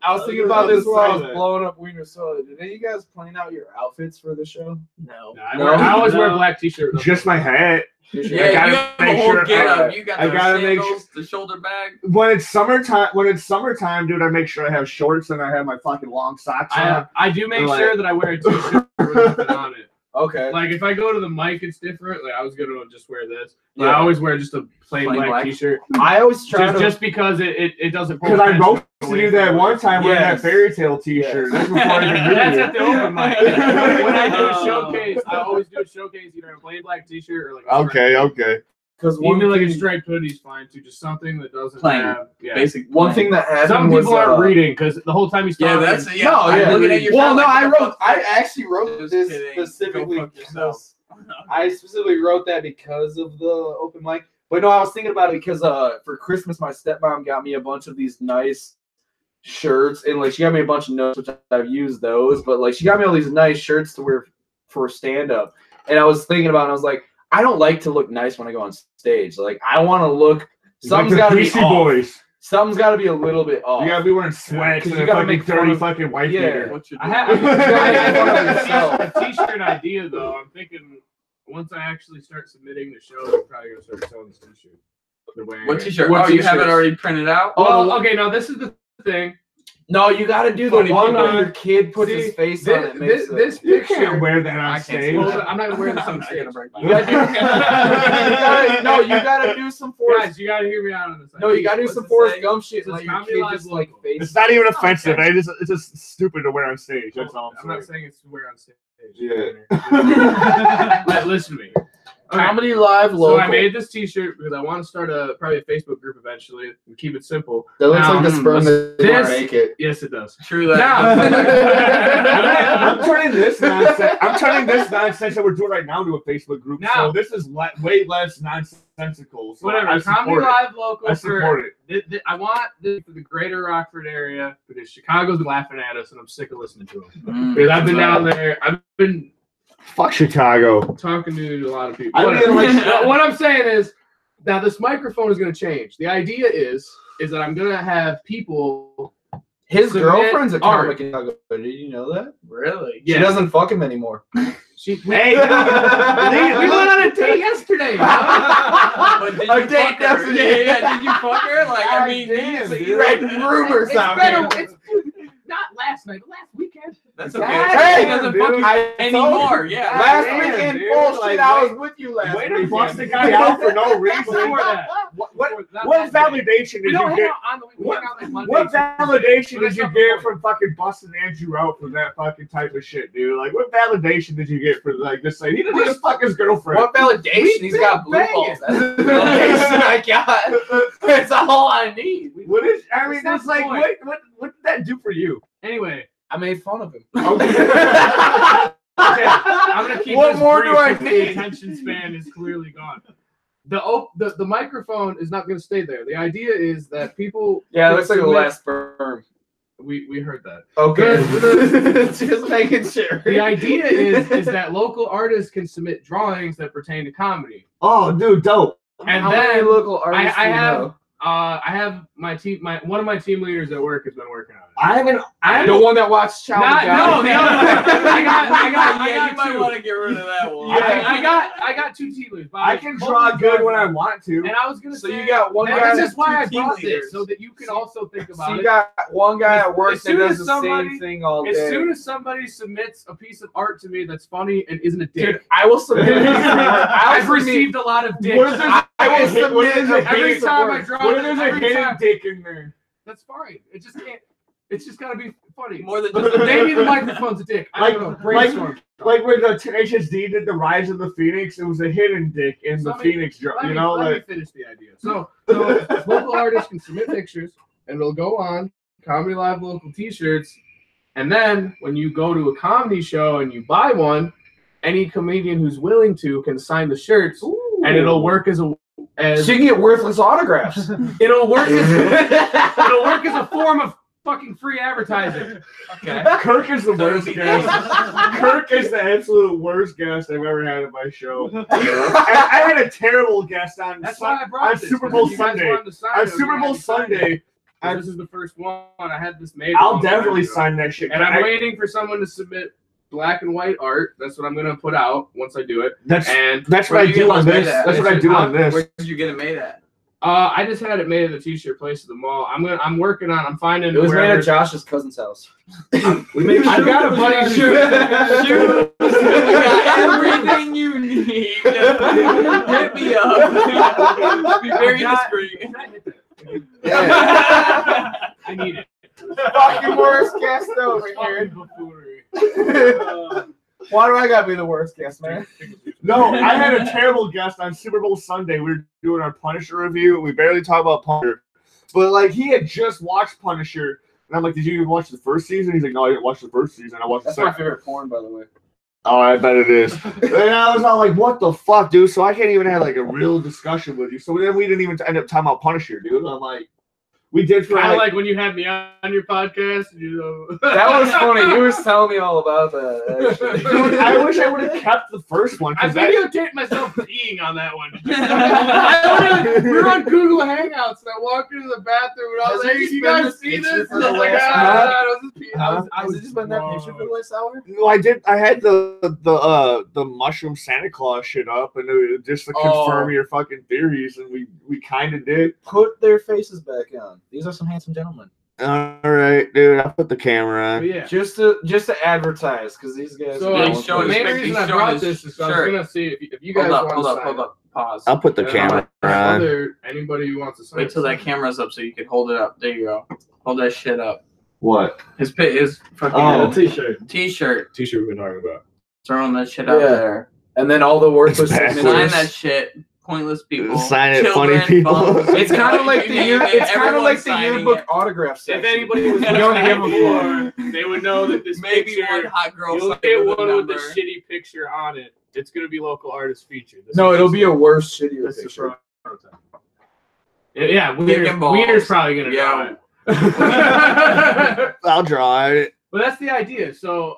I was thinking about this while I was blowing up Wiener Soda. Did any of you guys plan out your outfits for the show? No. I always wear a black t-shirt. Just my hat. Yeah, I you gotta have a make whole sure- get I- up. You got I the gotta make sandals, the shoulder bag. When it's summertime, dude, I make sure I have shorts and I have my fucking long socks on. I do make Like- sure that I wear a t-shirt with nothing on it. Okay. Like if I go to the mic, it's different. Like I was gonna just wear this, but Yeah. I always wear just a plain Plain black black. t-shirt, I always try to. just because it doesn't. pull Because I attention roasted away you from that it. one time wearing that Yes. fairy tale t-shirt. Yes. That's before I even knew That's you. at the open mic. When I do a Oh. showcase, I always do a showcase either in a plain black t-shirt or like a Okay. Because one even like a thing, striped hoodie's fine too. Just something that doesn't Plain. have Basic. one thing that happened Some was people aren't reading because the whole time he's Yeah, talking. that's yeah. No, I'm yeah. looking at your Well, phone no, like, I what the wrote. fuck? I actually wrote Just this kidding. specifically. Go fuck yourself. I specifically wrote that because of the open mic. But no, I was thinking about it because for Christmas, my stepmom got me a bunch of these nice shirts, and like she got me a bunch of notes, which I've used those. But like she got me all these nice shirts to wear for stand up, and I was thinking about it. I was like, I don't like to look nice when I go on stage. Like I want to look. Something's got to be Beastie off. Boys. Something's got to be a little bit off. You gotta be wearing sweats 'Cause and you a gotta fucking make fun dirty of- fucking white Yeah. beater. What you I do? have a t-shirt idea though. I'm thinking once I actually start submitting the show, I'm probably gonna start selling this t-shirt. The way What t-shirt? What Oh, you have it t-shirts? already printed out? Well, okay, now this is the thing. No, you got to do the Funny one people. where your kid puts See, his face on it. This You picture. can't wear that I on can't stage. Hold on, I'm not gonna wear this on I'm stage. gonna break my You gotta do some Forrest. Guys, you gotta hear me out on this. No, you gotta do What's some it Forrest say? Gump shit. It's Like your Comedy kid Live just like logo. face. It's not even offensive. It's just stupid to wear on stage. That's all I'm I'm not saying. saying it's to wear on stage. Yeah. Listen to me. Okay. Comedy Live So local. I made this T-shirt because I want to start probably a Facebook group eventually and keep it simple. That looks Now, like the sperm that didn't this- make it. Yes, it does. True that. I'm turning this nonsense. I'm turning this nonsense that we're doing right now into a Facebook group. Now- So this is way less nonsensical. So Whatever. I Comedy support it. Live local I support for. it. I want this for the greater Rockford area because Chicago's laughing at us and I'm sick of listening to them. Because I've been down there. I've been Fuck Chicago. talking to a lot of people. I Whatever. mean, like- What I'm saying is, now this microphone is going to change. The idea is that I'm going to have people. His Submit girlfriend's a art. comic in Chicago. Did you know that? Really? She doesn't fuck him anymore. We Hey, went on a date yesterday. But did A you date fuck her? doesn't- Yeah. Did you fuck her? Like, I mean, Damn, so dude. you Like rumors out there. It's not last night, but last weekend. That's okay. Hey, She doesn't dude. fuck you I anymore. told you. Yeah. Last Damn, weekend, dude, bullshit. like, I wait- was with you last Way to weekend. bust the guy out for no reason. Before that. What validation We did don't you hang get? out on the weekend. We hang out like Monday. What validation But did you that's not get the from fucking busting Andrew out for that fucking type of shit, dude? Like, what validation did you get for like just saying he didn't just fuck his girlfriend? What validation? He's got blue balls. That's the validation I got. That's all I need. What is? I mean, That's it's not like the what did that do for you? Anyway, I made fun of him. okay, I'm gonna keep What this more brief do I because need? The attention span is clearly gone. The microphone is not going to stay there. The idea is that people. Yeah, it can looks like a submit- last sperm. We heard that. Okay. Just making sure. The idea is that local artists can submit drawings that pertain to comedy. Oh, dude, dope. And How then many local artists I do you have know? I have my team. One of my team leaders at work has been working on it. I haven't. The one that watched Child Not- of God. no, the other one. I got Yeah, you might two. want to get rid of that one. Yeah, I got two team leaders. but I can draw good when I want to. And I was gonna So say you got one and guy. this is why I two team brought this leaders. so that you can also think about So you it. got one guy at work As that soon does as the somebody- same thing all day. As soon as somebody submits a piece of art to me that's funny and isn't a dick, Dude, I will submit. I've received a lot of dicks. What if there's I will a hit- what if submit there's a a every hidden- time I draw. What if there's a every hidden time- dick in there? That's fine. It just can't. It's just gotta be funny. More than just Maybe the microphone's a dick. I don't know. Brainstorm. Like when the Tenacious D did the Rise of the Phoenix, it was a hidden dick in the Phoenix drop. You know, let me finish the idea. So local artists can submit pictures, and it'll go on Comedy Live local T-shirts. And then when you go to a comedy show and you buy one, any comedian who's willing to can sign the shirts, and it'll work as a so you can get worthless autographs. it'll work as a form of fucking free advertising. okay. Kirk is the worst guest. Kirk is the absolute worst guest I've ever had at my show. I had a terrible guest on. That's why I brought this, Super Bowl you guys Sunday. wanted to sign On it, Super you Bowl had to sign it. Sunday. This is the first one. I had this made. I'll definitely sign that shit. And I'm waiting for someone to submit black and white art. That's what I'm gonna put out once I do it. That's what Where I do you do get on those this. made at? That's what I do on this. Where did you get it made at? I just had it made at the T-shirt place at the mall. I'm working on. I'm finding. It was made wherever- at Josh's cousin's house. We made. I've got a bunch of Shoot. We got everything you need. Hit me up. Be very discreet. I need it. Fucking worst guest over here. Why do I gotta be the worst guest, man? No, I had a terrible guest on Super Bowl Sunday. We were doing our Punisher review. We barely talk about Punisher, but like he had just watched Punisher, and I'm like, "Did you even watch the first season?" He's like, "No, I didn't watch the first season. I watched the That's my second." favorite porn, by the way. Oh, I bet it is. And I was all like, "What the fuck, dude?" So I can't even have like a real discussion with you. So then we didn't even end up talking about Punisher, dude. I'm like, we did for Kind of like when you had me on your podcast. You know. That was funny. You were telling me all about that. Actually. Dude, I wish I would have kept the first one. I 'Cause videotaped myself peeing on that one. We were on Google Hangouts, and I walked into the bathroom, and I was like, "You guys see this?" And I was like, I was just peeing. Has it just been that picture for the last hour? No, I did. I had the mushroom Santa Claus shit up, and it, just to confirm your fucking theories, and we kind of did. Put their faces back on. These are some handsome gentlemen. All right, dude. I'll put the camera on. But yeah. Just to advertise, because these guys. So Yeah, the he's showing main his- reason he's I showing brought his this is I was shirt. gonna see if you guys Hold want to up. Pause. I'll put the camera on. Anybody who wants to sign. Wait till that camera's up so you can hold it up. There you go. Hold that shit up. What? His fucking T-shirt. T-shirt. T-shirt we've been talking about. Throwing that shit out Yeah. there. And then all the worthless It's Sign signatures. that shit. Pointless people. Sign it, children, funny people. bums. It's kind of like the You name year. it, It's kind of everyone's like the signing yearbook it. autograph section. If anybody was You don't give a before, they would know that this Maybe picture. one hot girl. You'll signed get with a one with the number. shitty picture on it. It's gonna be local artist featured. This No, is it'll just- be a worse, shittier This is picture. prototype. Yeah, Dick and balls. Wiener's probably gonna Yeah. draw it. I'll draw it. But that's the idea. So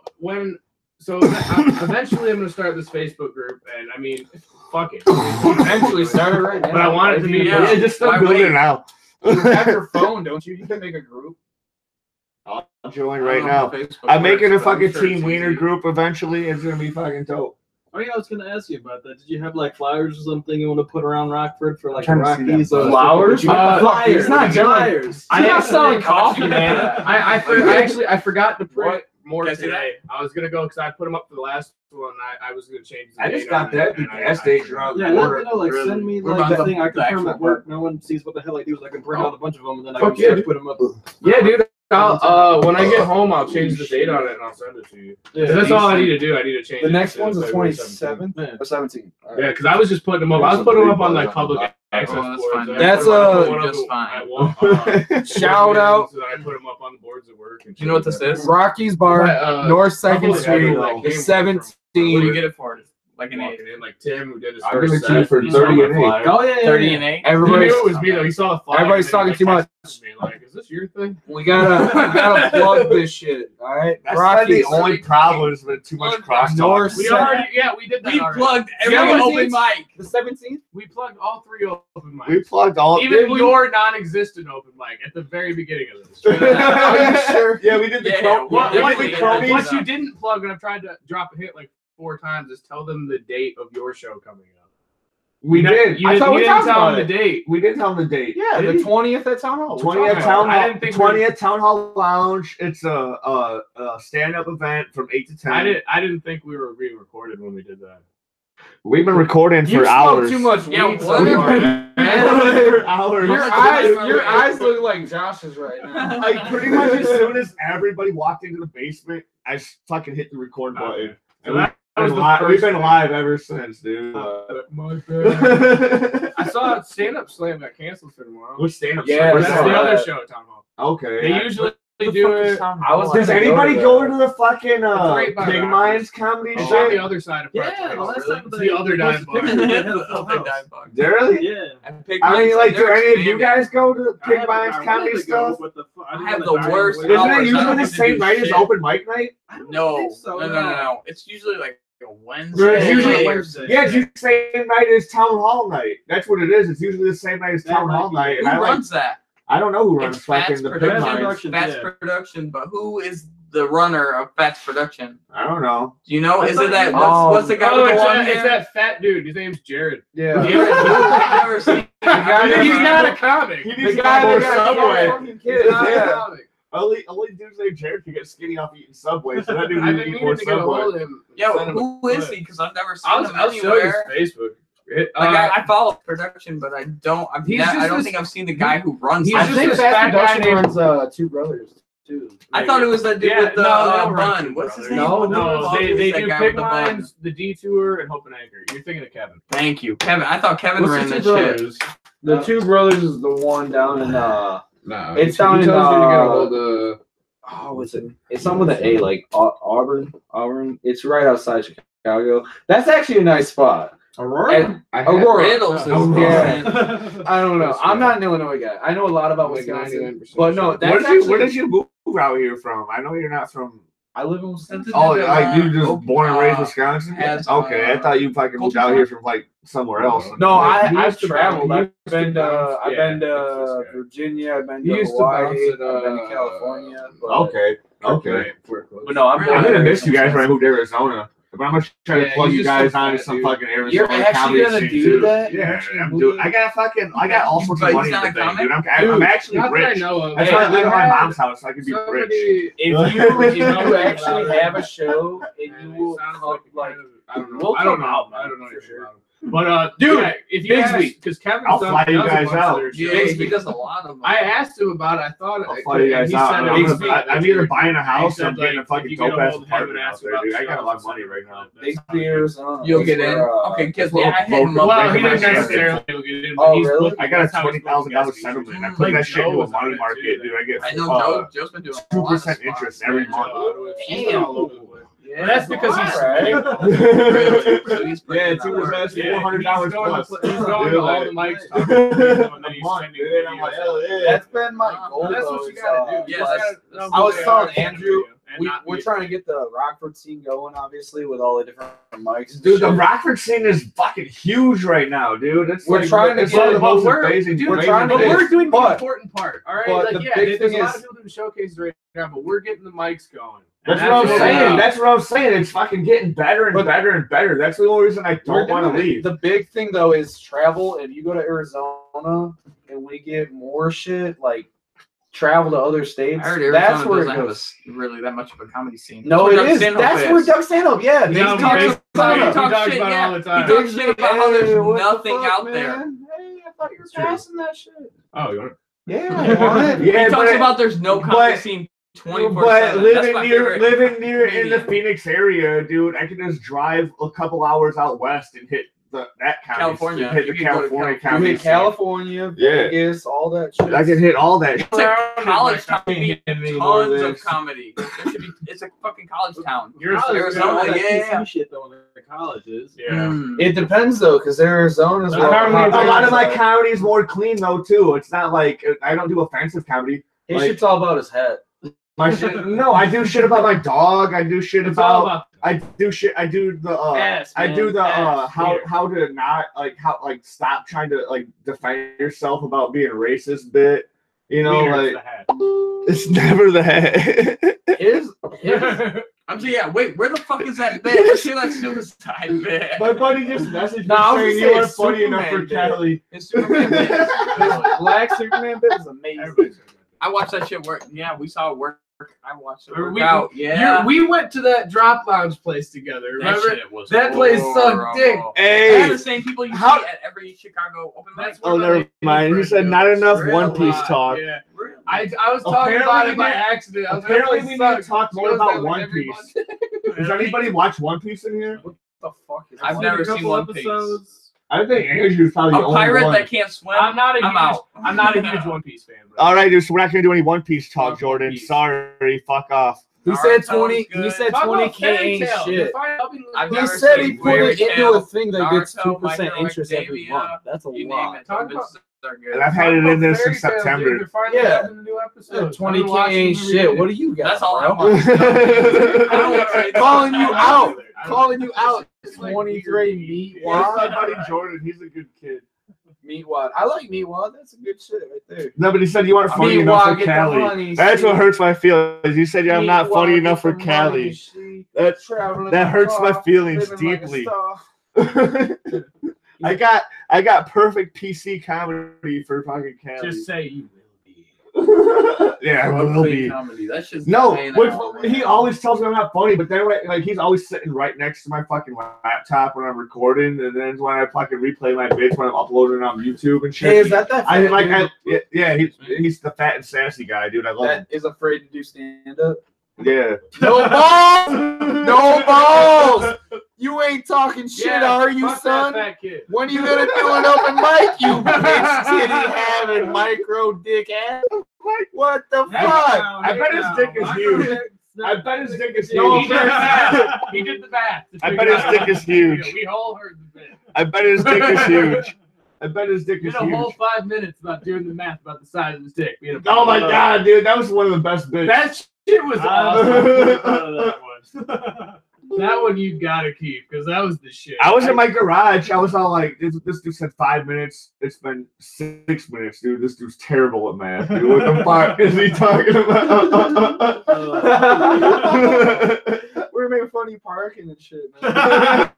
eventually I'm gonna start this Facebook group, and I mean, fuck it. Eventually, start it right now. But I want it to be. Yeah. Just Why start doing wait? it now. You have your phone, don't you? You can make a group. I'll join right I don't know now. how Facebook I'm making a works, but I'm fucking sure Team it's Wiener easy. group eventually. It's gonna be fucking dope. Oh yeah, I was gonna ask you about that. Did you have like flowers or something you want to put around Rockford for like trying to see that. Rockies? Flowers? Flyers. It's not flyers. I'm not selling coffee, man. I forgot to print more Guys see today. I was gonna go because I put them up for the last one. I was gonna change. The I just date got on it, that. The and gas station forgot. around Yeah, the let corner. me know. Like, Really. send me We're like about the the thing I can actual print at work. No one sees what the hell I do. Is I can print out a bunch of them and then I Fuck can yeah, start put them up. Yeah, dude. I'll, when I get home, I'll change the date on it and I'll send it to you. Yeah, That's all I need to do. I need to change. The it next to one's the February 27th 17th. or 17th. Yeah, because I was just putting them up. I was putting them up on like public access Oh, that's boards. fine. I That's, put 'em up- I put one just up fine. at one, Shout out. So that I put them up on the boards at work. And Do you know what this is? Rocky's Bar, North Second couple of Street, people that came from- 17. What do you get it for? Like an 8. Walking in, like Tim, who did his I'll first give it to you set, for he saw 30 my and eight. flyer. Oh yeah, 30 and 8. He Everybody's knew it was me though. He saw the flyer. Everybody's and then, talking too much. texted me, like, is this your thing? We gotta plug this shit. All right, That's probably Rocky's. the only problem is with too much crosstalk. North We Second. already, we did that. We already. plugged every 17th? open mic. The 17th. We plugged all 3 open mics. We plugged all. Even your non-existent open mic at the very beginning of this. Are you sure? Yeah, we did the Yeah, Chrome. what- we what- did the yeah, Chrome- yeah. What you didn't plug, and I've tried to drop a hit like 4 times, is tell them the date of your show coming up. We did. You I thought didn't, we you didn't talked tell about them the date. We did tell them the date. Yeah, the 20th at Town Hall. 20th I Town Hall. didn't think 20th Town Hall Lounge. It's a stand-up event from 8 to 10. I didn't think we were being recorded when we did that. We've been recording You for smoke hours. too much Yeah, weed so whatever. far. For hours. Your eyes look like Josh's right now. Like pretty much as soon as everybody walked into the basement, I fucking hit the record button. And we've been live ever since, dude. My bad. I saw stand-up slam got canceled for tomorrow. What's stand-up? Yeah, That's I saw the that. other show at Town Hall. Okay. They usually do it. Does anybody go to the fucking right by Pig Rockers. Minds comedy It's on the shit? other side of Yeah, Park the last Place. time It's the other dime bar. Really? Yeah. I mean, like, do any of you guys go to the Pig Minds comedy stuff? I have the worst Isn't it hours. usually I the don't same night as shit. open mic night? No, so, no. It's usually like a It's Wednesday. usually Wednesday. Yeah, it's usually the same night as Town Hall night. That's what it is. It's usually the same night as Town Hall night. Who And runs that? I don't know who runs It's Fats fucking the Pig Production. Minds. Fats Production, but who is the runner of Fats Production? I don't know. Do you know? I Is thought it that? you- What's the guy Oh, with the long it's hair? that fat dude. His name's Jared. Yeah. I've never seen. He's not a comic. He The needs guy more that got Subway. fucking He's kids. not a Yeah. comic. Only dudes named Jared can get skinny off eating Subway, so that dude I've needs been to eat more meaning to get a Subway. hold of him. Yo, Send him a who is clip. he? Because I've never seen him I'll show you anywhere. his Facebook. I follow production, but I don't. He's just I don't this- think I've seen the guy who runs. he's I it. just think this Fast fat guy Production named- runs Two Brothers too. I thought it was that dude Yeah, with the no, they don't run bun. Two What's his Brothers. name? No, What the No, fuck they is that do guy Pig with the bun? Minds, the Detour, and Hope and Anchor. You're thinking of Kevin. Thank you, Kevin. I thought Kevin What's ran the that Two shit. Brothers? The Two Brothers is the one down in No, It's down he in, tells you to get a hold of. oh, what's it? It's something with an A, like Auburn. It's right outside Chicago. That's actually a nice spot. Aurora. Aurora. Riddles is Yeah. different. I don't know. That's I'm right. not an Illinois guy. I know a lot about Like Wisconsin, 99% but no, sure. that's Where did actually, you move out here from? I know you're not from. I live in Wisconsin. Oh, like you just Open, born and raised Wisconsin? has, Okay, I thought you fucking moved out here from like somewhere else. No, I've used to traveled. bounce- I've been to yeah, I've been it's to this guy. Virginia. I've been He to used to Hawaii. bounce I've at, been to California. But, Okay. but no, I'm I'm gonna miss you guys when I right. moved to Arizona. But I'm gonna try to Yeah, plug he's you just guys so onto fat, some dude. fucking Arizona You're actually comedy gonna scene, do too. that? Yeah, Actually I'm do doing. that? I got all sorts of But money he's in the not a thing, comic? dude. I'm actually Not that I rich. know of. That's Hey, why I live at my had mom's house. So I can be rich. somebody- If you actually have a show and you will Sounds come, like I don't know. we'll I don't come know. out, I don't know for your sure. sure. But Dude, yeah, if you Bigsby. because Kevin, I'll fly you guys out. Yeah, he does a lot of them. I asked him about it. I thought I'll fly you guys he out. said I'm, it was gonna, I'm that's either weird. buying a house He or said, I'm getting a like, fucking if you get dope a ass hold of him and apartment out ask there, about dude. I the got a lot of shows, money right now. Big Arizona. You'll get in. Where, Okay, because well, I hit him up. Well, he right didn't now. necessarily get in. But Oh, he's really? looking- I got a that's how he's $20,000 looking at settlement. I these. put Like that shit Joe into a was on money it, market, too. dude. I get I know Joe's been doing a lot of 2% spots. interest every month. He's all over the place. Yeah, That's because he's right. So he's putting Yeah, in that 2%, work. $400 plus. He's going to all the mics. A month, dude. I'm like, hell yeah. That's been my goal. That's though, what you is, gotta do. Yeah, You that's- gotta know I who was they telling are. Andrew, And we're trying to get the Rockford scene going, obviously, with all the different mics. and Dude, the shit. Rockford scene is fucking huge right now, dude. It's We're like, trying to it's get one of it, the but most we're- amazing. dude, we're trying to But get we're doing the but- important part, all right? but Like, the yeah, big there's thing a lot is- of people doing showcases right now, but we're getting the mics going. That's And what I'm what saying. we That's what I'm saying. It's fucking getting better and But- better and better. That's the only reason I We're don't want to doing it. leave. The big thing though is travel. If you go to Arizona and we get more shit, like travel to other states, I heard that's Arizona where doesn't it have goes. really that much of a comedy scene. No, That's it where is. Doug Stanhope That's is. where Doug Stanhope. Yeah, He Big talks Doug about- Stanhope. He talks talks shit, about it yeah. all the time. He talks shit about how there's Hey, what the nothing fuck, out there. man? Hey, I thought you were It's true. passing that shit. Oh, you want Yeah, I want it. Yeah, He talks but- about there's no comedy but- scene But 24/7. living near in the Phoenix area, dude, I can just drive a couple hours out west and hit that county. California. Hit You the can go to California You county. hit California, Yeah. Vegas, all that shit. I can hit all that. It's a college town. Anymore Tons than of this. comedy. There should be. It's a fucking college town. You're Arizona, yeah. Shit though, in the colleges. Yeah. Mm. It depends though, because Arizona's A where lot A lot of my like, comedy's more clean though too. It's not like I don't do offensive comedy. his like- shit's all about his head. My shit, no, I do shit about my dog. I do shit It's all about. about I do shit. I do the. ass, I man. do the Ass. how Here. how to not stop trying to like defend yourself about being racist bit. You know, Leader is like the hat. it's never the head. His I'm saying, yeah. Wait, where the fuck is that bit? Let's hear that suicide bit. My buddy just messaged me No, I was saying gonna you say are funny enough for Superman bit. Kelly. His Superman bit. Black Superman bit is amazing. Everybody's I watched that shit work. Yeah, we saw it work I watched it Or work out. Yeah. We went to that drop lounge place together. That Remember? shit was That place sucked dick. horrible. Hey, They're the same people you see at every Chicago open mic. That's oh, where my never mind. He friend said not goes. enough Real One Piece lot, talk. Yeah. Really? I was talking about it by accident. I was Apparently, like, we that need place to talk sucks. more She goes about there, like, One every Piece. month. Does anybody watch One Piece in here? What the fuck is I've that? never a seen couple One Piece. episodes. I think Andrew's probably A the only pirate one. that can't swim. I'm not a out. huge One Piece fan. Bro. All right, dude. So we're not gonna do any One Piece talk, One Jordan. Piece. Sorry, fuck off. He Naruto said was 20. He good. said Talk about 20K Fairy ain't Tail. shit. I've He never said he seen put it Fairy into Tail, a thing that gets Naruto, 2% My Hero interest every Academia, month. That's a You name lot. it. Talk They're about- good. And I've had it in there since September. Yeah. The new Yeah, episode. 20K ain't shit. What do you got? That's all I bro? want. Calling you out. I Calling you out. It's like 23 meat What's my wad. buddy Jordan? He's a good kid. Meat wad. I like meat wad. That's a good shit right there. No, but he said you aren't funny Meat enough wad, for get the Cali. honey, That's see? what hurts my feelings. You said I'm Meat not funny wad, enough for get the money, Cali. see? That Traveling that my hurts my car, feelings living like a deeply. star. I got perfect PC comedy for fucking Cali. Just say you will be. Yeah, I will be. Comedy. That shit's No, insane which, now, he man. always tells me I'm not funny, but then like he's always sitting right next to my fucking laptop when I'm recording, and then when I fucking replay my bits when I'm uploading on YouTube and shit. Hey, is that I fat like, dude yeah, he's the fat and sassy guy, dude. I love him. that is afraid to do stand up? Yeah. No balls! No balls! You ain't talking shit, are you, fuck son? That fat kid. When are you gonna do an open mic, you bitch titty having micro dick ass? What the fuck? I bet his dick is huge. I bet his dick is No, huge. he did the math. I bet his dick is huge. We all heard the bit. I bet his dick is huge. I bet his dick Did is a whole huge. 5 minutes about doing the math about the size of his dick. Being a Oh my god, dude, that was one of the best bits. That shit was awesome. That one. That one you gotta keep because that was the shit. I was in my garage. I was all like, this dude said 5 minutes. It's been 6 minutes, dude. This dude's terrible at math. Dude, what the fuck is he talking about? We're making fun of you parking and shit, man.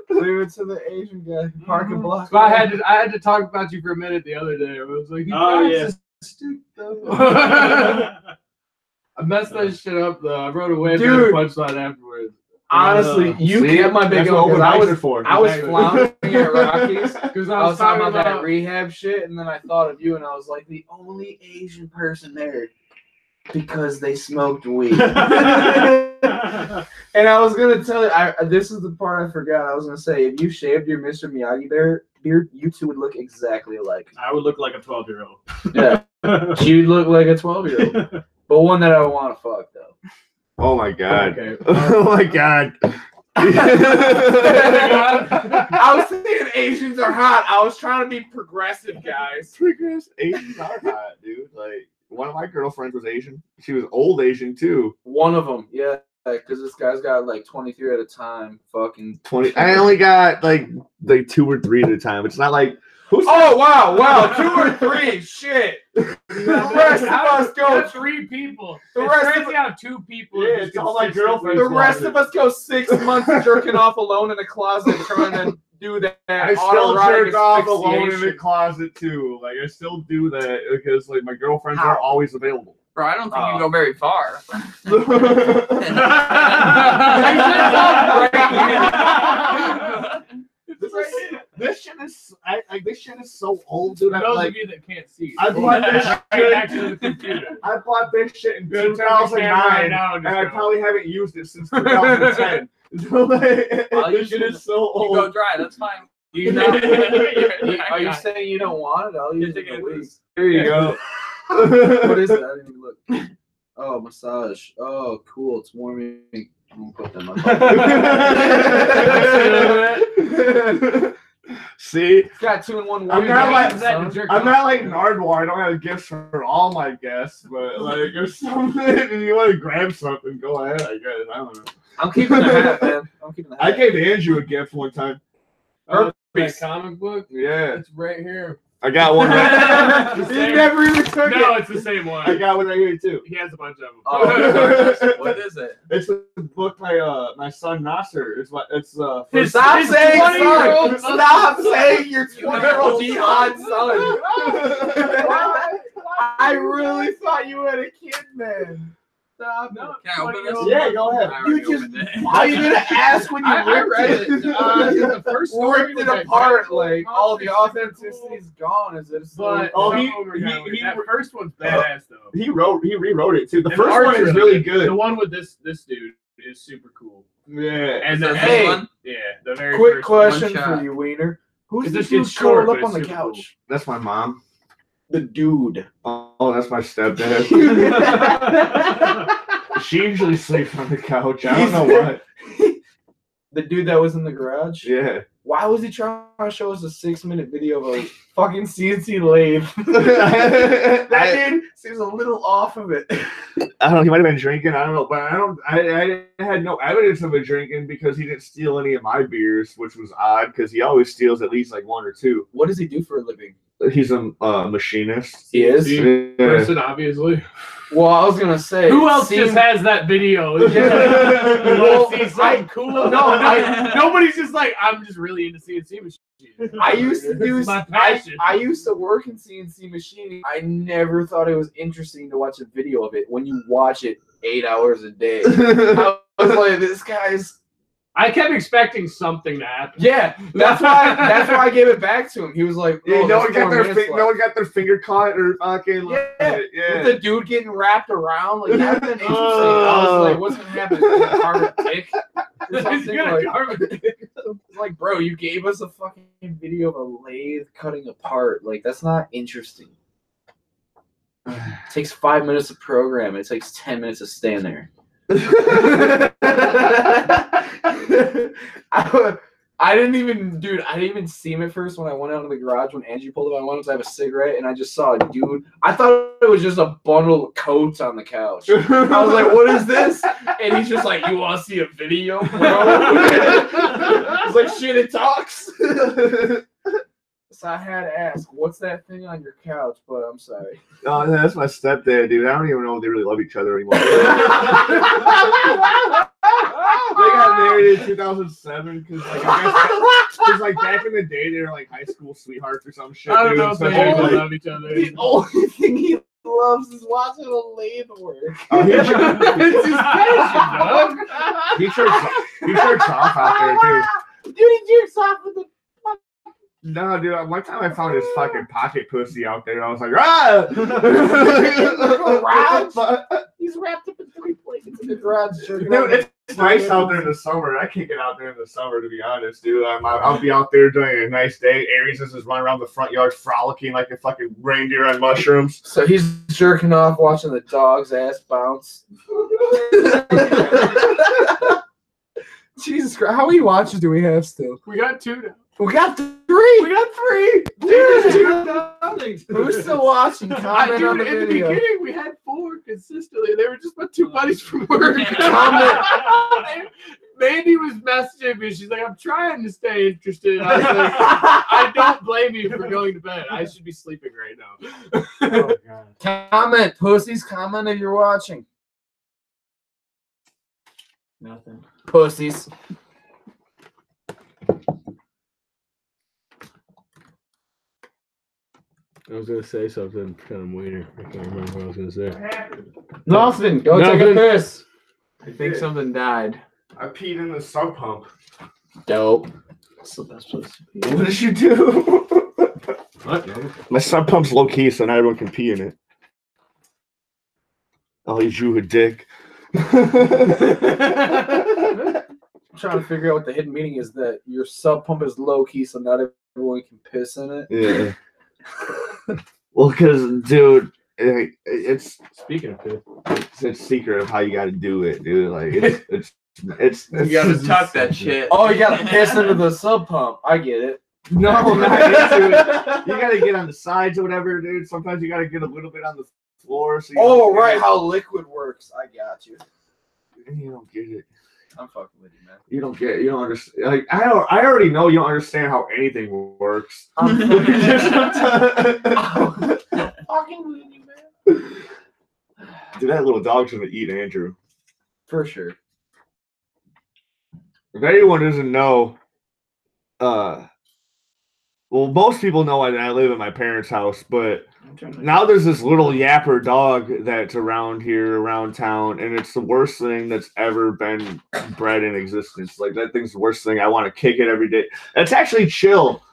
Leave it to the Asian guy parking block. So I had to talk about you for a minute the other day. I was like, I messed that shit up though. I wrote a way better punchline afterwards. Honestly, you See? kept my big That's what open. open I mics was are for. I was Exactly. floundering at Rockies Because I was talking about that rehab shit, and then I thought of you, and I was like, the only Asian person there because they smoked weed. And I was gonna tell you, this is the part I forgot. I was gonna say, if you shaved your Mr. Miyagi beard, you two would look exactly alike. I would look like a 12-year-old. Yeah, you'd look like a 12-year-old, but one that I would want to fuck though. Oh my god. Okay. Oh my god. I was saying Asians are hot. I was trying to be progressive, guys. Asians are hot, dude. Like, one of my girlfriends was Asian. She was old Asian too. One of them, yeah, because this guy's got like 23 at a time. Fucking 20. I only got like 2 or 3 at a time. It's not like who's oh wow, 2 or 3, shit. The rest of us go. 3 people. The It's rest of crazy how 2 people. Yeah, it's all my girlfriends. The rest of us go 6 months jerking off alone in a closet trying to do that. I still autoerotic jerk off alone in the asphyxiation. closet too. Like I still do that because like my girlfriends are always available. Bro, I don't think you go very far. This shit is this shit is so old, dude. For I'm those like, of you that can't see, I bought this right shit. next to the computer. I bought this shit in Good, turn the camera 2009, right now and and I just go. probably haven't used it since 2010. So, like, this shit is so You old. go dry, that's fine. You know, are you saying you don't want it? I'll use it in a week. There you go. What is it? I didn't even look. Oh, massage. Oh, cool. It's warming. I'm gonna put that in my pocket. See, It's got 2 in 1. I'm not like son. I'm not like Nardwar. I don't have gifts for all my guests, but like if something, if you want to grab something, go ahead. I guess I don't know. I'm keeping the hat, man. I'm keeping the hat. I gave Andrew a gift one time. That comic book. Yeah, It's right here. I got one. You never even took No, it. it's the same one. I got one right here too. He has a bunch of them. Oh, What is it? It's the book my son Nasser. It's Stop saying 20-year-old son. Stop saying your 20-year-old jihad son. I really thought you had a kid, man. Stop. No, Can I open this? Yeah, go ahead. I already You just- opened it. Why are you gonna ask when you I ripped read it. The first story ripped it was apart, identical, like all the concept is authenticity is gone. Is it? But Oh, some he- of them are he- kinda weird. he- That first one's badass though. He rewrote it too. The And first art's one is really good. The one with this dude is super cool. Yeah. And Is the that Hey, this one? yeah, the very Quick first question one for shot. you, Wiener. Who's It's the just- dude it's short, curled but up on the it's super couch? That's my mom. The dude. Oh, that's my stepdad. She usually sleeps on the couch. I don't know why. The dude that was in the garage? Yeah. Why was he trying to show us a 6-minute video of a fucking CNC lathe? That dude seems a little off of it. I don't know. He might have been drinking. I don't know, but I had no evidence of it drinking because he didn't steal any of my beers, which was odd because he always steals at least like one or two. What does he do for a living? He's a machinist. He is? Yeah. person, obviously. Well, I was gonna say. Who else just has that video? You Well, want to see something cool? Nobody's just like, I'm just really into CNC machines. I used to do. It's my passion. I used to work in CNC machining. I never thought it was interesting to watch a video of it. When you watch it 8 hours a day, I was like, this guy's. I kept expecting something to happen. Yeah, that's why I gave it back to him. He was like, Yeah, oh, no there's one got 4 their minutes left. no one got their finger caught or fucking Yeah. yeah. With the dude getting wrapped around, like that'd been interesting. I was like, what's gonna happen? Is it carve a dick or something? Like, it's like, bro, you gave us a fucking video of a lathe cutting apart. Like, that's not interesting. It takes 5 minutes to program. It takes 10 minutes to stand there. I didn't even see him at first when I went out of the garage when Angie pulled up. I wanted to have a cigarette and I just saw a dude. I thought it was just a bundle of coats on the couch. I was like, what is this? And he's just like, you want to see a video, bro? It's like, shit, it talks. So I had to ask, what's that thing on your couch? But I'm sorry. Oh, that's my stepdad, dude. I don't even know if they really love each other anymore. They got married in 2007 because like back in the day they were like high school sweethearts or some shit. I don't dude. know if So they they, really like, love each other. The only thing he loves is watching a lathe work. oh, he, It's his passion, dog. he jerks off out there too. Dude, he jerks off with the. No, dude. One time I found his fucking pocket pussy out there. I was like, ah! Garage? He's wrapped up in 3 blankets in the garage. Dude, it's nice out there in the summer. I can't get out there in the summer, to be honest, dude. I'll be out there during a nice day. Aries is just running around the front yard frolicking like a fucking reindeer on mushrooms. So he's jerking off watching the dog's ass bounce. Jesus Christ. How many watches do we have still? We got 2 now. We got 3. We got 3. Dude, who's still watching? Comment on Dude, the in the video. beginning, we had 4 consistently. They were just my 2 buddies from work. Mandy was messaging me. She's like, I'm trying to stay interested. I was like, I don't blame you for going to bed. I should be sleeping right now. Oh, God. Comment, pussies. Comment if you're watching. Nothing. Pussies. I was going to say something kind of weird. I can't remember what I was going to say. Nothing. Go take a piss. I think something died. I peed in the sub pump. Dope. That's the best place to be. What did you do? What? No. My sub pump's low key, so not everyone can pee in it. Oh, you drew a dick. I'm trying to figure out what the hidden meaning is that your sub pump is low key, so not everyone can piss in it. Yeah. Well, because, dude, it's Speaking of poo. it's a secret of how you got to do it, dude. Like it's You gotta tuck that shit. Oh, you gotta piss into the sub pump. I get it. no, not into it. You got to get on the sides or whatever, dude. Sometimes you got to get a little bit on the floor. So you Oh, don't get right, it. how liquid works. I got you. You don't get it. I'm fucking with you, man. You don't get it. You don't understand. Like I already know you don't understand how anything works. I'm fucking with you, man. Dude, that little dog's gonna eat Andrew. For sure. If anyone doesn't know, well, most people know I live in my parents' house, but now there's this little yapper dog that's around here, around town, and it's the worst thing that's ever been bred in existence. Like, that thing's the worst thing. I want to kick it every day. It's actually chill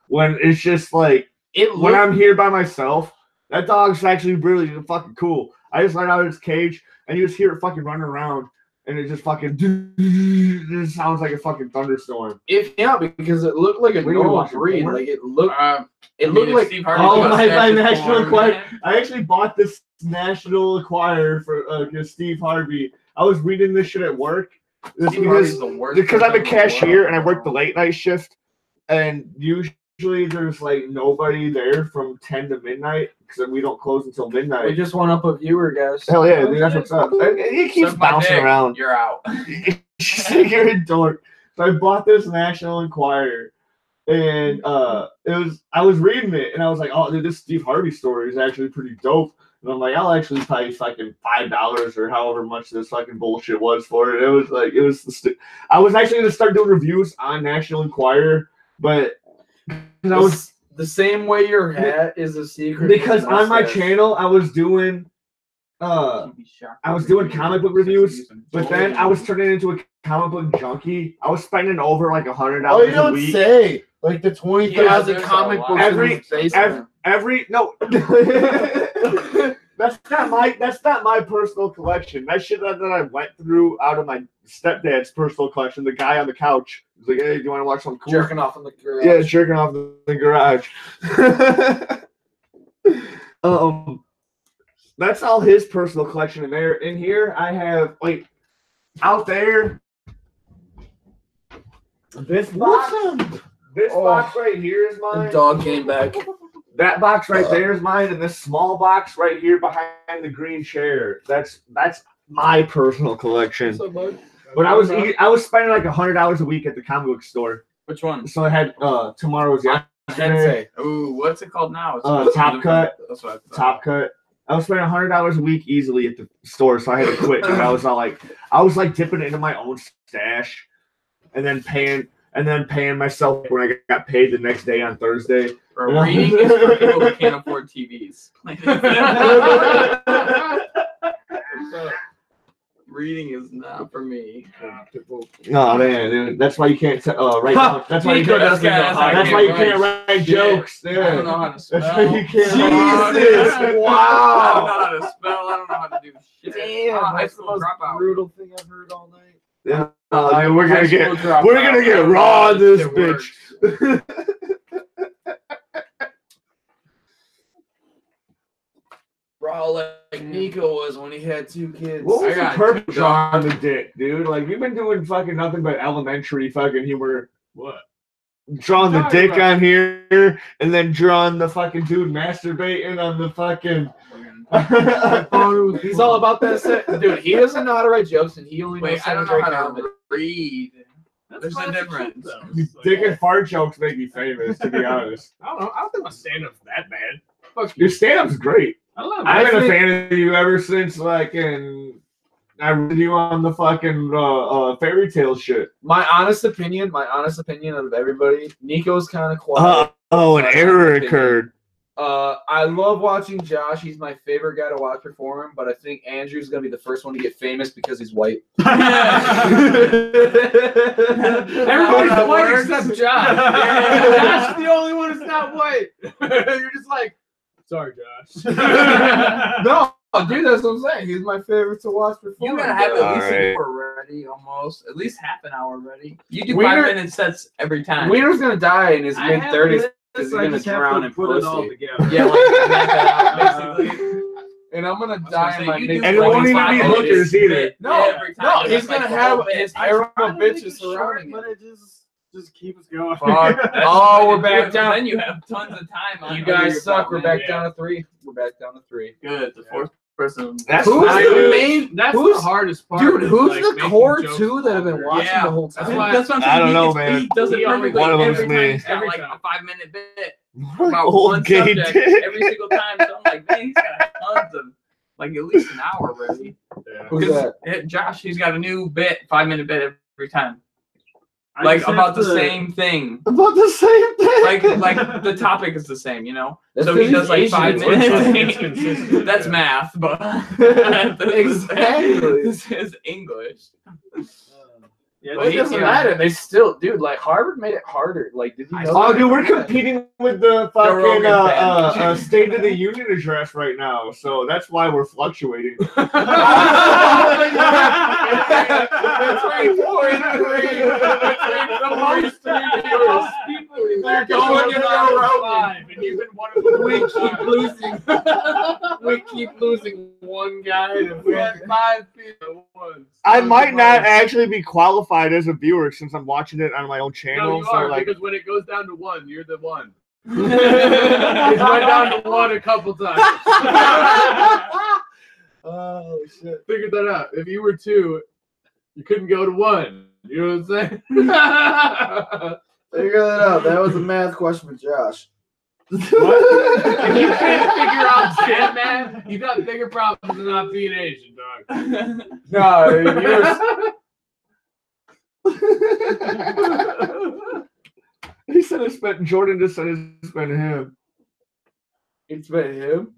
when it's just like, when I'm here by myself, that dog's actually really fucking cool. I just let out of its cage, and you just hear it fucking running around. And it just fucking it sounds like a fucking thunderstorm. Because it looked like a normal breed. Like it looked like Steve my National Enquirer. I actually bought this National Enquirer for Steve Harvey. I was reading this shit at work. Because I'm a cashier and I work the late night shift, and usually there's like nobody there from 10 to midnight because we don't close until midnight. we just went up a viewer, guys. Hell yeah, dude, that's what's up. He keeps Suck my bouncing dick, around. You're out. You're a dork. So I bought this National Enquirer, and I was reading it, and I was like, oh, dude, this Steve Harvey story is actually pretty dope. And I'm like, I'll actually pay fucking $5 or however much this fucking bullshit was for it. It was like, I was actually gonna start doing reviews on National Enquirer, but I was the same way your hat is a secret. because on my channel I was doing comic book reviews, but then I was turning into a comic book junkie. I was spending over like $100 Oh, you a don't week. say. Like the 20,000 there's comic a lot. books. Every no. That's not my personal collection. That shit that I went through out of my stepdad's personal collection. The guy on the couch was like, "Hey, do you want to watch something cool?" jerking off in the garage. Yeah, jerking off in the garage. That's all his personal collection in there. In here, I have out there. This box. This box right here is mine. The dog came back. That box right there is mine, and this small box right here behind the green chair. That's my personal collection. But I was spending like $100 a week at the comic book store. Which one? So I had tomorrow's yesterday. Ooh, what's it called now? Top Cut. That's what I thought. Top Cut. I was spending $100 a week easily at the store, so I had to quit because I was like dipping into my own stash, and then paying myself when I got paid the next day on Thursday. Reading is for people who can't afford TVs. Reading is not for me. Oh man, dude, that's why you can't write. That's why you can't. That's why you can't write jokes. I don't know how to spell. That's why you can't. Jesus, wow. I don't know how to spell. I don't know how to do shit. Damn, that's the most brutal thing I've heard all night. Yeah, dude, we're gonna get raw in this bitch. Raw like Nico was when he had 2 kids. What was the purpose on the dick, dude? Like, we've been doing fucking nothing but elementary fucking humor. What? Drawing the dick on here, and then drawing the fucking dude masturbating on the fucking. He's all about that set. Dude, he doesn't know how to write jokes, and he only knows I don't know how to read. There's a difference. Dick and fart jokes make me famous, to be honest. I don't know. I don't think my stand-up's that bad. Fuck, your stand-up's great. I love it. I've been a fan of you ever since I read you on the fucking fairy tale shit. My honest opinion of everybody, Nico's kind of quiet. An error occurred. I love watching Josh. He's my favorite guy to watch perform, but I think Andrew's gonna be the first one to get famous because he's white. Everybody's white except Josh. Josh's the only one who's not white. You're just like, sorry, Josh. No, dude, that's what I'm saying. He's my favorite to watch perform. You gotta have at least an hour ready, almost. At least half an hour ready. You do 5-minute sets every time. Wiener's gonna die in his mid-30s. Because he's gonna drown in put it all pussy. together. Yeah, like basically. And I'm gonna die in my mid. And it won't even be hookers either. No, he's gonna have his arrow bitches surrounding him. But it just keeps going. Oh, we're back down. Then you have tons of time on. You guys suck. We're back down to 3. We're back down to 3. Good. The fourth person. That's Who's the main? That's Who's the hardest part. Dude, who's like, the making core jokes 2 that have been longer. watching the whole time? That's what I'm saying. I don't know, man. He does it perfectly One of them's every time. me. He's got Every like time. a 5-minute bit about Old one gay subject dick. every single time. So I'm like, man, he's got tons of, like, at least an hour ready. Who's that? Josh, he's got a new bit, 5-minute bit every time. Like just have about the to- same thing. About the same thing. Like the topic is the same, you know. That's So he 'cause does he's like Asian, 5 it's minutes. consistent. That's math, but Exactly. This is English. Yeah, But it doesn't matter. They still, dude. Like Harvard made it harder. Like, did you know? Oh, that? dude, we're competing with the fucking Rogan State of the Union address right now, so that's why we're fluctuating. We keep losing one guy. We had 5 people at once. I might not actually be qualified as a viewer since I'm watching it on my own channel. No, you so are, like, because when it goes down to 1, you're the one. It's went down to 1 a couple times. Oh shit. Figured that out. If you were 2, you couldn't go to 1. You know what I'm saying? Figure that out. That was a math question for Josh. If you can't figure out shit, man, you got bigger problems than not being Asian, dog. No, he said it spent Jordan just said it spent him. it's been him.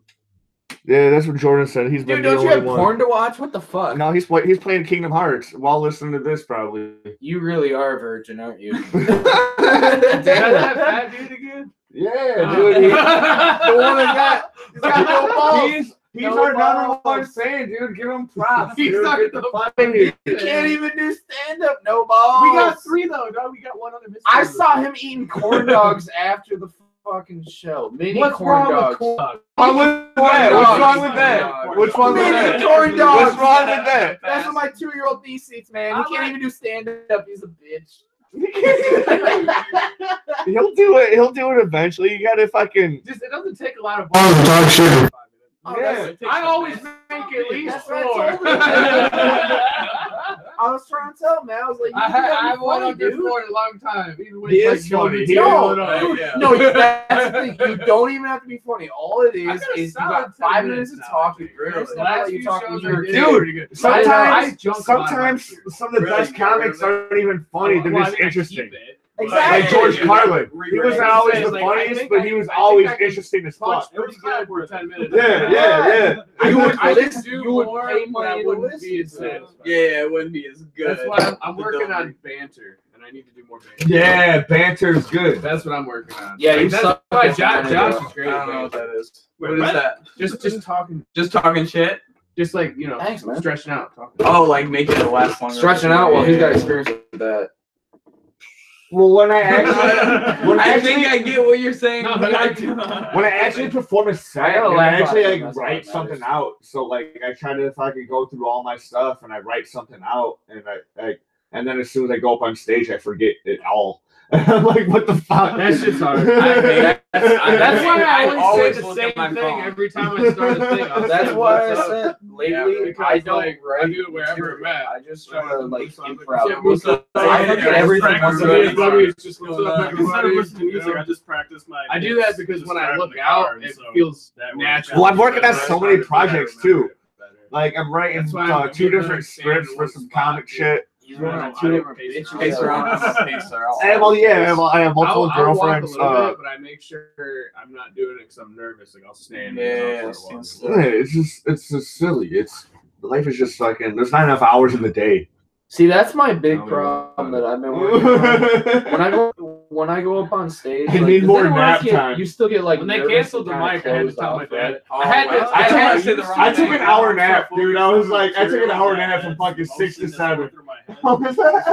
Yeah, that's what Jordan said. He's been Dude, the don't you only have one. porn to watch? What the fuck? No, he's playing Kingdom Hearts while listening to this probably. You really are a virgin, aren't you? Is that fat dude again? Yeah, dude. The one that he's got no balls. He's No our number balls. one fan, dude. Give him props. He's dude. not Get the the fuck in here. You can't even do stand up, no balls. We got 3 though, dog. We got 1 other mystery. I saw him eating corn dogs after the fucking show. Mini What's corn wrong dogs. with corn dogs? What's wrong with that? What's wrong with Mini that? corn dogs. What's wrong with that? That's what my 2-year-old niece eats, man. He can't even do stand up. He's a bitch. He'll do it. He'll do it eventually. You gotta fucking. Just it doesn't take a lot of Dog shit. Oh, Yeah. that's- I always make at least That's 4. what I told him. I was trying to tell him, man. I was like, I've you went funny, on this dude. for a long time. Even when He it's is like funny. going He to is. jail and No, all. dude, Yeah. no, that's the thing. You don't even have to be funny. All it is got a is you solid got 10 5 minutes of now, talking. really. First The time last you few talk shows when I you're a did kid. were pretty good. Sometimes, I junked sometimes a lot. some of the Really best good, comics really. aren't even funny. They're Well, just I mean, I interesting. keep it. Exactly. Like George Carlin. He Right. wasn't always the Like, I funniest, think but I- he was I think always I can interesting as Punch fuck. pretty good for 10 minutes. Yeah, yeah. I You would, would I could listen- do you would more, pay but money I to wouldn't listen be as to it. satisfied. Yeah, it wouldn't be as good. That's why I'm The working delivery. on banter, and I need to do more banter. Yeah, banter's good. That's what I'm working on. Yeah, you that's suck why at Josh banter, is great. I at don't know what banter. that is. Wait, What is what? that? Just talking, Just talking shit? just like you know, Thanks, man. stretching out. Talking. Oh, like making it last longer. Stretching out while he's got experience with that. Well, when I actually, when I I think actually, I get what you're saying. No, but when I actually perform a set, I gotta and laugh I actually about it, like that's all write that something matters. out. So like I try to fucking go through all my stuff and I write something out, and and then as soon as I go up on stage, I forget it all. I'm like, what the fuck? That shit's hard. That's why I always always say the look at same my thing phone. every time I start a thing. I'll That's say, why I "What's up?" said lately Yeah, because, I don't like, write. I do it wherever I'm at. I just try to like Yeah, improv. what's up? I forget everything once What's I up, get buddy? It's just Instead what's up, of everybody? listening to music, I just practice my. I do that because when I look out, it feels natural. Well, I'm working on so many projects too. Better. Like I'm writing That's why I'm 2 getting different understand scripts for what some spot comic to- shit. He's running on 2 different Pace bitches. around. Pace around. I have all I have multiple I'll walk a girlfriends. little bit, but I make sure I'm not doing it because I'm nervous. Like I'll stand. Yeah, and talk for a Yeah, it's just silly. Life is just fucking. There's not enough hours in the day. See, that's my big Tell me problem about that I've been working on. When I go up on stage, I like, need 'cause more then when nap I get- time. You still get like When they nervous canceled and the kinda mic, I had to closed tell my off, dad. right? Oh, I had to- wow. I had to say the wrong I took thing. an hour nap, dude. I was like, I took an hour nap from fucking 6 to 7. What was that?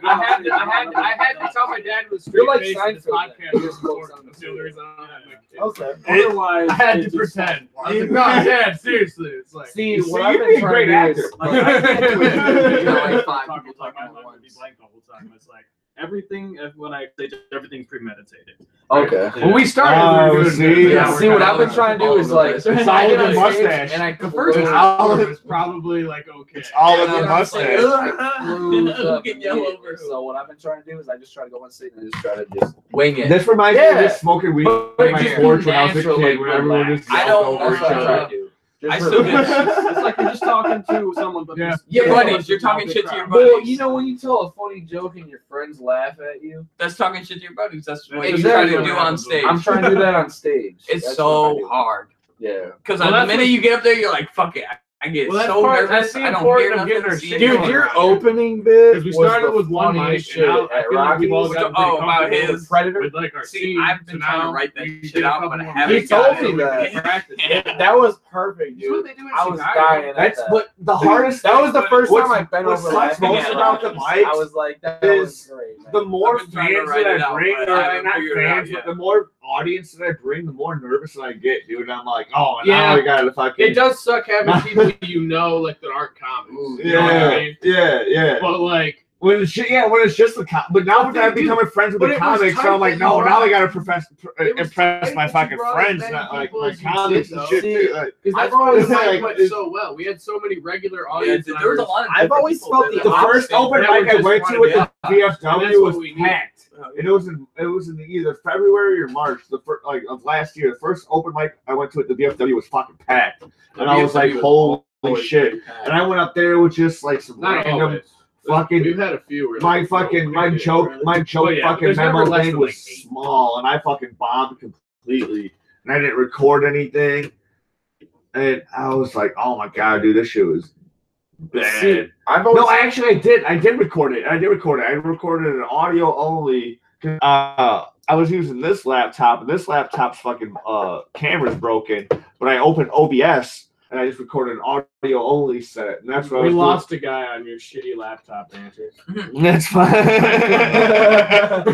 I had to tell my dad it was straight You're like face Seinfeld, this podcast man. was recorded. That's the only reason I don't have my kids. Okay. Otherwise, I had it to just- pretend. I was like, no, Dad, seriously. It's like, See, You what see, I've you'd been be a trying great to do actor. is Like, I can't do it. You know, like, Talk- five people talk- talking my at mind would be once. blank the whole time. It's like everything when I say everything's premeditated. Okay. when we started, Oh, we were doing see? that. Yeah, Now see, we're what kinda I've been like trying to do all is over like, the place. It's I all get the on stage mustache. and I The first close hour all- was probably like okay. It's all and of the then on stage, mustache. I close up Get yellow immediately. over. So what I've been trying to do is I just try to go on stage and just try to just Wing it. This reminds me of Yeah. just smoking weed But on my just porch when I was a natural, kid, like, when everyone relax. just I yelled don't- over that's each what I try other. to do. I still get It's like you're just talking to someone, but Yeah. your buddies. You're talking shit to your buddies. Well, you know when you tell a funny joke and your friends laugh at you? That's talking shit to your buddies. That's what Exactly. you try to do on stage. I'm trying to do that on stage. It's That's so what I do. hard. Yeah. Because Well, the that's minute what- you get up there, you're like, fuck it. I get Well, that's so part- nervous. that's the I don't important hear of nothing. getting our see shit nothing. Dude, your going on. opening bit Because we was started the with one funniest mic, shit and at I feel like we've all Rockies. gotten Oh, pretty about comfortable his- Predator. with like our See, scene. I've been So trying to now write that we shit did a out, couple but I more haven't He told got me it. that. Practice. That was perfect, That's what dude. they do in I was Chicago. dying at That's that. what the hardest. That was the first what's- time I bent what over sucks laughing most at about the Rockies. mics I was like, that is was great, man. the more I've been trying to fans write that it I out, bring, but or I haven't not figured it out fans, yet. but the more audience that I bring, the more nervous I get, dude. I'm like, oh, now Yeah. I gotta fucking. It does suck having people like that aren't comics. You know what I mean? yeah. But like, When it's just the but now But that I'm dude, becoming friends with but the it was comics, so tight I'm like, that you no, now I brought- gotta it was impress tight my that you fucking brought as friends, many not like people my as you comics did, and though. shit. See, Too. Like, because that's I've why always the mic like- went so well. We had so many regular Yeah, audience there was a members. lot of I've different always people felt that the the I first think open that mic were I just went wanted to with to the be and that's VFW was what we need. packed. And it was in either February or March, the first like of last year. The first open mic I went to at the VFW was fucking packed, and I was like, holy shit! And I went up there with just like some Not random always. fucking. We've had a few. where, My like, fucking my really joke But yeah, fucking there's never memo less thing than, was like, 8. small, and I fucking bombed completely, and I didn't record anything, and I was like, oh my god, dude, this shit was bad. See, I've always No, I did record it. I recorded an audio only. I was using this laptop, and this laptop's fucking camera's broken. But I opened OBS and I just recorded an audio only set, and that's what We I was lost a guy on your shitty laptop answers. doing. That's fine.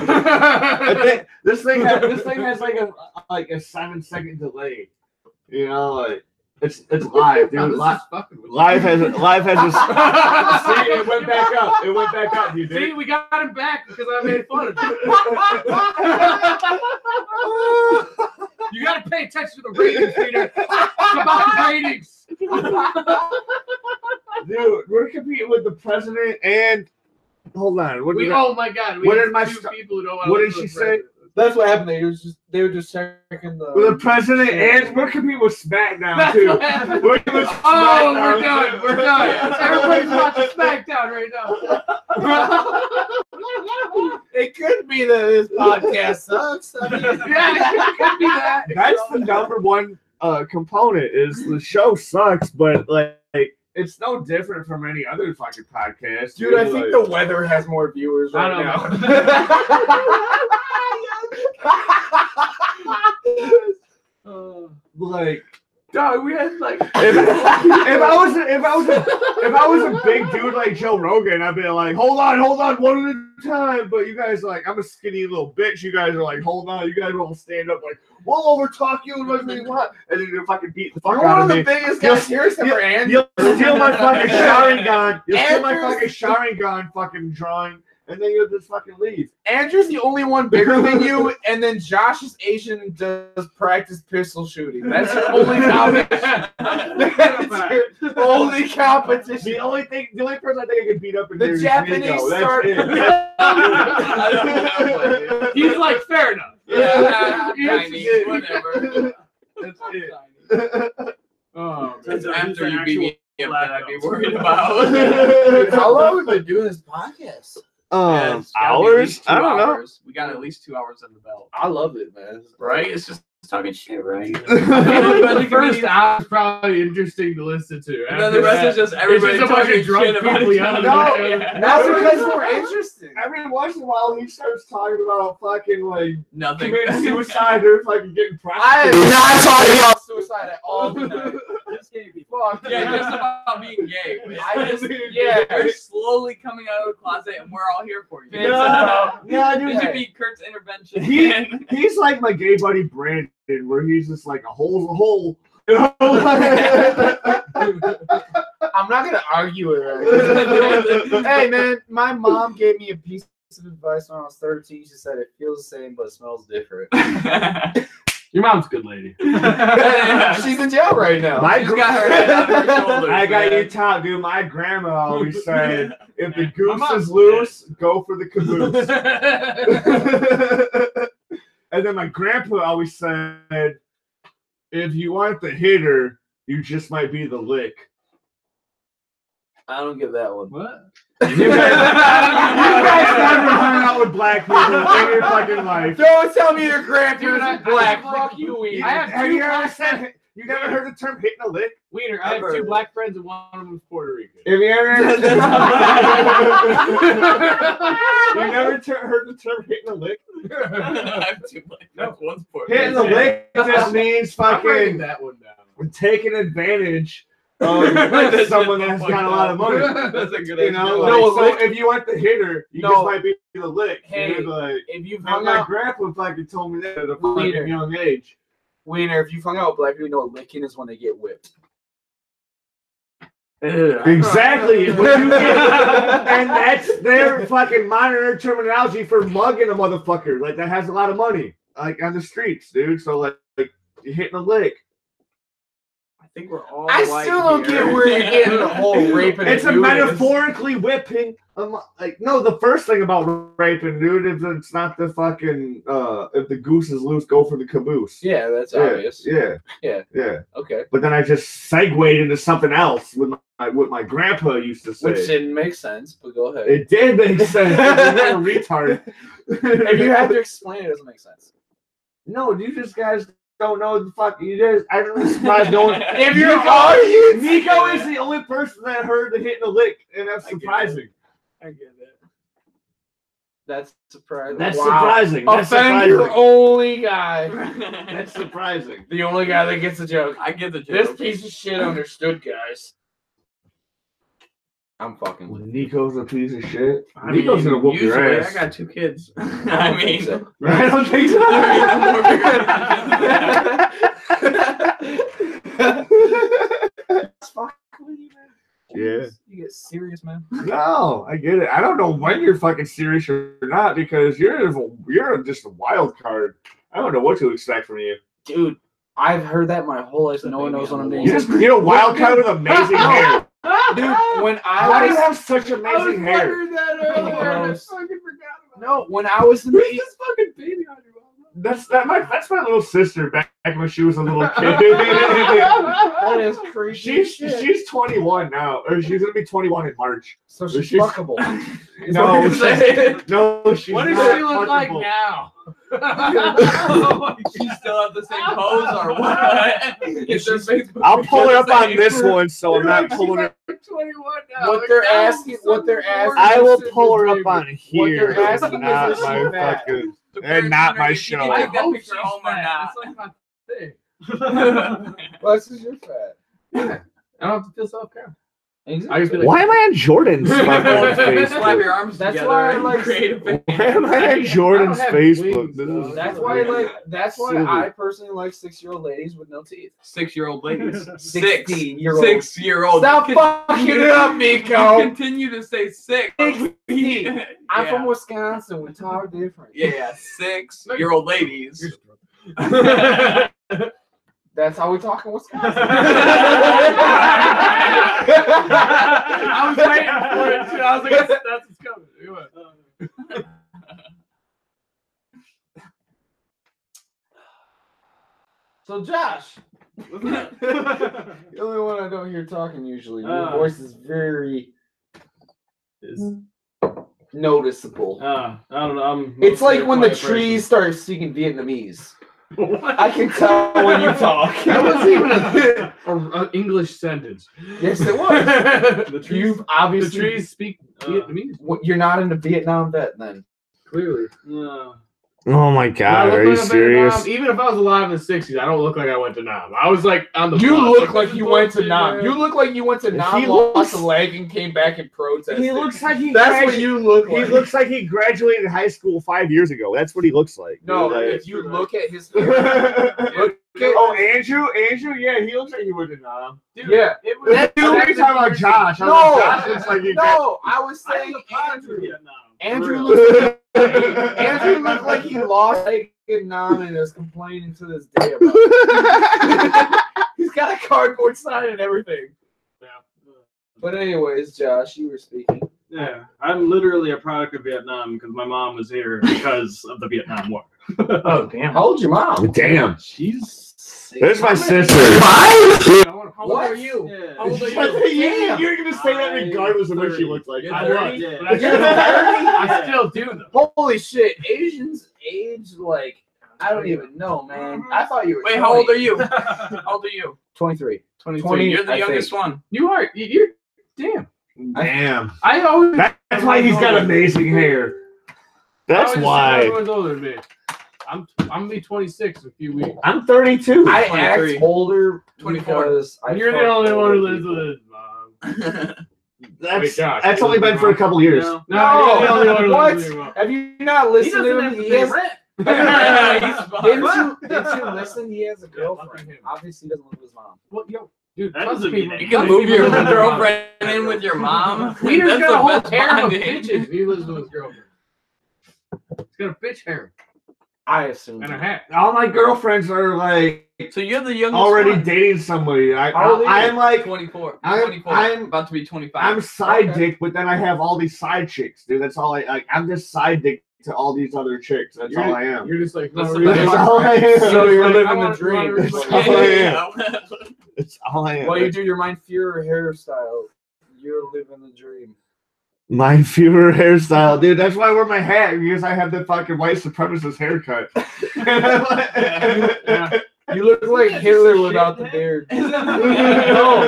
I think this thing has like a 7-second delay. You know, like it's live, No, dude. this Live, is fucking with you. live has a. See, it went back up. It went back up. You See, did. we got him back because I made fun of you. You got to pay attention to the ratings, Peter. It's about the ratings. Dude, we're competing with the president and. Hold on. Oh my God. What have did my two st- people who don't want what to did listen she to the say? president. That's what happened. They were just checking the. With the president and we're competing with SmackDown That's too. what happened. We're competing with Oh, we're SmackDown, done. too. We're done. Everybody's watching SmackDown right now. It could be that this podcast sucks. I mean, Yeah, it could be that. That's the number one component is the show sucks, but like it's no different from any other fucking podcast. dude, I think the weather has more viewers I right don't now. like Dog, we had like. if I was a big dude like Joe Rogan, I'd be like, hold on, one at a time. But you guys are like, I'm a skinny little bitch. You guys are like, hold on, you guys all stand up like, we'll overtalk you and whatever you want, and then you fucking beat the fuck You're out one of of the me. biggest guys here, except for Andrew. You'll steal my fucking Sharingan. You'll steal my Andrew's- fucking Sharingan fucking drawing, and then you'll just fucking leave. Andrew's the only one bigger than you, and then Josh is Asian and does practice pistol shooting. That's your only competition. That's your only competition. The only person I think I can beat up in The there is Japanese Nico. That's start- it. He's like, fair enough. Yeah, Yes, Chinese, it- whatever. That's it. Oh, It's So after he's you an beat me actual up that I'd be black worried belt. about. How long have we been doing this podcast? Yeah, it's gotta be at hours? least 2 I don't know. hours. We got at least 2 hours in the belt. I love it, man. Right? It's just talking shit, right? the first hour is probably interesting to listen to. And then the rest is just everybody it's just a bunch talking of drunk shit about people each yelling other. at No, each other. That's because we're interesting. Every once in a while, he starts talking about fucking like Nothing. committing suicide or fucking getting I am prostitutes. not talking about suicide at all tonight. This can't be Fuck Yeah, you. just about being gay. I just, Yeah, yeah. you're slowly coming out of the closet, and we're all here for you. Yeah, This dude. should be Kurt's intervention. He's like my gay buddy Brandon, where he's just like a hole's a hole. You know? I'm not gonna argue with her. Hey man, my mom gave me a piece of advice when I was 13. She said it feels the same but it smells different. Your mom's a good lady. She's in jail right now. My She's got her head on her shoulders. I got man. you top, dude. My grandma always said, if the My goose mom's is loose, go for the caboose. And then my grandpa always said, if you want the hitter, You just might be the lick. I don't get that one. What? You guys never hung out with black people in your fucking life. Don't tell me your grandparents are black. Fuck you, Wiener. Have you ever said? You never heard the term hitting a lick? Wiener, I have two black friends and one of them is Puerto Rican. Have you ever? You never heard the term hitting a lick? I have two black friends. One's Puerto Hitting the lick just means I'm writing fucking that one down. taking advantage of someone that's got a lot of money. That's a good You know, idea. like, so if you want the hitter, you just might be the lick. Hey, You're like, if you've man, hung my out, grandpa fucking told me that at a Wiener. fucking young age. Wiener, if you've hung out with black people, you know what licking is when they get whipped. Exactly. And that's their fucking modern terminology for mugging a motherfucker. Like, that has a lot of money. Like, on the streets, dude. So, like you're hitting a lick. I think we're all. I still don't get where you're getting the whole raping. It's a metaphorically whipping. Like, no, the first thing about raping, dude, is it's not the fucking if the goose is loose, go for the caboose. Yeah, that's obvious. Yeah. Okay. But then I just segued into something else with what my grandpa used to say. Which didn't make sense, but go ahead. It did make sense. You're a retard. If you have to explain it, doesn't make sense. No, you just guys don't know the fuck. You just, I don't know. Surprised no one. If you're arguing, Nico is the only person that heard the hitting a lick, and that's surprising. I get it. That's surprising. That's surprising. That's Offend surprising. your only guy. That's surprising. The only guy that gets the joke. I get the This joke. piece of shit understood, guys. I'm fucking with Nico's a piece of shit. I Nico's mean, gonna whoop your usually, ass. I got 2 kids. I mean, so. I don't think so. Fuck with you, man. Yeah. You get serious, man. No, I get it. I don't know when you're fucking serious or not because you're just a wild card. I don't know what to expect from you. Dude, I've heard that my whole life. No one knows what I'm doing. You're a wild card with amazing hair. Dude, when Why do you was have such amazing hair? that earlier. I Gross. fucking forgot about no, when I was in Where's the this fucking baby on your mom? That's my little sister back when she was a little kid. that is crazy. she's 21 now, or she's gonna be 21 in March. So she's she's- fuckable. No, she's What does not she look like fuckable. now? she still have the same pose or what? Is her Facebook I'll pull her up picture the on same? this one, so I'm not pulling her. 21 now. What they're asking, I will pull her up on here. they're asking Not is, is my she fat? fucking. The And not my if you show. can I take that hope picture she's home or fat. not. That's like my thing. Well, this is your fat. I don't have to feel self-conscious. Exactly. I just be like, Why am I on Jordan's fucking Slap Facebook? your arms That's together why I and like- create a picture. Why am I on Jordan's have Facebook? wings, This though. is- That's why, that's why Silly. I personally like 6-year-old ladies with no teeth. 6-year-old ladies. 16-year-old. 6-year-old. Stop fucking it up, Nico. Continue to say 6. 16. I'm Yeah. from Wisconsin. We talk different. Yeah, 6-year-old ladies. That's how we talk in Wisconsin. I was waiting for it too. I was like, that's what's coming. Anyway. So, Josh, the only one I don't hear talking usually. Your voice is very noticeable. I don't know. It's like when the trees start speaking Vietnamese. I can tell when you talk. That wasn't even an English sentence. Yes, it was. The trees, You've the obviously trees speak Vietnamese. You're not in a Vietnam vet then. Clearly. Oh my I god, look are you like I've been to serious? Nam. Even if I was alive in the 60s, I don't look like I went to Nam. I was like on the You bus, look like you went to Nam. You look like you went to Nam, He lost looks- a leg, and came back and protested. He looks like he That's what you look He like. looks like he graduated high school 5 years ago. That's what he looks like. No, Like- if you look at his hair, look at, Oh, Andrew, yeah, he looks like he went to Nam. Dude, yeah. it was, That dude, you're talking about Josh. I was No, like, Josh looks like he no, I was I saying was a product of Andrew. Vietnam. Andrew looked Andrew looked like he lost a leg in Nam and is complaining to this day about it. He's got a cardboard sign and everything. Yeah. But anyways, Josh, you were speaking. Yeah, I'm literally a product of Vietnam because my mom was here because of the Vietnam War. oh, damn. How old's your mom? Damn. She's 6. There's my sister. I want to How old are you? Yeah. How old are you? You're gonna say that regardless of what she looks like. I was, was, yeah. but I still do though. Holy shit, Asians age like I don't even know, man. I thought you were. Wait, 20. how old are you? How old are you? 23. 23. 20, You're the I youngest think. one. You are. You're. Damn. Damn. I always. That's why he's got amazing hair. That's why. Everyone's older than me. I'm gonna be 26 in a few weeks. I'm 32. I 23. act older 24. because I You're the fuck only one who older lives people. with his mom. That's Wait, Josh, that's only been for a couple years. No. No, you're the only one who what? lives with your mom. Have you not He listened doesn't to have him? to He pay has, rent. didn't you listen? He has a girlfriend. Obviously, he doesn't live with his mom. Well, yo, dude, That trust doesn't me. mean that You can move your girlfriend in with your mom. Peter's That's got a the whole best harem of bonding. bitches. He lives with his girlfriend. He's got a bitch harem I assume. and a hat. All my girlfriends are like So you're the youngest already one. dating somebody. How old are you? I'm like 24. I'm- 24. I'm- about to be 25. I'm side Okay. dick, but then I have all these side chicks, dude. That's all I like. I'm just side dick to all these other chicks. That's all I am. You're just like, That's no, the really? best. That's all I am. So you're Like, living I the want- dream. I is want- what- Oh, yeah. It's all I am. While you do your Mind Fury hairstyle, you're living the dream. My fewer hairstyle, dude. That's why I wear my hat, because I have the fucking white supremacist haircut. Yeah. You look like Hitler without the beard. no.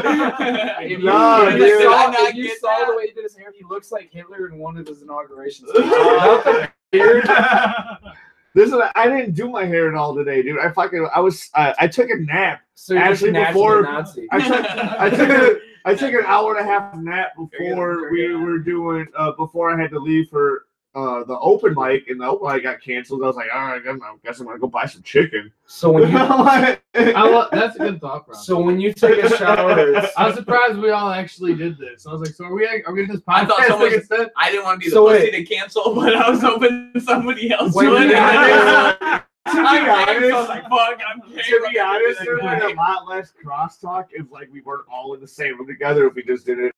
If you, No, if dude. you saw, Did I if you get saw that? the way he did his hair, he looks like Hitler in one of his inaugurations. Without the beard. This is I didn't do my hair at all today, dude. I took a nap. So you're Actually, just before- naturally Nazi. I took an hour and a half nap before we were doing before I had to leave for the open mic, and the open mic got canceled. I was like, all right, I guess I'm gonna go buy some chicken. So when you That's a good thought process. so when you take a shower, it's, I was surprised we all actually did this. I was like, so are we going to this I thought podcast someone- like I said? I didn't want to be the So pussy wait. to cancel, but I was hoping somebody else Wait, would. wait, To be I honest, was like, fuck, I'm to be honest, there was a lot less crosstalk if like we weren't all in the same room together. If we just did it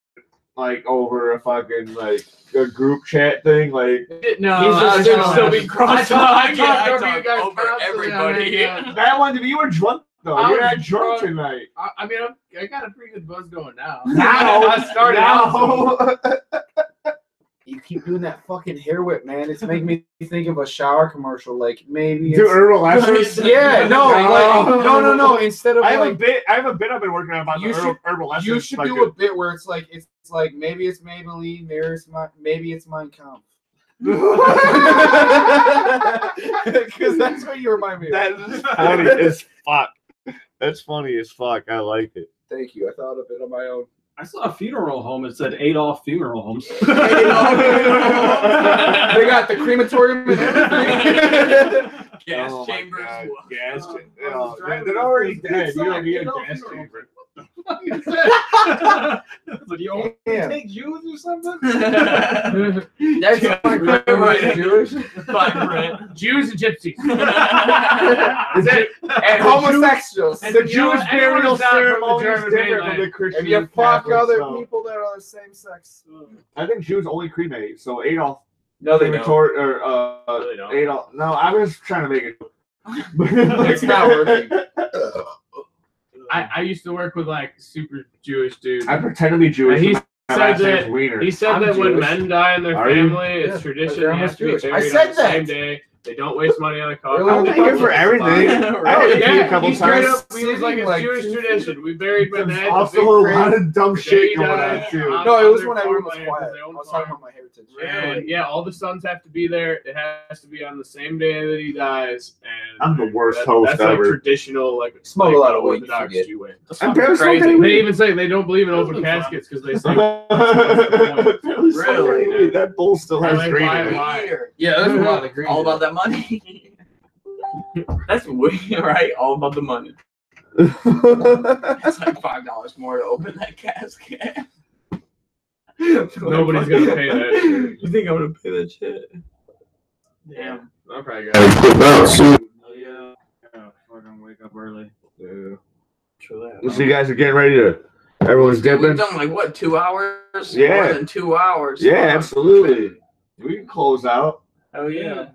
like over a fucking like a group chat thing, like No, He's just still be crossed I out. talked I over you talked guys over constantly on everybody. that, that one. You were drunk though. I You're was not drunk drunk. tonight. I mean, I got a pretty good buzz going now. Now I started out. you keep doing that fucking hair whip, man. It's making me think of a shower commercial. Like maybe Do it's, herbal essence. yeah, no, like, no. Instead of I have like a bit. I've been about You the should- herbal essence. you should like do a bit where it's like maybe it's Maybelline, maybe it's Mein Kampf. Because that's what you remind me of. That is funny as fuck. That's funny as fuck. I like it. Thank you. I thought of it on my own. I saw a funeral home. It said Adolf Funeral Homes. They got the crematorium and everything. Gas Oh my chambers. God, gas chambers. was driving They're with already this dead. You dude, don't need a so gas funeral. chamber. So do you only Damn. take Jews or something? That's Right. Jewish. Fine, Brent. Jews and gypsies. Is it? And homosexuals. And The you know, Jewish anyone burial who's not from the ceremony is German different mainland. from the Christian. And you fuck Catholic, other so- people that are the same sex. I think Jews only cremate. So Adolf. No, they don't. They don't. Adolf. No, I was trying to make it. It's not working. I used to work with like super Jewish dudes. I pretend to be Jewish. And he My said last name's that- Wiener. He said I'm that when Jewish. men die in their Are you? family, it's Yeah, tradition my they have grandma's to be Jewish. I buried said on the that. same day. They don't waste money on a coffin. Really? I'll take it for everything. I had to pee a couple he straight times. up, he was like, it's Like, Jewish two- tradition. We buried my There's dad. also a lot of dumb shit going on too. No, it was when everyone was quiet. I was talking about my heritage. And yeah, all the sons have to be there. It has to be on the same day that he dies. And I'm the worst that- host that's ever. like traditional, like Smoke like a lot of weed, Orthodox forget. Jew way. I'm barely Crazy. smoking They weed. even say they don't believe in open caskets because they say Barely smoking Really? weed. That bull still has Like, green why- in it. why? Yeah, there's a lot of green. All about that money. That's weird, right? All about the money. It's like $5 more to open that casket. Nobody's gonna pay that shit. You think I'm gonna pay that shit? Damn, I probably got So Oh yeah. Yeah. Fucking wake up early. it. you guys are getting ready to. Everyone's We've dipping. done like what, 2 hours? Yeah. More than 2 hours. Yeah, absolutely. We can close out. Oh yeah.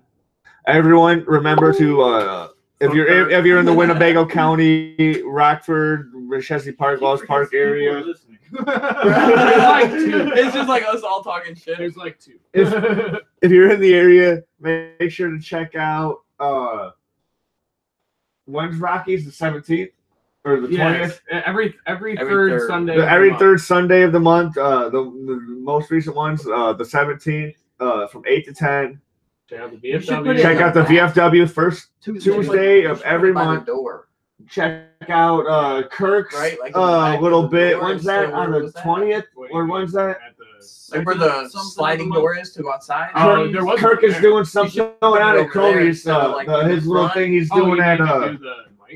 Everyone, remember to if you're in the Winnebago County, Rockford, Chesney Park, Wells Park area. It's just like us all talking shit. There's like 2. If you're in the area, make sure to check out when's Rockies, the 17th or the 20th? Every third Sunday. Every third Sunday of the month. The most recent ones, the 17th, from 8 to 10. Check out the VFW. Check out the VFW first Tuesday of every month. Check out Kirk's little bit. When's that? On the 20th? Or when's that? Like where the sliding door is to go outside. Kirk is doing something going on at Cody's. His little thing he's doing at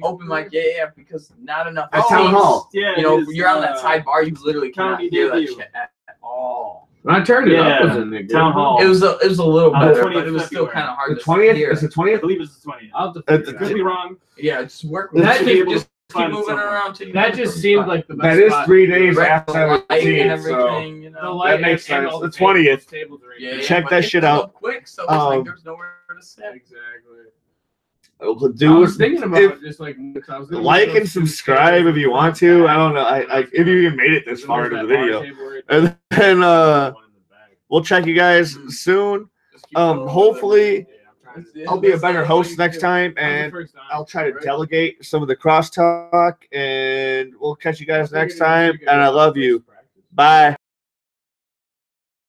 open mic. Yeah, because not enough. At Town Hall. Yeah, you know, you're on that side bar, you literally cannot hear that shit at all. When I turned it up, was in Town Hall. It was a little better, but it was still kind of hard. The 20th? Hear. Is the 20th? I believe it's the 20th. I'll have to could be wrong. Yeah, just work. That just keep moving around. That just seemed like the best. That is spot. 3 days after and 17th, everything. so You know, that makes sense. The 20th. yeah, Check but that it shit filled out. up quick, so it's like there's nowhere to sit. Exactly. I was thinking about just like like and subscribe if you want to. I don't know. I if you even made it this far into the video, and then we'll check you guys soon. Hopefully, I'll be a better host next time, and I'll try to delegate some of the crosstalk. And we'll catch you guys next time. And I love you. Bye.